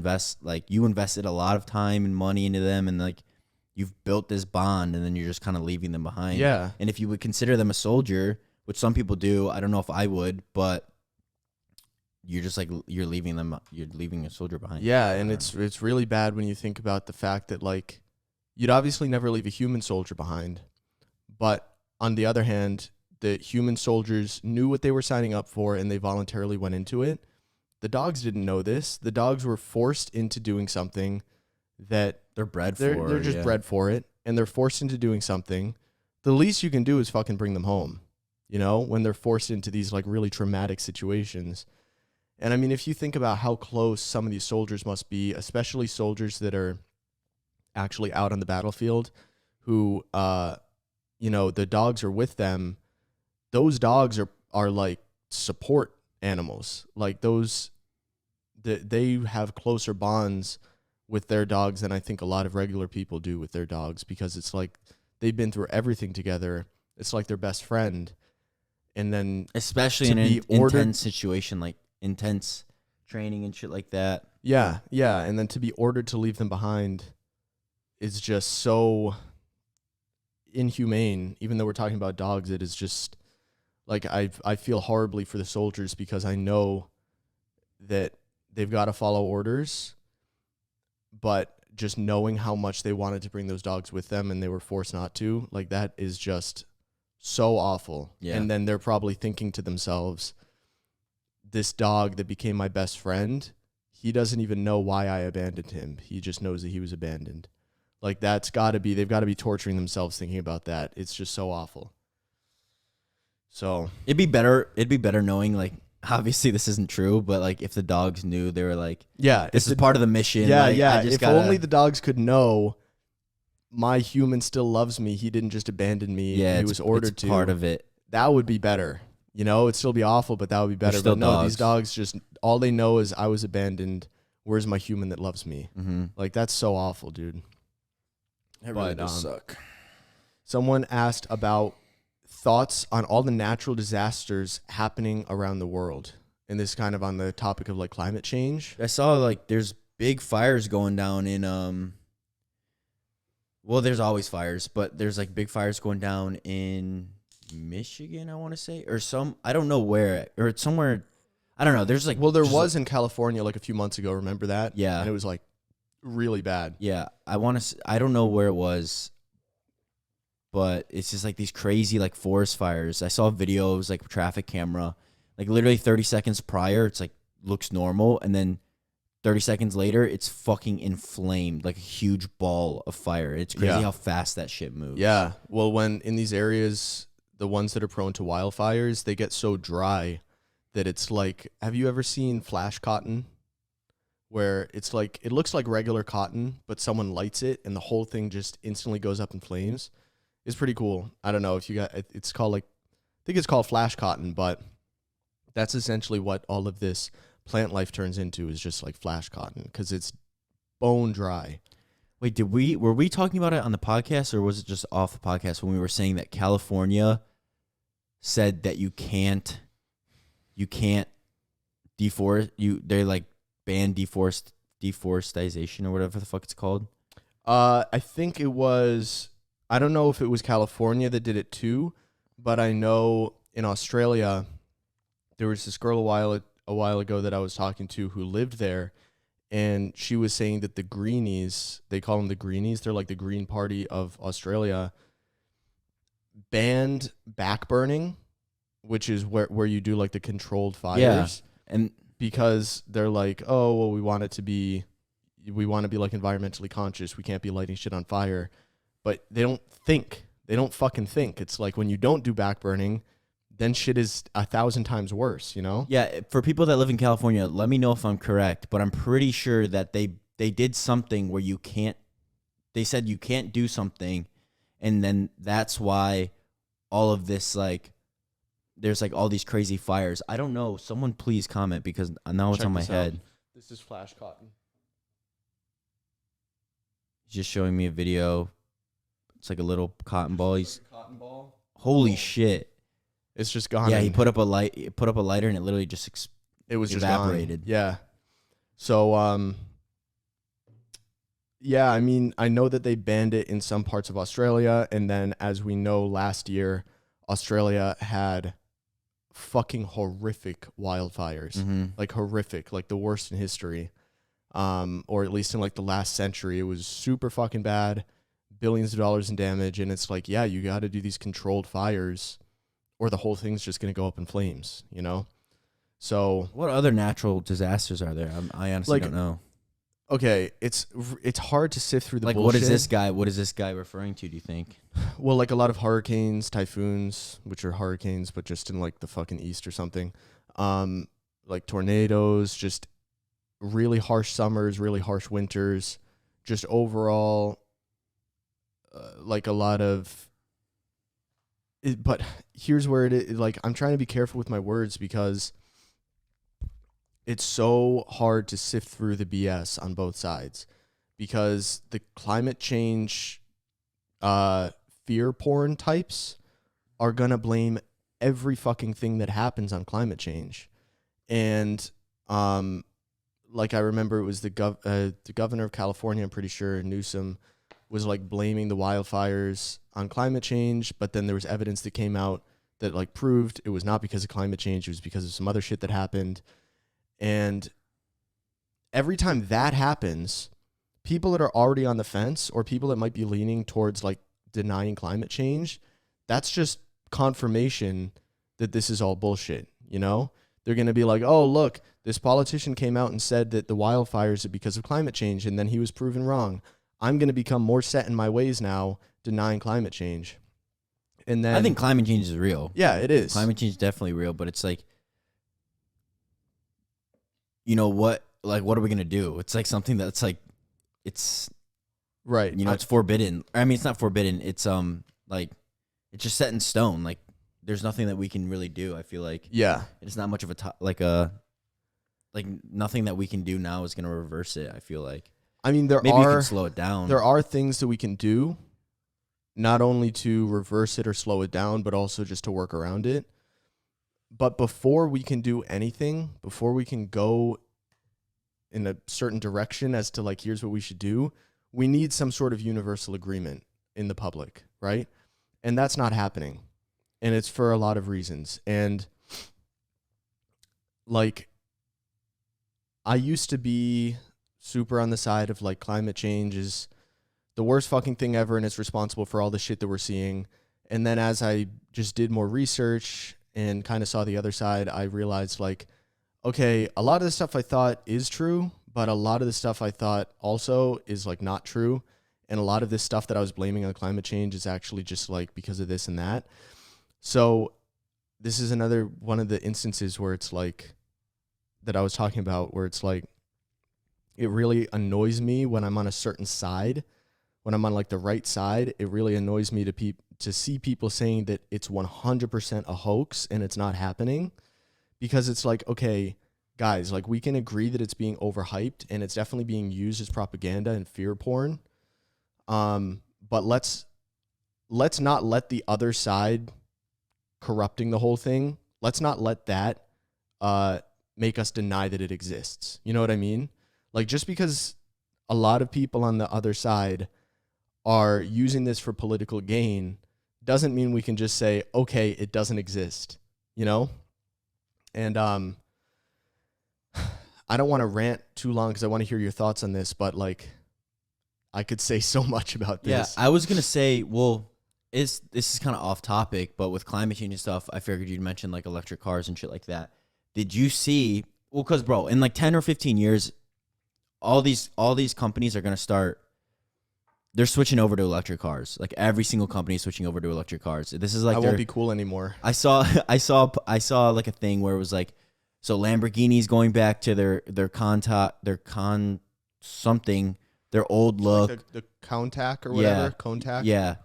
you invested a lot of time and money into them, and like you've built this bond, and then you're just kind of leaving them behind. Yeah. And if you would consider them a soldier, which some people do, I don't know if I would, but you're just like, you're leaving a soldier behind. Yeah, and it's really bad when you think about the fact that, like, you'd obviously never leave a human soldier behind, but on the other hand, the human soldiers knew what they were signing up for, and they voluntarily went into it. The dogs didn't know this. The dogs were forced into doing something that they're bred for. They're just bred for it, and they're forced into doing something, the least you can do is fucking bring them home, you know, when they're forced into these like really traumatic situations. And I mean, if you think about how close some of these soldiers must be, especially soldiers that are actually out on the battlefield who, you know, the dogs are with them. Those dogs are like support animals. Like they have closer bonds with their dogs than I think a lot of regular people do with their dogs, because it's like they've been through everything together. It's like their best friend. And then especially in an intense situation, like intense training and shit like that. Yeah. And then to be ordered to leave them behind is just so inhumane. Even though we're talking about dogs, it is just like I feel horribly for the soldiers, because I know that they've got to follow orders, but just knowing how much they wanted to bring those dogs with them and they were forced not to, like, that is just so awful. Yeah. And then they're probably thinking to themselves, this dog that became my best friend, he doesn't even know why I abandoned him. He just knows that he was abandoned. Like, they've got to be torturing themselves thinking about that. It's just so awful. So it'd be better knowing, like, obviously this isn't true, but like if the dogs knew, they were like, yeah, this is part of the mission. Yeah, like, yeah. If only the dogs could know my human still loves me. He didn't just abandon me. Yeah, he was ordered to. Part of it. That would be better. You know, it'd still be awful, but that would be better. But no, these dogs just, all they know is I was abandoned. Where's my human that loves me? Mm-hmm. Like, that's so awful, dude. That really does suck. Someone asked about thoughts on all the natural disasters happening around the world. And this is kind of on the topic of like climate change. I saw like there's big fires going down in well, there's always fires, but there's like big fires going down in Michigan, I want to say, or I don't know where, or it's somewhere, I don't know. There's like, well, there was in California like a few months ago. Remember that? Yeah. And it was like really bad. Yeah. I don't know where it was, but it's just like these crazy like forest fires. I saw videos, like traffic camera, like literally 30 seconds prior, it's like looks normal. And then 30 seconds later, it's fucking inflamed, like a huge ball of fire. It's crazy how fast that shit moves. Yeah. Well, when in these areas, the ones that are prone to wildfires, they get so dry that it's like, have you ever seen flash cotton? Where it's like, it looks like regular cotton, but someone lights it and the whole thing just instantly goes up in flames. It's pretty cool. I don't know if you got, it's called like, I think it's called flash cotton, but that's essentially what all of this plant life turns into, is just like flash cotton, because it's bone dry. Wait, were we talking about it on the podcast, or was it just off the podcast when we were saying that California said that you can't deforest, they like ban deforestation or whatever the fuck it's called? I think it was, I don't know if it was California that did it too, but I know in Australia there was this girl a while ago that I was talking to who lived there, and she was saying that the Greenies, they call them the Greenies, they're like the Green Party of Australia, banned backburning, which is where you do like the controlled fires. Yeah. And because they're like, oh, well, we want to be like environmentally conscious. We can't be lighting shit on fire. But they don't think. They don't fucking think. It's like when you don't do backburning, then shit is 1,000 times worse, you know? Yeah, for people that live in California, let me know if I'm correct, but I'm pretty sure that they did something where they said you can't do something, and then that's why all of this, like, there's like all these crazy fires. I don't know. Someone please comment, because now it's on my head. This is flash cotton. He's just showing me a video. It's like a little cotton ball. Cotton ball? Holy shit. It's just gone. Yeah, he put up a lighter and it literally just it was evaporated. Just gone. Yeah. So yeah, I mean, I know that they banned it in some parts of Australia, and then as we know, last year Australia had fucking horrific wildfires. Mm-hmm. Like horrific, like the worst in history. Or at least in like the last century. It was super fucking bad. Billions of dollars in damage, and it's like, yeah, you got to do these controlled fires, or the whole thing's just going to go up in flames, you know? So what other natural disasters are there? I honestly don't know. okay, it's hard to sift through the like, bullshit. What is this guy referring to, do you think? Well, like a lot of hurricanes, typhoons, which are hurricanes, but just in like the fucking east or something. Like tornadoes, just really harsh summers, really harsh winters, just overall, like a lot of. But here's where it is. Like, I'm trying to be careful with my words because it's so hard to sift through the BS on both sides, because the climate change fear porn types are going to blame every fucking thing that happens on climate change. And like I remember it was the governor of California, I'm pretty sure, Newsom, was like blaming the wildfires on climate change, but then there was evidence that came out that like proved it was not because of climate change, it was because of some other shit that happened. And every time that happens, people that are already on the fence or people that might be leaning towards like denying climate change, that's just confirmation that this is all bullshit, you know? They're going to be like, oh, look, this politician came out and said that the wildfires are because of climate change, and then he was proven wrong. I'm going to become more set in my ways now, denying climate change. And then I think climate change is real. Yeah, it is. Climate change is definitely real, but it's like, you know what? Like, what are we going to do? It's like something that's like, it's right. You know, it's forbidden. I mean, it's not forbidden. It's like, it's just set in stone. Like, there's nothing that we can really do. I feel like it's not much of like nothing that we can do now is gonna reverse it. I feel like. I mean, maybe we can slow it down. There are things that we can do, not only to reverse it or slow it down, but also just to work around it. But before we can do anything, before we can go in a certain direction as to like, here's what we should do, we need some sort of universal agreement in the public, right? And that's not happening. And it's for a lot of reasons. And like, I used to be super on the side of like climate change is the worst fucking thing ever and it's responsible for all the shit that we're seeing. And then as I just did more research and kind of saw the other side, I realized like, okay, a lot of the stuff I thought is true, but a lot of the stuff I thought also is like not true. And a lot of this stuff that I was blaming on climate change is actually just like because of this and that. So this is another one of the instances where it's like that I was talking about, where it's like, it really annoys me when I'm on a certain side, when I'm on like the right side. It really annoys me to see people saying that it's 100% a hoax and it's not happening, because it's like, okay, guys, like we can agree that it's being overhyped and it's definitely being used as propaganda and fear porn. But let's not let the other side corrupting the whole thing, let's not let that make us deny that it exists. You know what I mean? Like, just because a lot of people on the other side are using this for political gain doesn't mean we can just say, okay, it doesn't exist, you know? And I don't want to rant too long because I want to hear your thoughts on this, but like, I could say so much about this. Yeah, I was going to say, well, this is kind of off topic, but with climate change and stuff, I figured you'd mention like electric cars and shit like that. Did you see, well, because bro, in like 10 or 15 years, all these companies are going to start, they're switching over to electric cars. Like every single company is switching over to electric cars. This is like, I won't be cool anymore. I saw like a thing where it was like, so Lamborghini's going back to their old look. Like the Countach or whatever. Yeah. Countach. Yeah.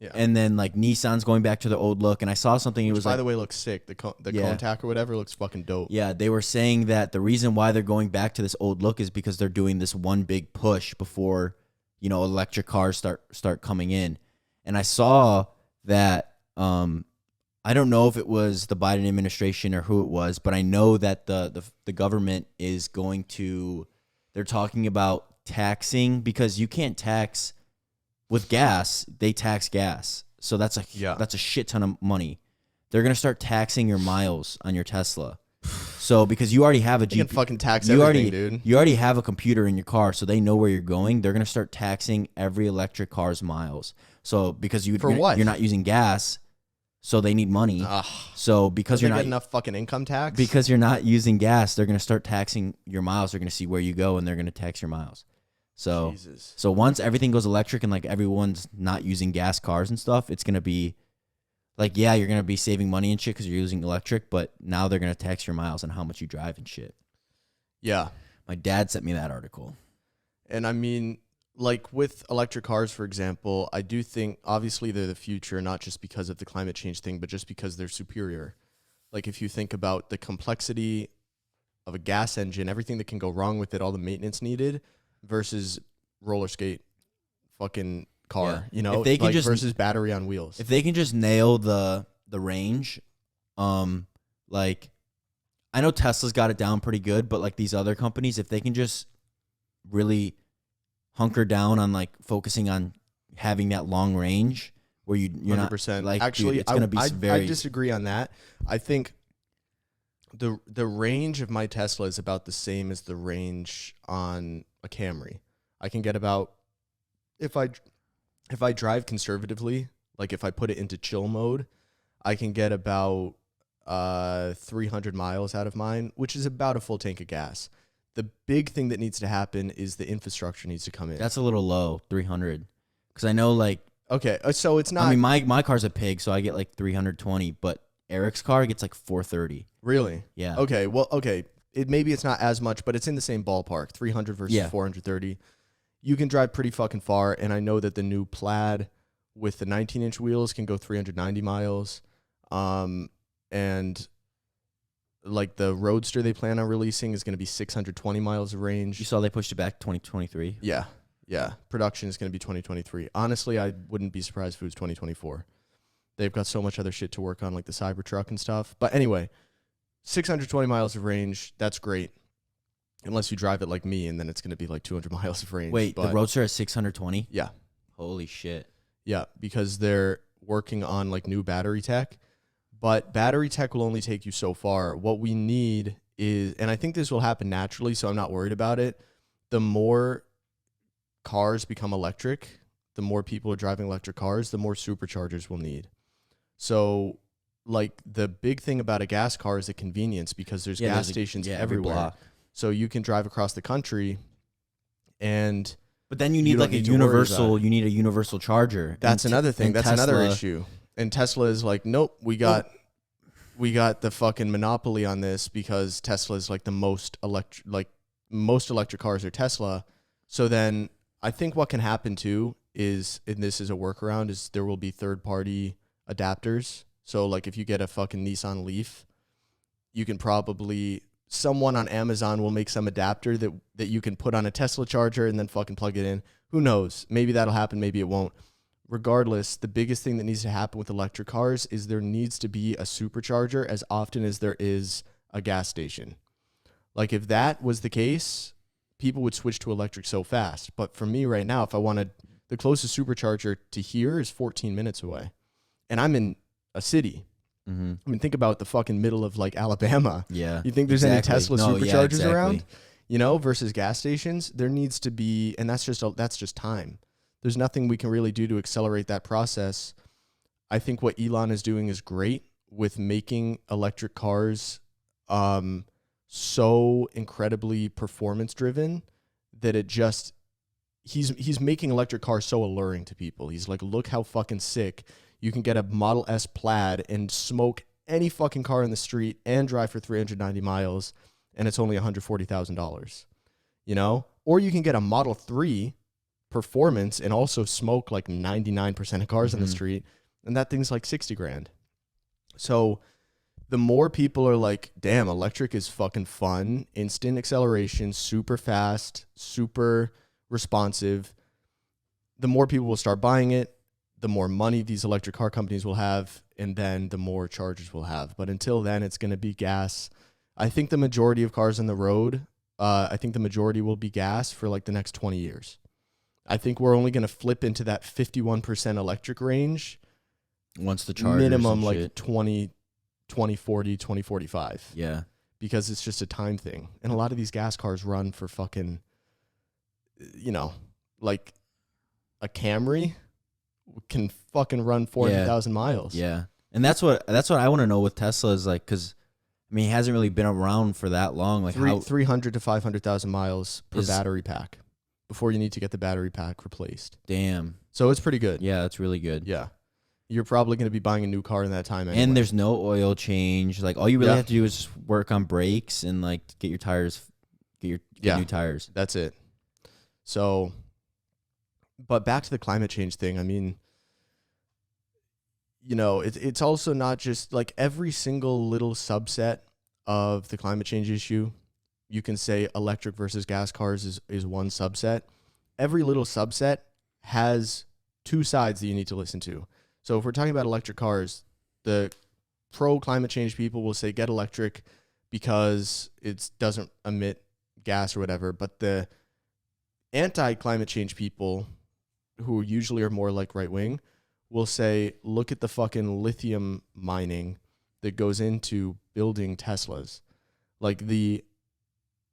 Yeah. And then like Nissan's going back to their old look. And I saw something. It was by the way, looks sick. The Countach or whatever looks fucking dope. Yeah. They were saying that the reason why they're going back to this old look is because they're doing this one big push before, you know, electric cars start coming in. And I saw that, I don't know if it was the Biden administration or who it was, but I know that the government is going to, they're talking about taxing, because you can't tax with gas. They tax gas. So that's a shit ton of money. They're going to start taxing your miles on your Tesla. So because you already have a you can fucking tax everything, dude. You already have a computer in your car, so they know where you're going. They're going to start taxing every electric car's miles. So because you're not using gas, So they need money. Ugh. So because you're not getting enough fucking income tax, because you're not using gas, they're going to start taxing your miles. They're going to see where you go, and they're going to tax your miles. So Jesus. So once everything goes electric and like everyone's not using gas cars and stuff, it's going to be like, yeah, you're going to be saving money and shit because you're using electric, but now they're going to tax your miles and how much you drive and shit. Yeah. My dad sent me that article. And I mean, like with electric cars, for example, I do think obviously they're the future, not just because of the climate change thing, but just because they're superior. Like if you think about the complexity of a gas engine, everything that can go wrong with it, all the maintenance needed versus roller skate fucking car, you know, if they can like just, versus battery on wheels. If they can just nail the range, like I know Tesla's got it down pretty good, but like these other companies, if they can just really hunker down on like focusing on having that long range where you're 100%. not like, actually, dude, it's gonna be very. I disagree on that. I think the range of my Tesla is about the same as the range on a Camry. I can get about if I drive conservatively, like if I put it into chill mode, I can get about 300 miles out of mine, which is about a full tank of gas. The big thing that needs to happen is the infrastructure needs to come in. That's a little low, 300, because I know like. Okay, so it's not. I mean, my car's a pig, so I get like 320, but Eric's car gets like 430. Really? Yeah. Okay. Well, okay. Maybe it's not as much, but it's in the same ballpark. 300 versus Yeah. 430. You can drive pretty fucking far, and I know that the new Plaid with the 19-inch wheels can go 390 miles. And like the Roadster they plan on releasing is going to be 620 miles of range. You saw they pushed it back to 2023. Yeah. Yeah. Production is going to be 2023. Honestly, I wouldn't be surprised if it was 2024. They've got so much other shit to work on, like the Cybertruck and stuff. But anyway, 620 miles of range, that's great. Unless you drive it like me, and then it's going to be like 200 miles of range. Wait, the Roadster has 620? Yeah. Holy shit. Yeah, because they're working on like new battery tech. But battery tech will only take you so far. What we need is, and I think this will happen naturally, so I'm not worried about it. The more cars become electric, the more people are driving electric cars, the more superchargers we'll need. So, like, the big thing about a gas car is the convenience, because there's gas stations everywhere. Block. So you can drive across the country, and but then you need like a universal. You need a universal charger. That's another thing. That's another issue. And Tesla is like, nope, we got the fucking monopoly on this, because Tesla is like the most electric cars are Tesla. So then I think what can happen too is, and this is a workaround, is there will be third-party adapters. So like if you get a fucking Nissan Leaf, you can probably, someone on Amazon will make some adapter that you can put on a Tesla charger and then fucking plug it in. Who knows? Maybe that'll happen, maybe it won't. Regardless, the biggest thing that needs to happen with electric cars is there needs to be a supercharger as often as there is a gas station. Like if that was the case, people would switch to electric so fast. But for me right now, if I wanted, the closest supercharger to here is 14 minutes away. And I'm in a city. Mm-hmm. I mean, think about the fucking middle of like Alabama. Yeah. You think there's any Tesla superchargers around? You know, versus gas stations? There needs to be, and that's just time. There's nothing we can really do to accelerate that process. I think what Elon is doing is great with making electric cars so incredibly performance driven that it just, he's making electric cars so alluring to people. He's like, look how fucking sick. You can get a Model S Plaid and smoke any fucking car in the street and drive for 390 miles, and it's only $140,000, you know? Or you can get a Model 3 performance and also smoke like 99% of cars on the street, and that thing's like 60 grand. So the more people are like, damn, electric is fucking fun, instant acceleration, super fast, super responsive, the more people will start buying it, the more money these electric car companies will have, and then the more chargers we'll have. But until then, it's going to be gas. I think the majority of cars on the road, I think the majority will be gas for like the next 20 years. I think we're only going to flip into that 51% electric range once the chargers minimum and like shit. 2040, 2045. Yeah. Because it's just a time thing. And a lot of these gas cars run for fucking, you know, like a Camry can fucking run 400,000 miles. Yeah. And that's what I want to know with Tesla is like, because I mean, he hasn't really been around for that long. Like 300 to 500,000 miles per battery pack before you need to get the battery pack replaced. Damn. So it's pretty good. Yeah, that's really good. Yeah. You're probably going to be buying a new car in that time anyway. And there's no oil change. Like all you really have to do is just work on brakes and like get your tires, get new tires. That's it. So, but back to the climate change thing. I mean, you know, it's also not just like every single little subset of the climate change issue. You can say electric versus gas cars is one subset. Every little subset has two sides that you need to listen to. So if we're talking about electric cars, the pro climate change people will say get electric because it doesn't emit gas or whatever. But the anti-climate change people, who usually are more like right-wing, will say, look at the fucking lithium mining that goes into building Teslas. Like the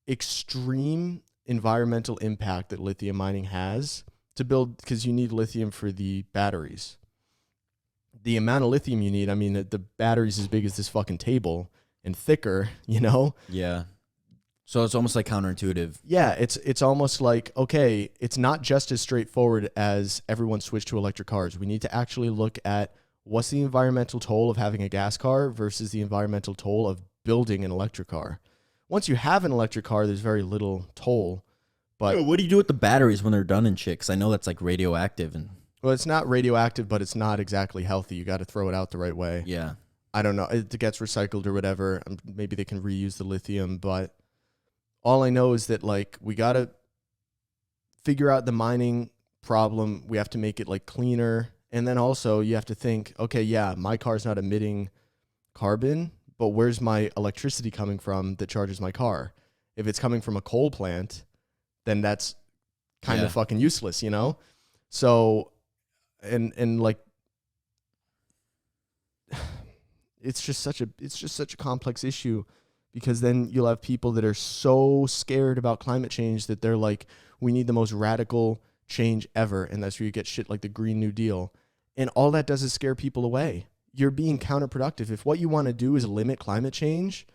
extreme environmental impact that lithium mining has to build, because you need lithium for the batteries. The amount of lithium you need, I mean, the battery's as big as this fucking table and thicker, you know? Yeah. So it's almost like counterintuitive. Yeah, it's almost like, okay, it's not just as straightforward as everyone switched to electric cars. We need to actually look at what's the environmental toll of having a gas car versus the environmental toll of building an electric car. Once you have an electric car, there's very little toll. But what do you do with the batteries when they're done and shit? Because I know that's like radioactive and... Well, it's not radioactive, but it's not exactly healthy. You got to throw it out the right way. Yeah. I don't know. It gets recycled or whatever. Maybe they can reuse the lithium, but all I know is that like we got to figure out the mining problem. We have to make it like cleaner. And then also you have to think, okay, yeah, my car's not emitting carbon, but where's my electricity coming from that charges my car? If it's coming from a coal plant, then that's kind of fucking useless, you know? So, and like, it's just such a complex issue, because then you'll have people that are so scared about climate change that they're like, we need the most radical change ever. And that's where you get shit like the Green New Deal. And all that does is scare people away. You're being counterproductive. If what you want to do is limit climate change,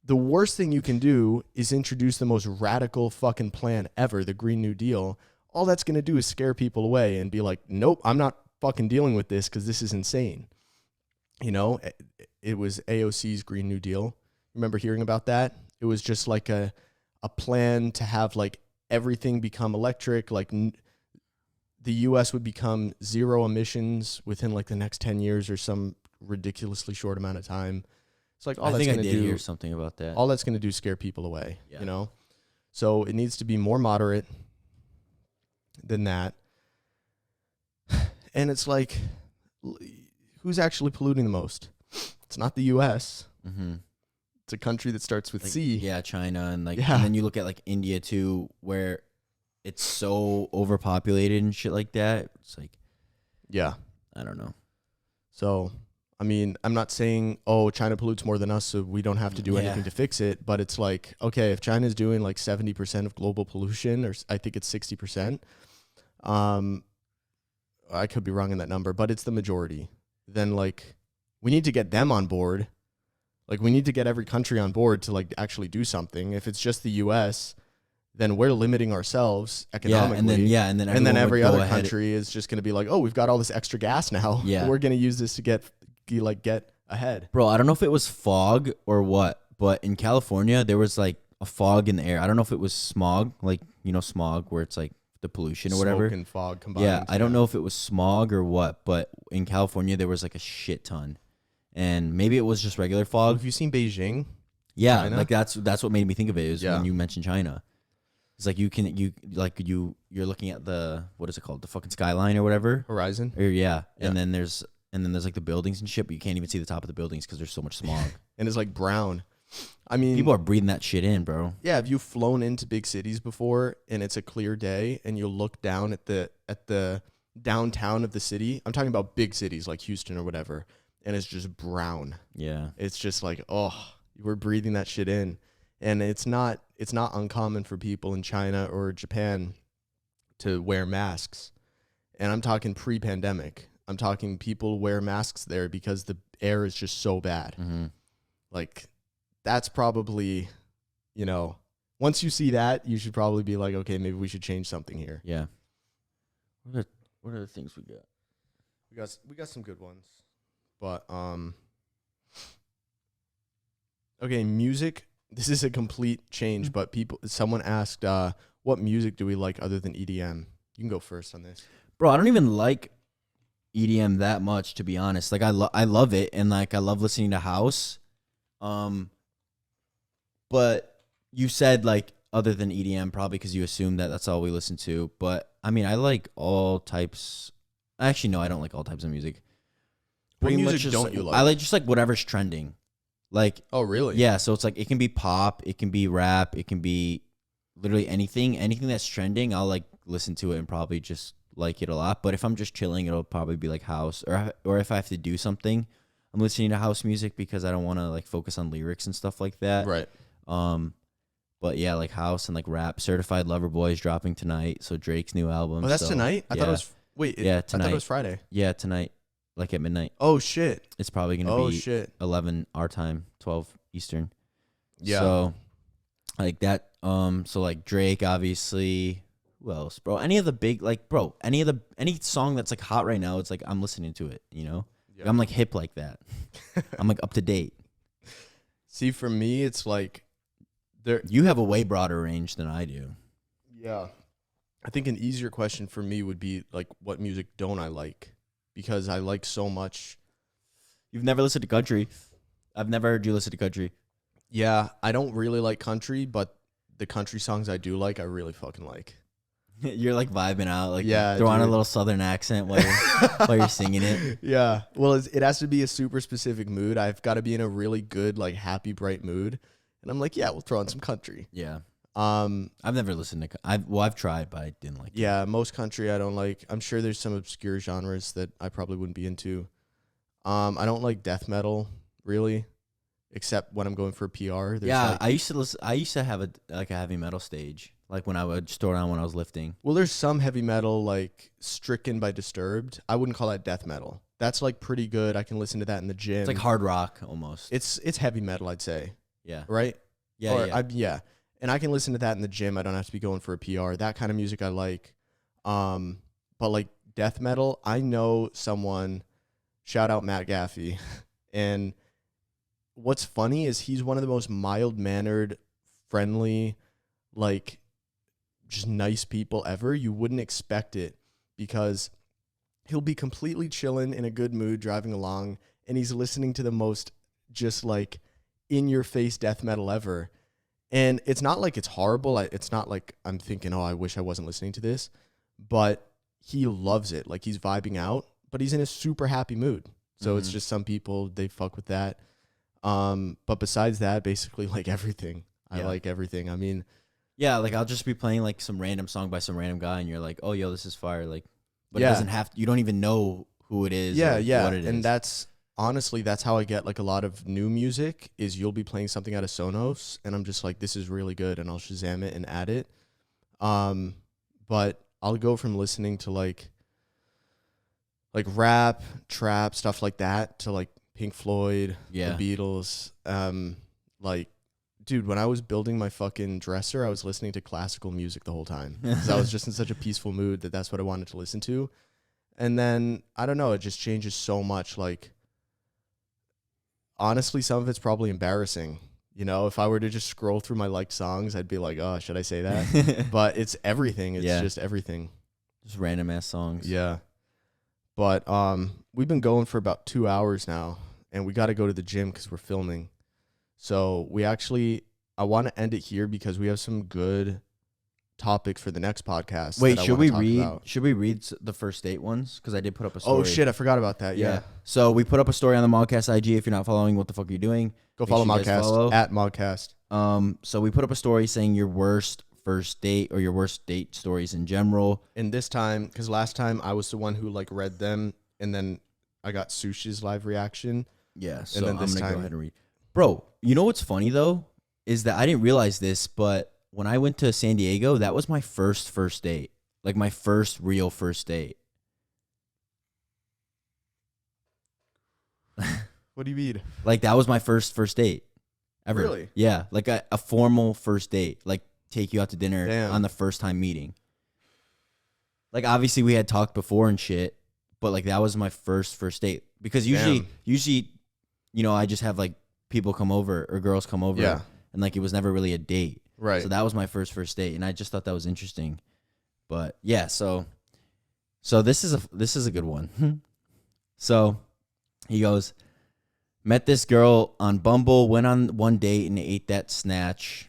the worst thing you can do is introduce the most radical fucking plan ever, the Green New Deal. All that's going to do is scare people away and be like, nope, I'm not fucking dealing with this because this is insane. You know, it was AOC's Green New Deal. Remember hearing about that? It was just like a plan to have like everything become electric. Like the U.S. would become zero emissions within like the next 10 years or some ridiculously short amount of time. It's like I think I did hear something about that. All that's going to do is scare people away, you know? So it needs to be more moderate than that. And it's like, who's actually polluting the most? It's not the U.S. Mm-hmm. It's a country that starts with like, C. Yeah, China. And like, and then you look at like India too, where it's so overpopulated and shit like that. It's like, yeah, I don't know. So, I mean, I'm not saying, oh, China pollutes more than us, so we don't have to do anything to fix it. But it's like, okay, if China's doing like 70% of global pollution, or I think it's 60%, I could be wrong in that number, but it's the majority. Then like, we need to get them on board. Like, we need to get every country on board to like actually do something. If it's just the U.S., then we're limiting ourselves economically. And then every other country is just going to be like, oh, we've got all this extra gas now. Yeah, we're going to use this to get ahead. Bro, I don't know if it was fog or what, but in California there was like a fog in the air. I don't know if it was smog, like, you know, smog where it's like the pollution or whatever. Smoke and fog combined. Yeah, I don't know if it was smog or what, but in California there was like a shit ton. And maybe it was just regular fog. Have you seen Beijing? Yeah, China? like that's what made me think of it, is when you mentioned China. It's like you're looking at the, what is it called? The fucking skyline or whatever. Horizon? And then there's like the buildings and shit, but you can't even see the top of the buildings because there's so much smog. And it's like brown. I mean, people are breathing that shit in, bro. Yeah, have you flown into big cities before and it's a clear day and you look down at the downtown of the city? I'm talking about big cities like Houston or whatever, and it's just brown. Yeah. It's just like, oh, we're breathing that shit in. And it's not uncommon for people in China or Japan to wear masks. And I'm talking pre-pandemic. I'm talking people wear masks there because the air is just so bad. Mm-hmm. Like, that's probably, you know, once you see that, you should probably be like, okay, maybe we should change something here. Yeah. What are the things we got? We got some good ones. But okay, music. This is a complete change, but someone asked what music do we like other than EDM? You can go first on this. Bro, I don't even like EDM that much, to be honest. Like I love it, and like I love listening to house. But you said like other than EDM, probably because you assumed that that's all we listen to. But I mean, I like all types. Actually, no, I don't like all types of music. What music just, don't you like? I like just like whatever's trending. Like, oh really? Yeah, so it's like it can be pop, it can be rap, it can be literally anything that's trending. I'll like listen to it and probably just like it a lot. But if I'm just chilling, it'll probably be like house, or if I have to do something, I'm listening to house music because I don't want to like focus on lyrics and stuff like that. Right. But yeah, like house and like rap. Certified Lover Boy is dropping tonight, so Drake's new album. Oh, that's tonight? I thought it was tonight. I thought it was Friday. Yeah, tonight, like at midnight. Oh shit. It's probably gonna be 11 our time, 12 Eastern. Yeah. So like that. So like Drake, obviously. Who else, bro? Any of the big, like, bro, any song that's like hot right now, it's like I'm listening to it, you know? Yep. Like, I'm like hip like that. I'm like up to date. See, for me, it's like you have a way broader range than I do. Yeah. I think an easier question for me would be like, what music don't I like? Because I like so much. You've never listened to country. I've never heard you listen to country. Yeah, I don't really like country, but the country songs I do like, I really fucking like. You're like vibing out, like yeah, throw on a little southern accent while you're singing it. Yeah, well, it has to be a super specific mood. I've got to be in a really good, like happy, bright mood, and I'm like, yeah, we'll throw on some country. Yeah. I've never listened to. I've tried, but I didn't like. Yeah, most country I don't like. I'm sure there's some obscure genres that I probably wouldn't be into. I don't like death metal really, except when I'm going for a PR. Yeah, I used to listen. I used to have a heavy metal stage. Like when I would store on when I was lifting. Well, there's some heavy metal like Stricken by Disturbed. I wouldn't call that death metal. That's like pretty good. I can listen to that in the gym. It's like hard rock almost. It's heavy metal, I'd say. Yeah. Right? Yeah. Yeah. And I can listen to that in the gym. I don't have to be going for a PR. That kind of music I like. But like death metal, I know someone, shout out Matt Gaffey. And what's funny is he's one of the most mild-mannered, friendly, like just nice people ever. You wouldn't expect it because he'll be completely chilling in a good mood driving along and he's listening to the most just like in your face death metal ever. And it's not like it's horrible. It's not like I'm thinking, oh, I wish I wasn't listening to this, but he loves it. Like he's vibing out, but he's in a super happy mood. So it's just some people, they fuck with that. But besides that, basically like everything. I like everything. I mean, yeah, like I'll just be playing like some random song by some random guy, and you're like, "Oh, yo, this is fire!" Like, but it doesn't have. You don't even know who it is. Yeah, what it is. And that's honestly that's how I get like a lot of new music. Is you'll be playing something out of Sonos, and I'm just like, "This is really good," and I'll Shazam it and add it. But I'll go from listening to like rap, trap, stuff like that, to like Pink Floyd, the Beatles, like. Dude, when I was building my fucking dresser, I was listening to classical music the whole time because I was just in such a peaceful mood that's what I wanted to listen to. And then, I don't know, it just changes so much. Like, honestly, some of it's probably embarrassing. You know, if I were to just scroll through my liked songs, I'd be like, oh, should I say that? But it's everything. It's just everything. Just random ass songs. Yeah. But we've been going for about 2 hours now, and we got to go to the gym because we're filming. So I want to end it here because we have some good topics for the next podcast. Wait, should we read the first date ones? Because I did put up a story. Oh shit, I forgot about that. Yeah. So we put up a story on the MogCast IG. If you're not following, what the fuck are you doing? Go follow MogCast at MogCast. So we put up a story saying your worst first date or your worst date stories in general. And this time, because last time I was the one who like read them, and then I got Soosh's live reaction. Yeah. So and then I'm gonna go ahead and read. Bro, you know what's funny though is that I didn't realize this, but when I went to San Diego, that was my first date, like my first real first date. What do you mean? Like, that was my first date ever. Really? Yeah, like a formal first date. Like, take you out to dinner on the first time meeting. Like, obviously, we had talked before and shit, but, like, that was my first date. Because usually, you know, I just have, like, people come over or girls come over. Yeah. And, like, it was never really a date. Right. So that was my first date, and I just thought that was interesting. But, yeah, so this is a good one. So he goes, met this girl on Bumble, went on one date, and ate that snatch.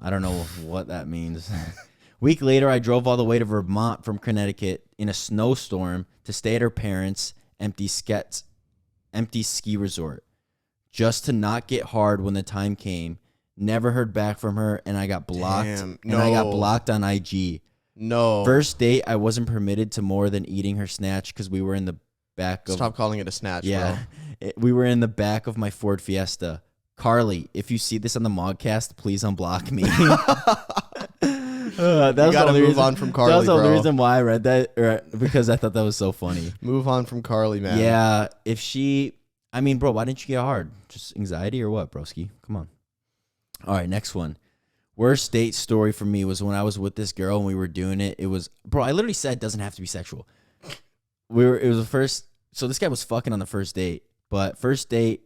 I don't know what that means. Week later, I drove all the way to Vermont from Connecticut in a snowstorm to stay at her parents' empty ski resort, just to not get hard when the time came. Never heard back from her, and I got blocked. I got blocked on IG. No. First date, I wasn't permitted to more than eating her snatch because we were in the back of... Stop calling it a snatch, bro. We were in the back of my Ford Fiesta. Carly, if you see this on the MogCast, please unblock me. You gotta move on from Carly, bro. That's the only reason why I read that, because I thought that was so funny. Move on from Carly, man. Yeah, if she... I mean, bro, why didn't you get hard? Just anxiety or what, broski? Come on. All right, next one. Worst date story for me was when I was with this girl and we were doing it. It was... Bro, I literally said it doesn't have to be sexual. It was the first... So this guy was fucking on the first date. But first date,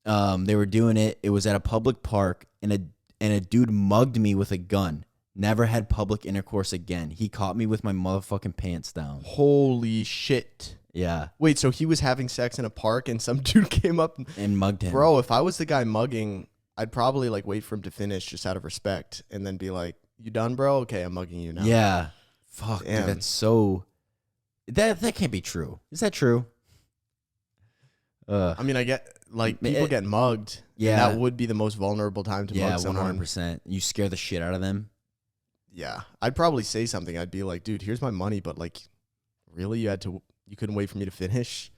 they were doing it. It was at a public park, and a dude mugged me with a gun. Never had public intercourse again. He caught me with my motherfucking pants down. Holy shit. Yeah. Wait, so he was having sex in a park and some dude came up and mugged him. Bro, if I was the guy mugging, I'd probably like wait for him to finish just out of respect and then be like, "You done, bro? Okay, I'm mugging you now." Yeah. Fuck, dude, that's so... That can't be true. Is that true? I mean, I get, like, people get mugged. Yeah. That would be the most vulnerable time to mug someone. 100%. You scare the shit out of them. Yeah. I'd probably say something. I'd be like, "Dude, here's my money, but, like, really? You couldn't wait for me to finish?"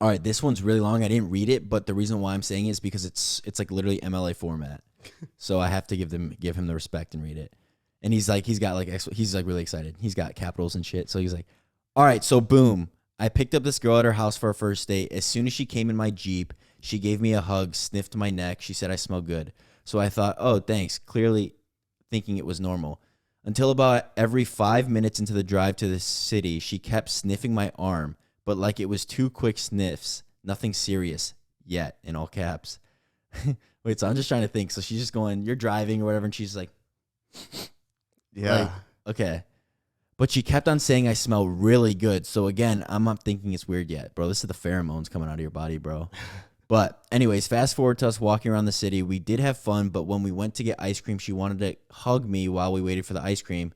All right, this one's really long. I didn't read it, but the reason why I'm saying it is because it's like literally MLA format. So I have to give him the respect and read it. And he's like really excited. He's got capitals and shit. So he's like, "All right, so boom. I picked up this girl at her house for a first date. As soon as she came in my Jeep, she gave me a hug, sniffed my neck. She said I smell good. So I thought, oh, thanks, clearly thinking it was normal. Until about every 5 minutes into the drive to the city, she kept sniffing my arm, but like it was 2 quick sniffs. Nothing serious yet," in all caps. Wait, so I'm just trying to think. So she's just going, you're driving or whatever, and she's like... Yeah. Like, okay. But she kept on saying I smell really good. So again, I'm not thinking it's weird yet. Bro, this is the pheromones coming out of your body, bro. But anyways, fast forward to us walking around the city. We did have fun, but when we went to get ice cream, she wanted to hug me while we waited for the ice cream.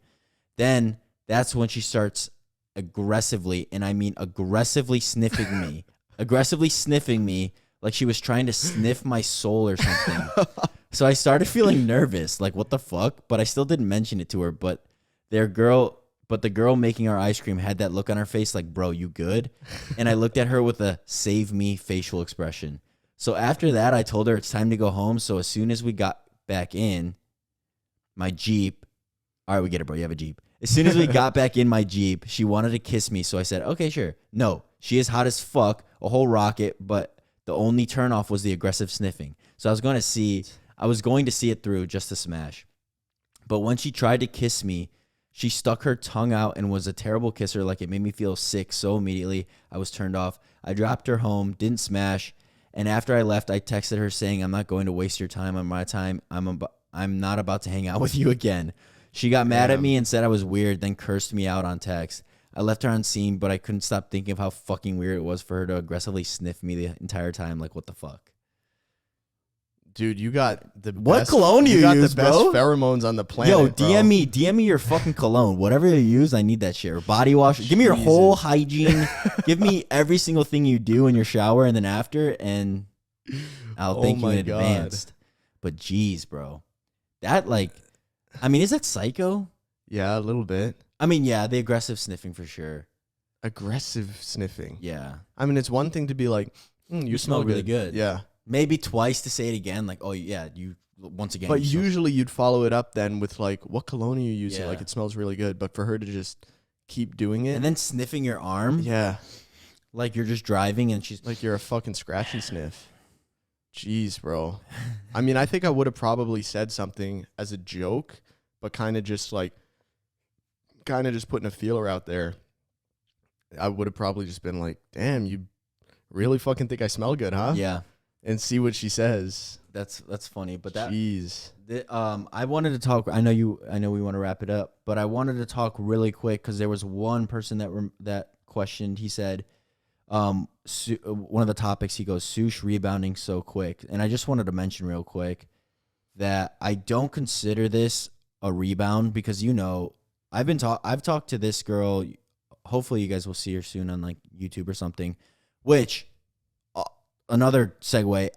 Then that's when she starts aggressively, and I mean aggressively sniffing me. Aggressively sniffing me like she was trying to sniff my soul or something. So I started feeling nervous, like what the fuck? But I still didn't mention it to her. But the girl making our ice cream had that look on her face like, "Bro, you good?" And I looked at her with a save me facial expression. So after that, I told her it's time to go home. So as soon as we got back in my Jeep, all right, we get it, bro. You have a Jeep. As soon as we got back in my Jeep, she wanted to kiss me. So I said, okay, sure. No, she is hot as fuck, a whole rocket, but the only turnoff was the aggressive sniffing. So I was going to see it through just to smash. But when she tried to kiss me, she stuck her tongue out and was a terrible kisser. Like, it made me feel sick. So immediately I was turned off. I dropped her home, didn't smash. And after I left, I texted her saying, "I'm not going to waste your time on my time. I'm not about to hang out with you again." She got mad at me and said I was weird, then cursed me out on text. I left her on scene, but I couldn't stop thinking of how fucking weird it was for her to aggressively sniff me the entire time. Like, what the fuck? Dude, you got the what best, cologne you got use, the best bro? pheromones on the planet. Yo, DM me your fucking cologne. Whatever you use, I need that shit. Or body wash. Give me your whole hygiene. Give me every single thing you do in your shower and then after, and I'll thank you in advance. But geez, bro. That, like, I mean, is that psycho? Yeah, a little bit. I mean, yeah, the aggressive sniffing for sure. Aggressive sniffing. Yeah. I mean, it's one thing to be like, you smell really good. Yeah. Maybe twice to say it again, like, oh, yeah, you, once again. But usually you'd follow it up then with, like, "What cologne are you using?" Yeah. Like, it smells really good. But for her to just keep doing it. And then sniffing your arm. Yeah. Like you're just driving and she's like you're a fucking scratchy sniff. Jeez, bro. I mean, I think I would have probably said something as a joke, but kind of just putting a feeler out there. I would have probably just been like, damn, you really fucking think I smell good, huh? Yeah. And see what she says. That's funny. But jeez. I wanted to talk. I know we want to wrap it up, but I wanted to talk really quick because there was one person that questioned. He said, one of the topics, he goes, Soosh rebounding so quick. And I just wanted to mention real quick that I don't consider this a rebound because, I've talked to this girl. Hopefully you guys will see her soon on like YouTube or something, which another segue.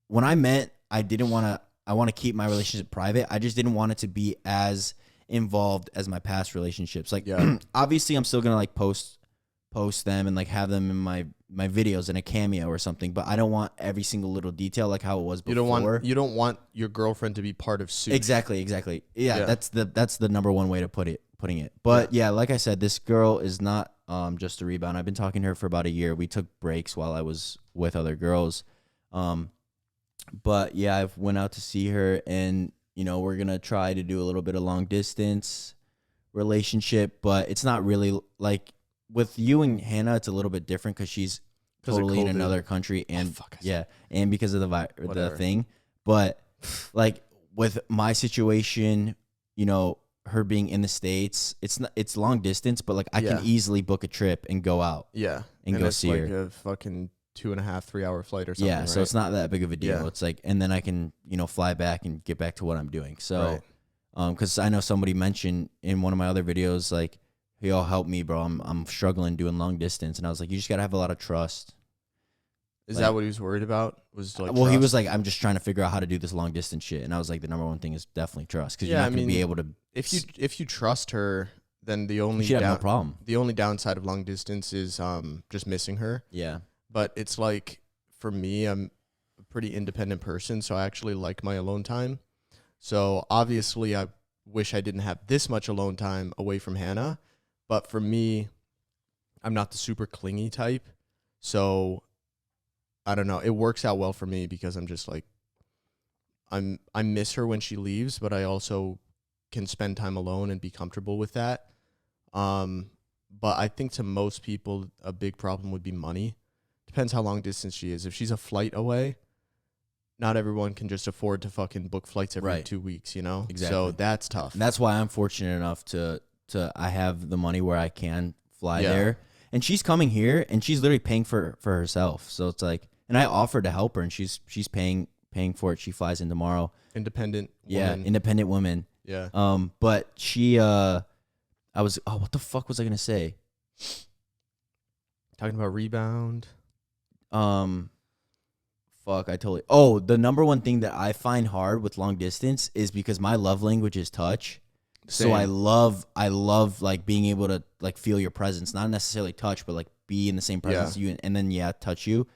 When I met, I want to keep my relationship private. I just didn't want it to be as involved as my past relationships. Like, obviously I'm still going to like post them and like have them in my videos in a cameo or something, but I don't want every single little detail like how it was before. You don't want your girlfriend to be part of Soosh. Exactly. Yeah, that's the number one way to putting it. But yeah, like I said, this girl is not just a rebound. I've been talking to her for about a year. We took breaks while I was with other girls. But yeah, I went out to see her, and we're gonna try to do a little bit of long distance relationship, but it's not really like with you and Hannah. It's a little bit different because she's totally in another country, and and because of the thing. But like with my situation, her being in the States, it's long distance, but like I can easily book a trip and go out, and go see her. A fucking 2.5, 3 hour flight or something. Yeah, so it's not that big of a deal. It's like, and then I can fly back and get back to what I'm doing. So, because I know somebody mentioned in one of my other videos like, "Hey, y'all help me, bro. I'm struggling doing long distance," and I was like, "You just gotta have a lot of trust." Is that what he was worried about? Was like, well, trust? He was like, "I'm just trying to figure out how to do this long distance shit," and I was like, "The number one thing is definitely trust, because you're not gonna be able to." If you trust her, then the only have no problem. The only downside of long distance is just missing her. Yeah, but it's like for me, I'm a pretty independent person, so I actually like my alone time. So obviously, I wish I didn't have this much alone time away from Hannah, but for me, I'm not the super clingy type, so I don't know. It works out well for me because I'm just like, I miss her when she leaves, but I also can spend time alone and be comfortable with that. But I think to most people, a big problem would be money. Depends how long distance she is. If she's a flight away, not everyone can just afford to fucking book flights every 2 weeks, Exactly. So that's tough. And that's why I'm fortunate enough to I have the money where I can fly there. And she's coming here, and she's literally paying for herself. So it's like, and I offered to help her, and she's paying for it. She flies in tomorrow. Independent woman. Yeah, independent woman. Yeah. But she what the fuck was I gonna say? Talking about rebound. The number one thing that I find hard with long distance is because my love language is touch. Same. So I love like being able to like feel your presence, not necessarily touch, but like be in the same presence as you, and then touch you.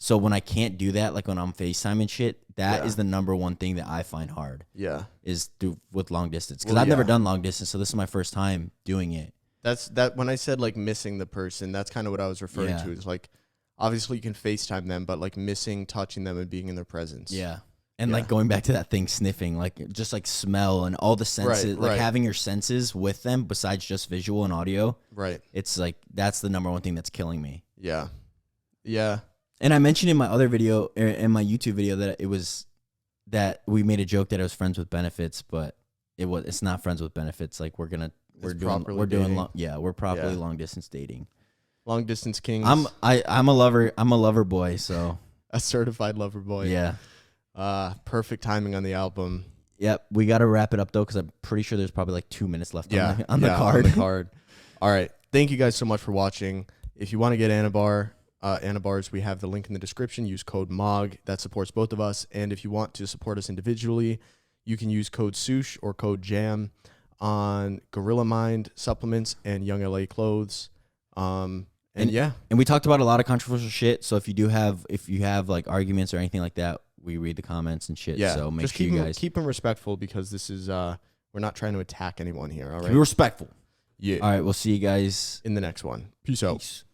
So when I can't do that, like when I'm FaceTime and shit, that is the number one thing that I find hard. Yeah. Is with long distance. Because I've never done long distance, so this is my first time doing it. That's when I said like missing the person, that's kind of what I was referring to. It's like, obviously you can FaceTime them, but like missing touching them and being in their presence. Yeah. And like going back to that thing, sniffing, like just like smell and all the senses, like having your senses with them besides just visual and audio. Right. It's like, that's the number one thing that's killing me. Yeah. Yeah. And I mentioned in my other video, in my YouTube video, that we made a joke that it was friends with benefits, but it's not friends with benefits. Like we're properly long distance dating. Long distance kings. I'm a lover boy, so a certified lover boy. Yeah. Perfect timing on the album. Yep. We got to wrap it up though, because I'm pretty sure there's probably like 2 minutes left on the card. On the card. All right. Thank you guys so much for watching. If you want to get Anabars, we have the link in the description. Use code MOG. That supports both of us. And if you want to support us individually, you can use code Soosh or code JAM on Gorilla Mind supplements and Young LA clothes. And we talked about a lot of controversial shit. So if you have like arguments or anything like that, we read the comments and shit. Yeah. So make sure you guys keep them respectful, because this is we're not trying to attack anyone here. All right. Be respectful. Yeah. All right. We'll see you guys in the next one. Peace out.